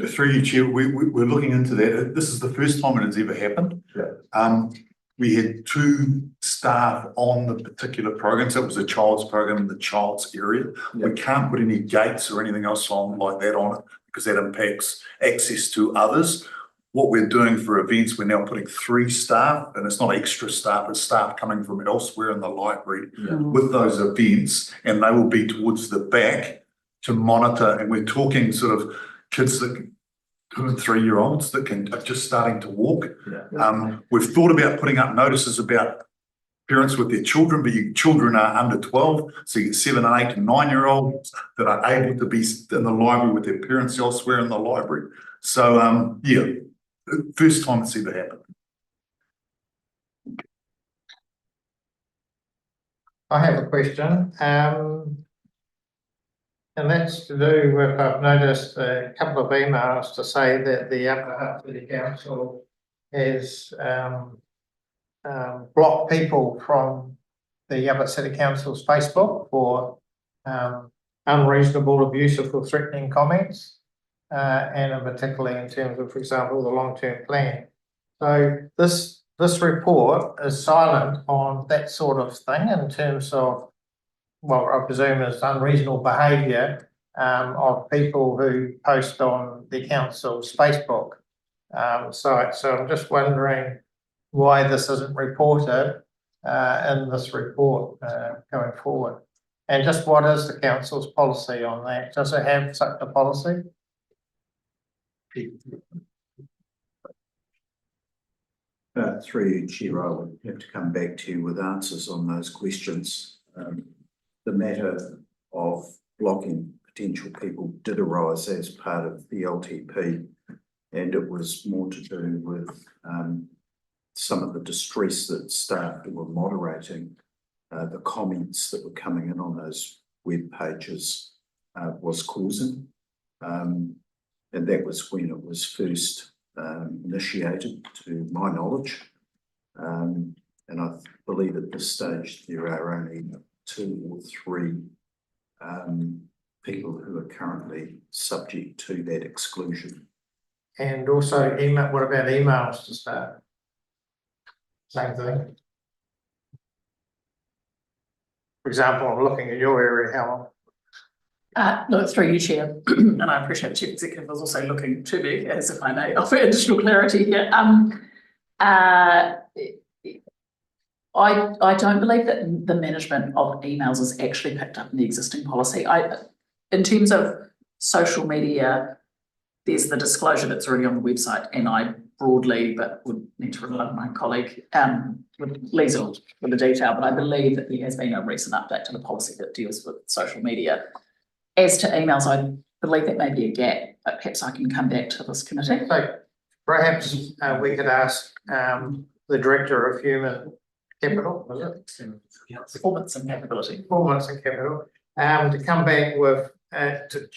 N: Through you, Chair, we're looking into that. This is the first time it has ever happened.
D: Yeah.
N: We had 2 staff on the particular program, so it was a child's program in the child's area.
D: Yeah.
N: We can't put any gates or anything else on like that on it because that impacts access to others. What we're doing for events, we're now putting 3 staff, and it's not extra staff, it's staff coming from elsewhere in the library with those events, and they will be towards the back to monitor. And we're talking sort of kids that 2 and 3-year-olds that are just starting to walk.
D: Yeah.
N: We've thought about putting up notices about parents with their children, but your children are under 12, so you get 7 and 8 and 9-year-olds that are able to be in the library with their parents elsewhere in the library. So yeah, first time it's ever happened.
A: I have a question, and that's to do with, I've noticed a couple of emails to say that the Upper Hutt City Council has blocked people from the Upper City Council's Facebook for unreasonable, abusive or threatening comments, and in particularly in terms of, for example, the long-term plan. So this report is silent on that sort of thing in terms of what I presume is unreasonable behaviour of people who post on the council's Facebook site. So I'm just wondering why this isn't reported in this report going forward. And just what is the council's policy on that? Does it have such a policy?
I: Through you, Chair, I would have to come back to you with answers on those questions. The matter of blocking potential people did arise as part of the LTP, and it was more to do with some of the distress that staff who were moderating the comments that were coming in on those web pages was causing. And that was when it was first initiated, to my knowledge. And I believe at this stage there are only 2 or 3 people who are currently subject to that exclusion.
A: And also email, what about emails to staff? Same thing. For example, I'm looking at your area, Helen.
B: No, it's through you, Chair, and I appreciate the Chief Executive was also looking to me, as if I may offer additional clarity here. I don't believe that the management of emails is actually picked up in the existing policy. In terms of social media, there's the disclosure that's already on the website, and I broadly, but would need to rely on my colleague with Liesl for the detail, but I believe that there has been a recent update to the policy that deals with social media. As to emails, I believe that may be a gap, but perhaps I can come back to this committee.
A: So perhaps we could ask the Director of Human Capital, was it?
B: Performance and capability.
A: Performance and Capital, to come back with, to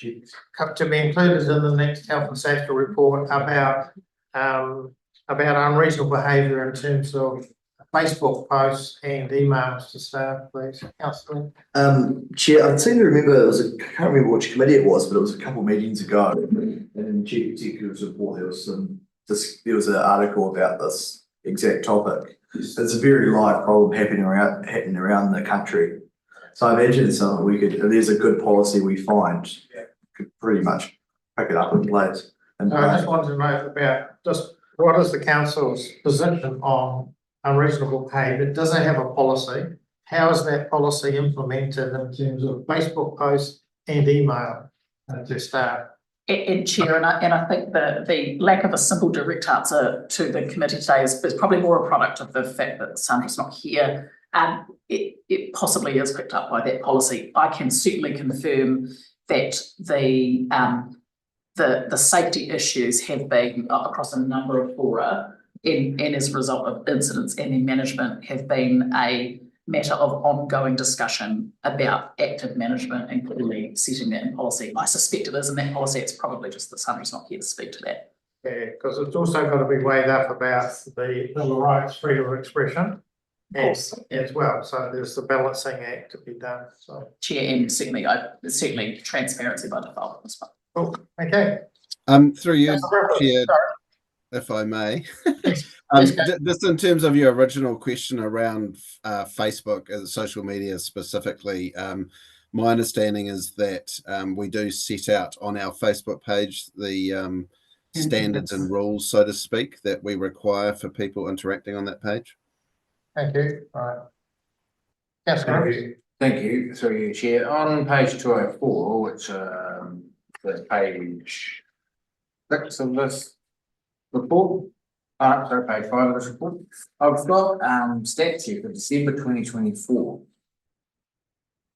A: be included in the next health and safety report about unreasonable behaviour in terms of Facebook posts and emails to staff, please, councillor.
D: Chair, I seem to remember, I can't remember which committee it was, but it was a couple of meetings ago. And in the Chief Executive's report, there was an article about this exact topic. It's a very live problem happening around the country. So I imagine it's something we could, if there's a good policy we find, could pretty much pick it up in place. And
A: I just wanted to know about just what is the council's position on unreasonable pay, but does it have a policy? How is that policy implemented in terms of Facebook posts and email to staff?
B: And Chair, and I think the lack of a simple direct answer to the committee today is probably more a product of the fact that Sandra's not here. It possibly is picked up by that policy. I can certainly confirm that the safety issues have been across a number of fora and as a result of incidents and their management have been a matter of ongoing discussion about active management and clearly setting that in policy. I suspect it is in that policy. It's probably just that Sandra's not here to speak to that.
A: Yeah, because it's also got to be weighed up about the Bill of Rights, freedom of expression as well. So there's the balancing act to be done. So
B: Chair, and certainly transparency by default as well.
A: cool. Okay.
J: Through you, Chair, if I may. Just in terms of your original question around Facebook as social media specifically, my understanding is that we do set out on our Facebook page the standards and rules, so to speak, that we require for people interacting on that page.
A: Thank you. All right. Yes,
M: Thank you, through you, Chair. On page 204, which is page 6 of this report, sorry, page 5 of this report, I've got stats here for December 2024.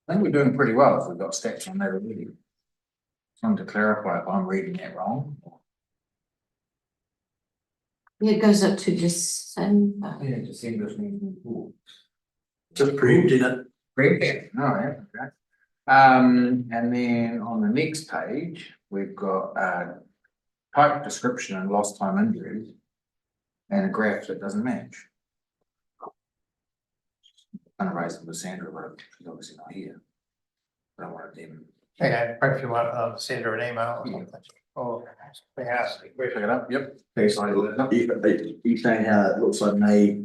M: I think we're doing pretty well if we've got stats on that already. Just wanted to clarify if I'm reading that wrong.
L: Yeah, it goes up to December.
M: Yeah, December 2024.
D: just preempting it.
M: Preempting, oh yeah, okay. And then on the next page, we've got type description and lost time injuries and a graph that doesn't match. I'm gonna raise it with Sandra, but she's obviously not here. I don't want them.
A: Okay, perhaps you want to send her an email or something. Or they ask.
M: Pick it up, yep.
D: You saying how it looks like May.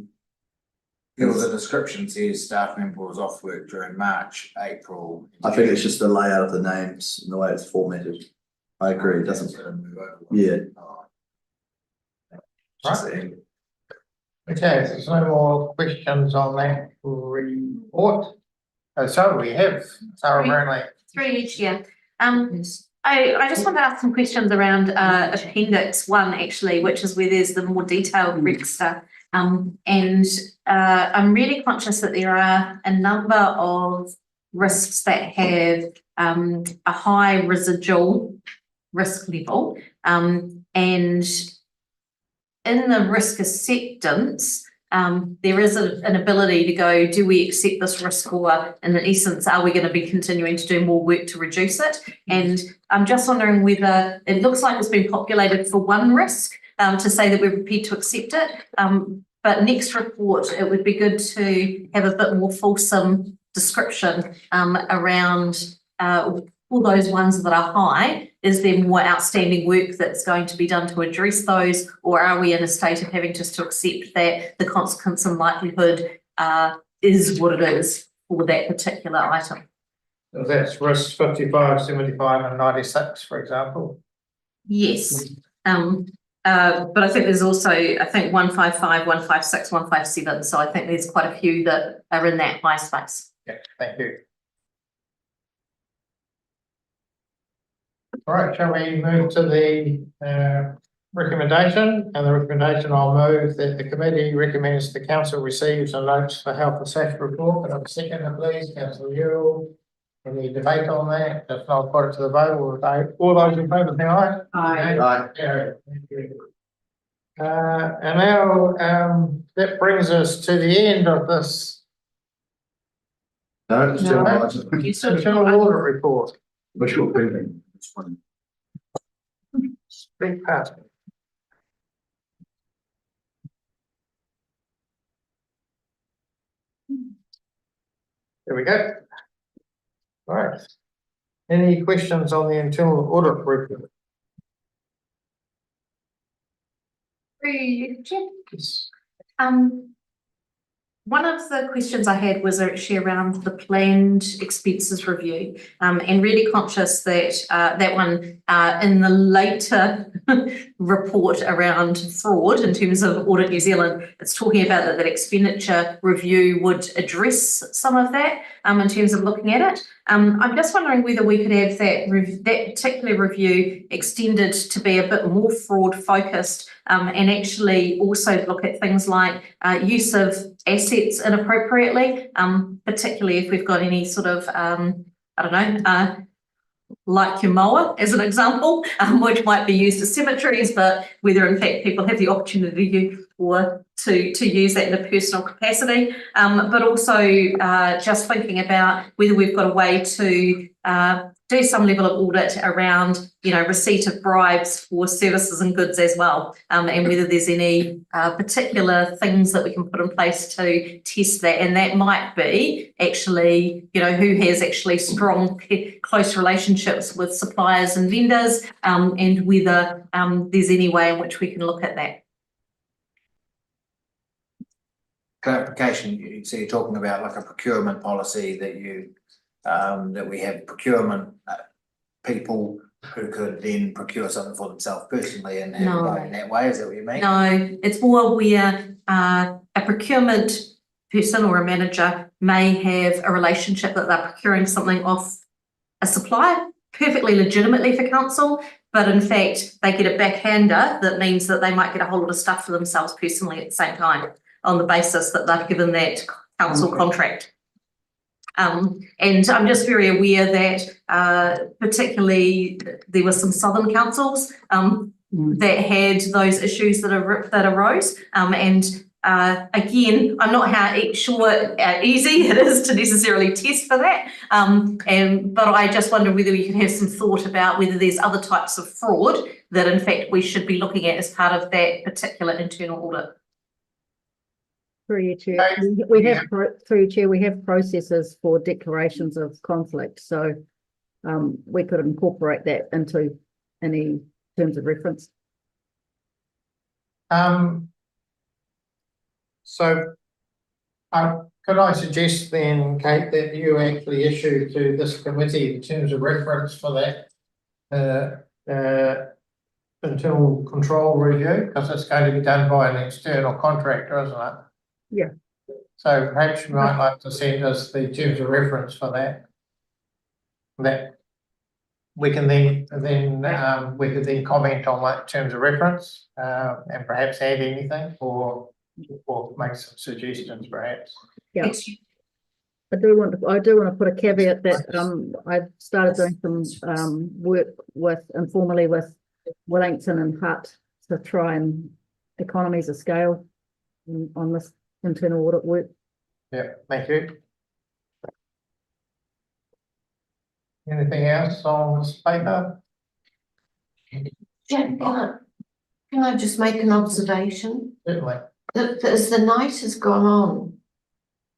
M: The description says staff member was off work during March, April.
D: I think it's just the layout of the names and the way it's formatted. I agree, it doesn't, yeah.
A: Right. Okay, there's no more questions on that report. So we have Sarah Brownlee.
E: Through each year. I just want to ask some questions around appendix 1 actually, which is where there's the more detailed rec stuff. I'm really conscious that there are a number of risks that have a high residual risk level. And in the risk acceptance, there is an ability to go, do we accept this risk, or in essence, are we going to be continuing to do more work to reduce it? And I'm just wondering whether it looks like it's been populated for one risk to say that we're prepared to accept it. But next report, it would be good to have a bit more fulsome description around all those ones that are high. Is there more outstanding work that's going to be done to address those, or are we in a state of having just to accept that the consequence and likelihood is what it is for that particular item?
A: So that's risks 55, 75 and 96, for example.
E: Yes. But I think there's also, 155, 156, 157. So I think there's quite a few that are in that high space.
A: Yeah, thank you. All right, shall we move to the recommendation? And the recommendation, I'll move that the committee recommends the council receives and notes the health and safety report. Can I have a second, please? Councillor Ewell. Any debate on that? If not, put it to the vote. All those in favour, say aye.
L: Aye.
A: Aye. Carried. Thank you. And now that brings us to the end of this.
D: No, it's still not.
A: Internal audit report.
D: What's your opinion? It's fine.
A: Big part. There we go. All right. Any questions on the internal audit report? Yes.
E: One of the questions I had was actually around the planned expenses review, and really conscious that that one in the later report around fraud in terms of Audit New Zealand, it's talking about that expenditure review would address some of that in terms of looking at it. I'm just wondering whether we could have that particular review extended to be a bit more fraud focused, and actually also look at things like use of assets inappropriately, particularly if we've got any sort of, like your mower as an example, which might be used as cemeteries, but whether in fact people have the opportunity to use that in a personal capacity, but also just thinking about whether we've got a way to do some level of audit around, receipt of bribes for services and goods as well, and whether there's any particular things that we can put in place to test that. And that might be actually, who has actually strong, close relationships with suppliers and vendors, and whether there's any way in which we can look at that.
M: Clarification, so you're talking about like a procurement policy that we have procurement people who could then procure something for themselves personally and have it go in that way, is that what you mean?
E: No, it's more where a procurement person or a manager may have a relationship that they're procuring something off a supplier perfectly legitimately for council, but in fact they get a backhander that means that they might get a whole lot of stuff for themselves personally at the same time on the basis that they've given that council contract. And I'm just very aware that particularly there were some southern councils that had those issues that arose. And again, I'm not sure how easy it is to necessarily test for that. But I just wonder whether we could have some thought about whether there's other types of fraud that in fact we should be looking at as part of that particular internal audit.
K: Through your chair, we have processes for declarations of conflict, so we could incorporate that into any terms of reference.
A: So could I suggest then, Kate, that you actually issue to this committee the terms of reference for that internal control review, because it's going to be done by an external contractor, isn't it?
K: Yeah.
A: So perhaps you might like to send us the terms of reference for that. That we can then we could then comment on that terms of reference and perhaps add anything or make some suggestions perhaps.
K: Yeah. I do want to put a caveat that I've started doing some work informally with Wellington and Hutt to try and economies of scale on this internal audit work.
A: Yeah, thank you. Anything else on this paper?
L: Jack, can I just make an observation?
A: Certainly.
L: That as the night has gone on,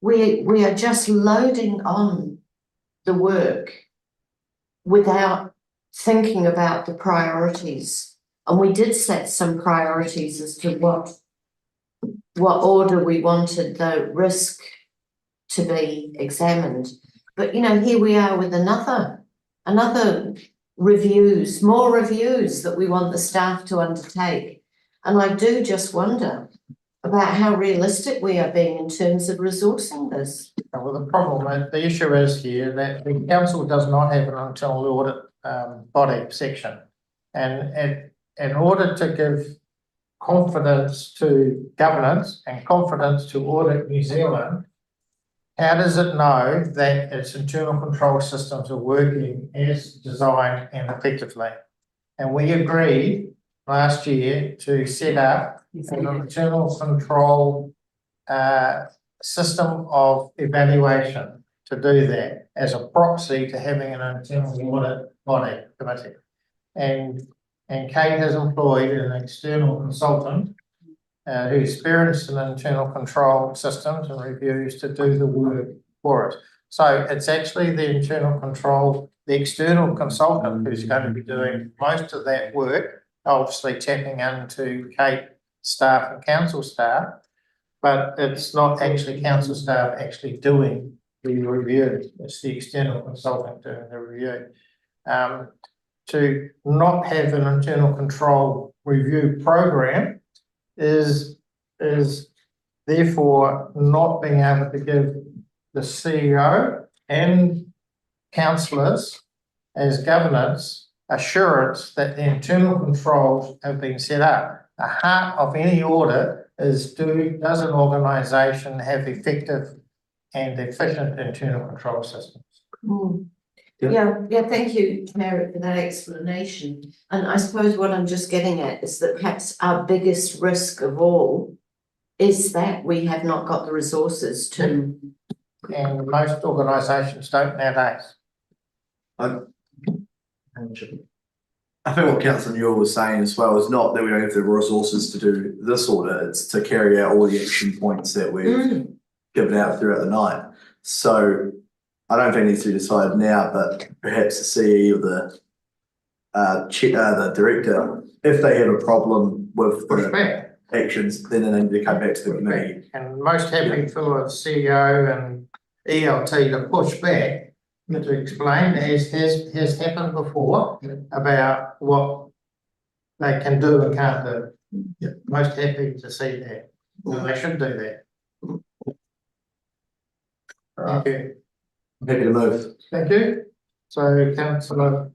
L: we are just loading on the work without thinking about the priorities. And we did set some priorities as to what order we wanted the risk to be examined. But here we are with another reviews, more reviews that we want the staff to undertake. And I do just wonder about how realistic we are being in terms of resourcing this.
A: Well, the issue is here that the council does not have an internal audit body section. And in order to give confidence to governance and confidence to Audit New Zealand, how does it know that its internal control systems are working as designed and effectively? And we agreed last year to set up an internal control system of evaluation to do that as a proxy to having an internal audit body committee. And Kate has employed an external consultant who's experienced in internal control systems and reviews to do the work for us. So it's actually the internal control, the external consultant who's going to be doing most of that work, obviously tapping into Kate staff and council staff, but it's not actually council staff actually doing the review. It's the external consultant doing the review. To not have an internal control review program is therefore not being able to give the CEO and councillors as governance assurance that the internal controls have been set up. The heart of any audit is does an organisation have effective and efficient internal control systems?
L: Yeah, thank you, Mary, for that explanation. And I suppose what I'm just getting at is that perhaps our biggest risk of all is that we have not got the resources to.
A: And most organisations don't nowadays.
D: I think what Councillor Newell was saying as well is not that we don't have the resources to do this audit, it's to carry out all the action points that we've given out throughout the night. So I don't think it needs to be decided now, but perhaps the CE or the director, if they have a problem with the actions, then they need to come back to the committee.
A: And most happy for the CEO and ELT to push back to explain, as has happened before, about what they can do and can't do. Yeah. Most happy to see that. Well, they should do that. Thank you.
D: Happy to move.
A: Thank you. So Councillor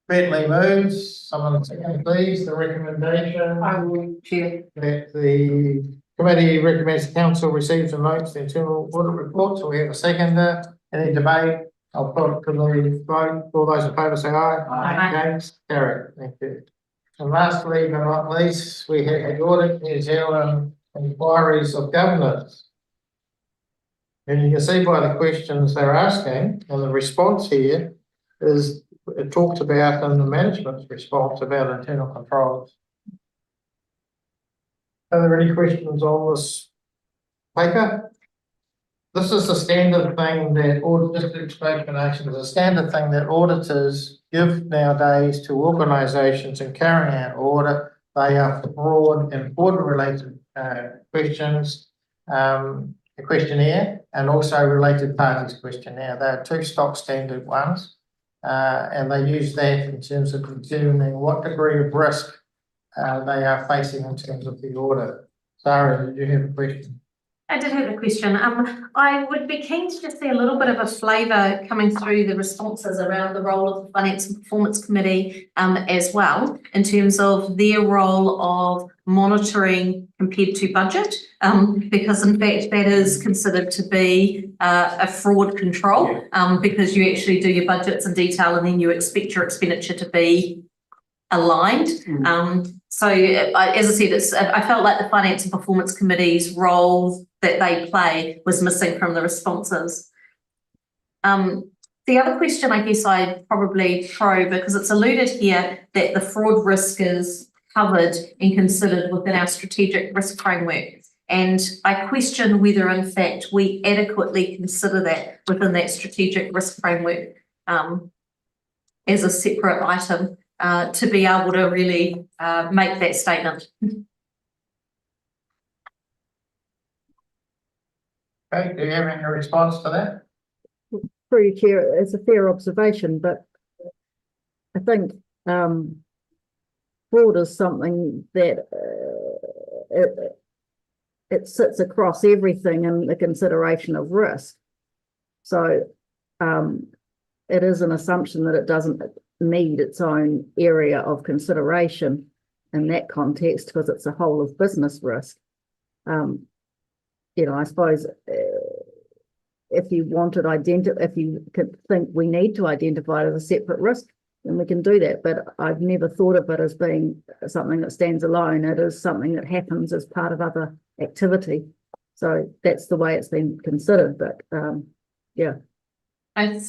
A: Bentley moves, someone second please, the recommendation.
F: I will, Chair.
A: That the committee recommends the council receives and notes the internal audit report, so we have a seconder. Any debate? I'll put it to the vote. All those in favour say aye.
F: Aye.
A: Against? Carried. Thank you. And lastly, but not least, we have the Audit New Zealand enquiries of governance. And you can see by the questions they're asking, and the response here is, it talks about in the management's response about internal controls. Are there any questions on this paper? This is the standard thing that audit explanation is a standard thing that auditors give nowadays to organisations in carrying out audit. They are fraud and related questions, a questionnaire, and also related parties questionnaire. They are two stock standard ones, and they use that in terms of determining what degree of risk they are facing in terms of the audit. Sarah, did you have a question?
E: I did have a question. I would be keen to just see a little bit of a flavour coming through the responses around the role of the Finance and Performance Committee as well, in terms of their role of monitoring compared to budget, because in fact that is considered to be a fraud control, because you actually do your budgets in detail and then you expect your expenditure to be aligned. So as I said, I felt like the Finance and Performance Committee's role that they play was missing from the responses. The other question I guess I'd probably throw, because it's alluded here that the fraud risk is covered and considered within our strategic risk framework. And I question whether in fact we adequately consider that within that strategic risk framework as a separate item to be able to really make that statement.
A: Okay, do you have any response to that?
K: Through you, Chair, it's a fair observation, but I think fraud is something that it sits across everything in the consideration of risk. So it is an assumption that it doesn't need its own area of consideration in that context because it's a whole of business risk. I suppose if you wanted if you could think we need to identify it as a separate risk, then we can do that. But I've never thought of it as being something that stands alone. It is something that happens as part of other activity. So that's the way it's been considered. But yeah.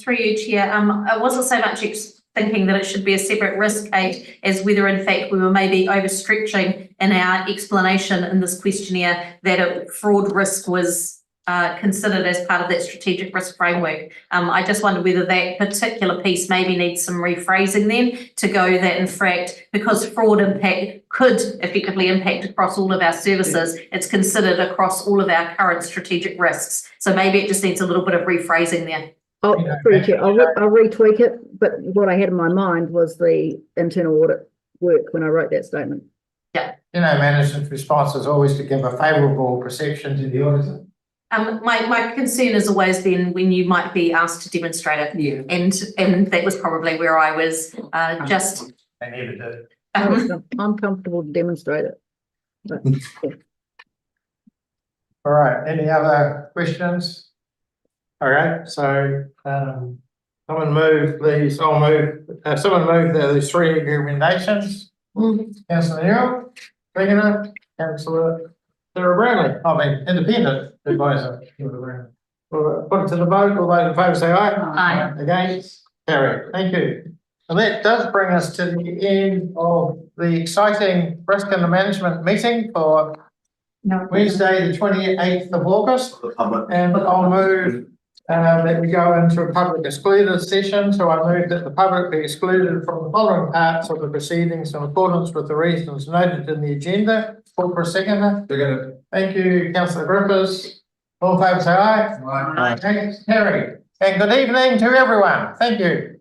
E: Through you, Chair, I wasn't so much thinking that it should be a separate risk, Kate, as whether in fact we were maybe overstretching in our explanation in this questionnaire that a fraud risk was considered as part of that strategic risk framework. I just wonder whether that particular piece maybe needs some rephrasing then to go that in fact, because fraud impact could effectively impact across all of our services, it's considered across all of our current strategic risks. So maybe it just needs a little bit of rephrasing there.
K: I'll retweak it, but what I had in my mind was the internal audit work when I wrote that statement.
A: Management's response is always to give a favourable perception to the auditor.
E: My concern is always then when you might be asked to demonstrate it.
A: Yeah.
E: And that was probably where I was just.
A: They never did.
K: I'm comfortable to demonstrate it. But, yeah.
A: All right, any other questions? All right, so someone move, please. I'll move. Someone move those three recommendations. Councillor Newell, Regina, Councillor Sarah Brownlee, independent advisor. We'll put it to the vote. All those in favour say aye.
B: Aye.
A: Against? Carried. Thank you. And that does bring us to the end of the exciting risk and management meeting for Wednesday, the 28th of August. And I'll move that we go into a public excluded session. So I move that the public be excluded from the following parts of the proceedings in accordance with the reasons noted in the agenda. Call for a seconder. Thank you, Councillor Griffiths. All in favour say aye. Aye. Against? Carried. And good evening to everyone. Thank you.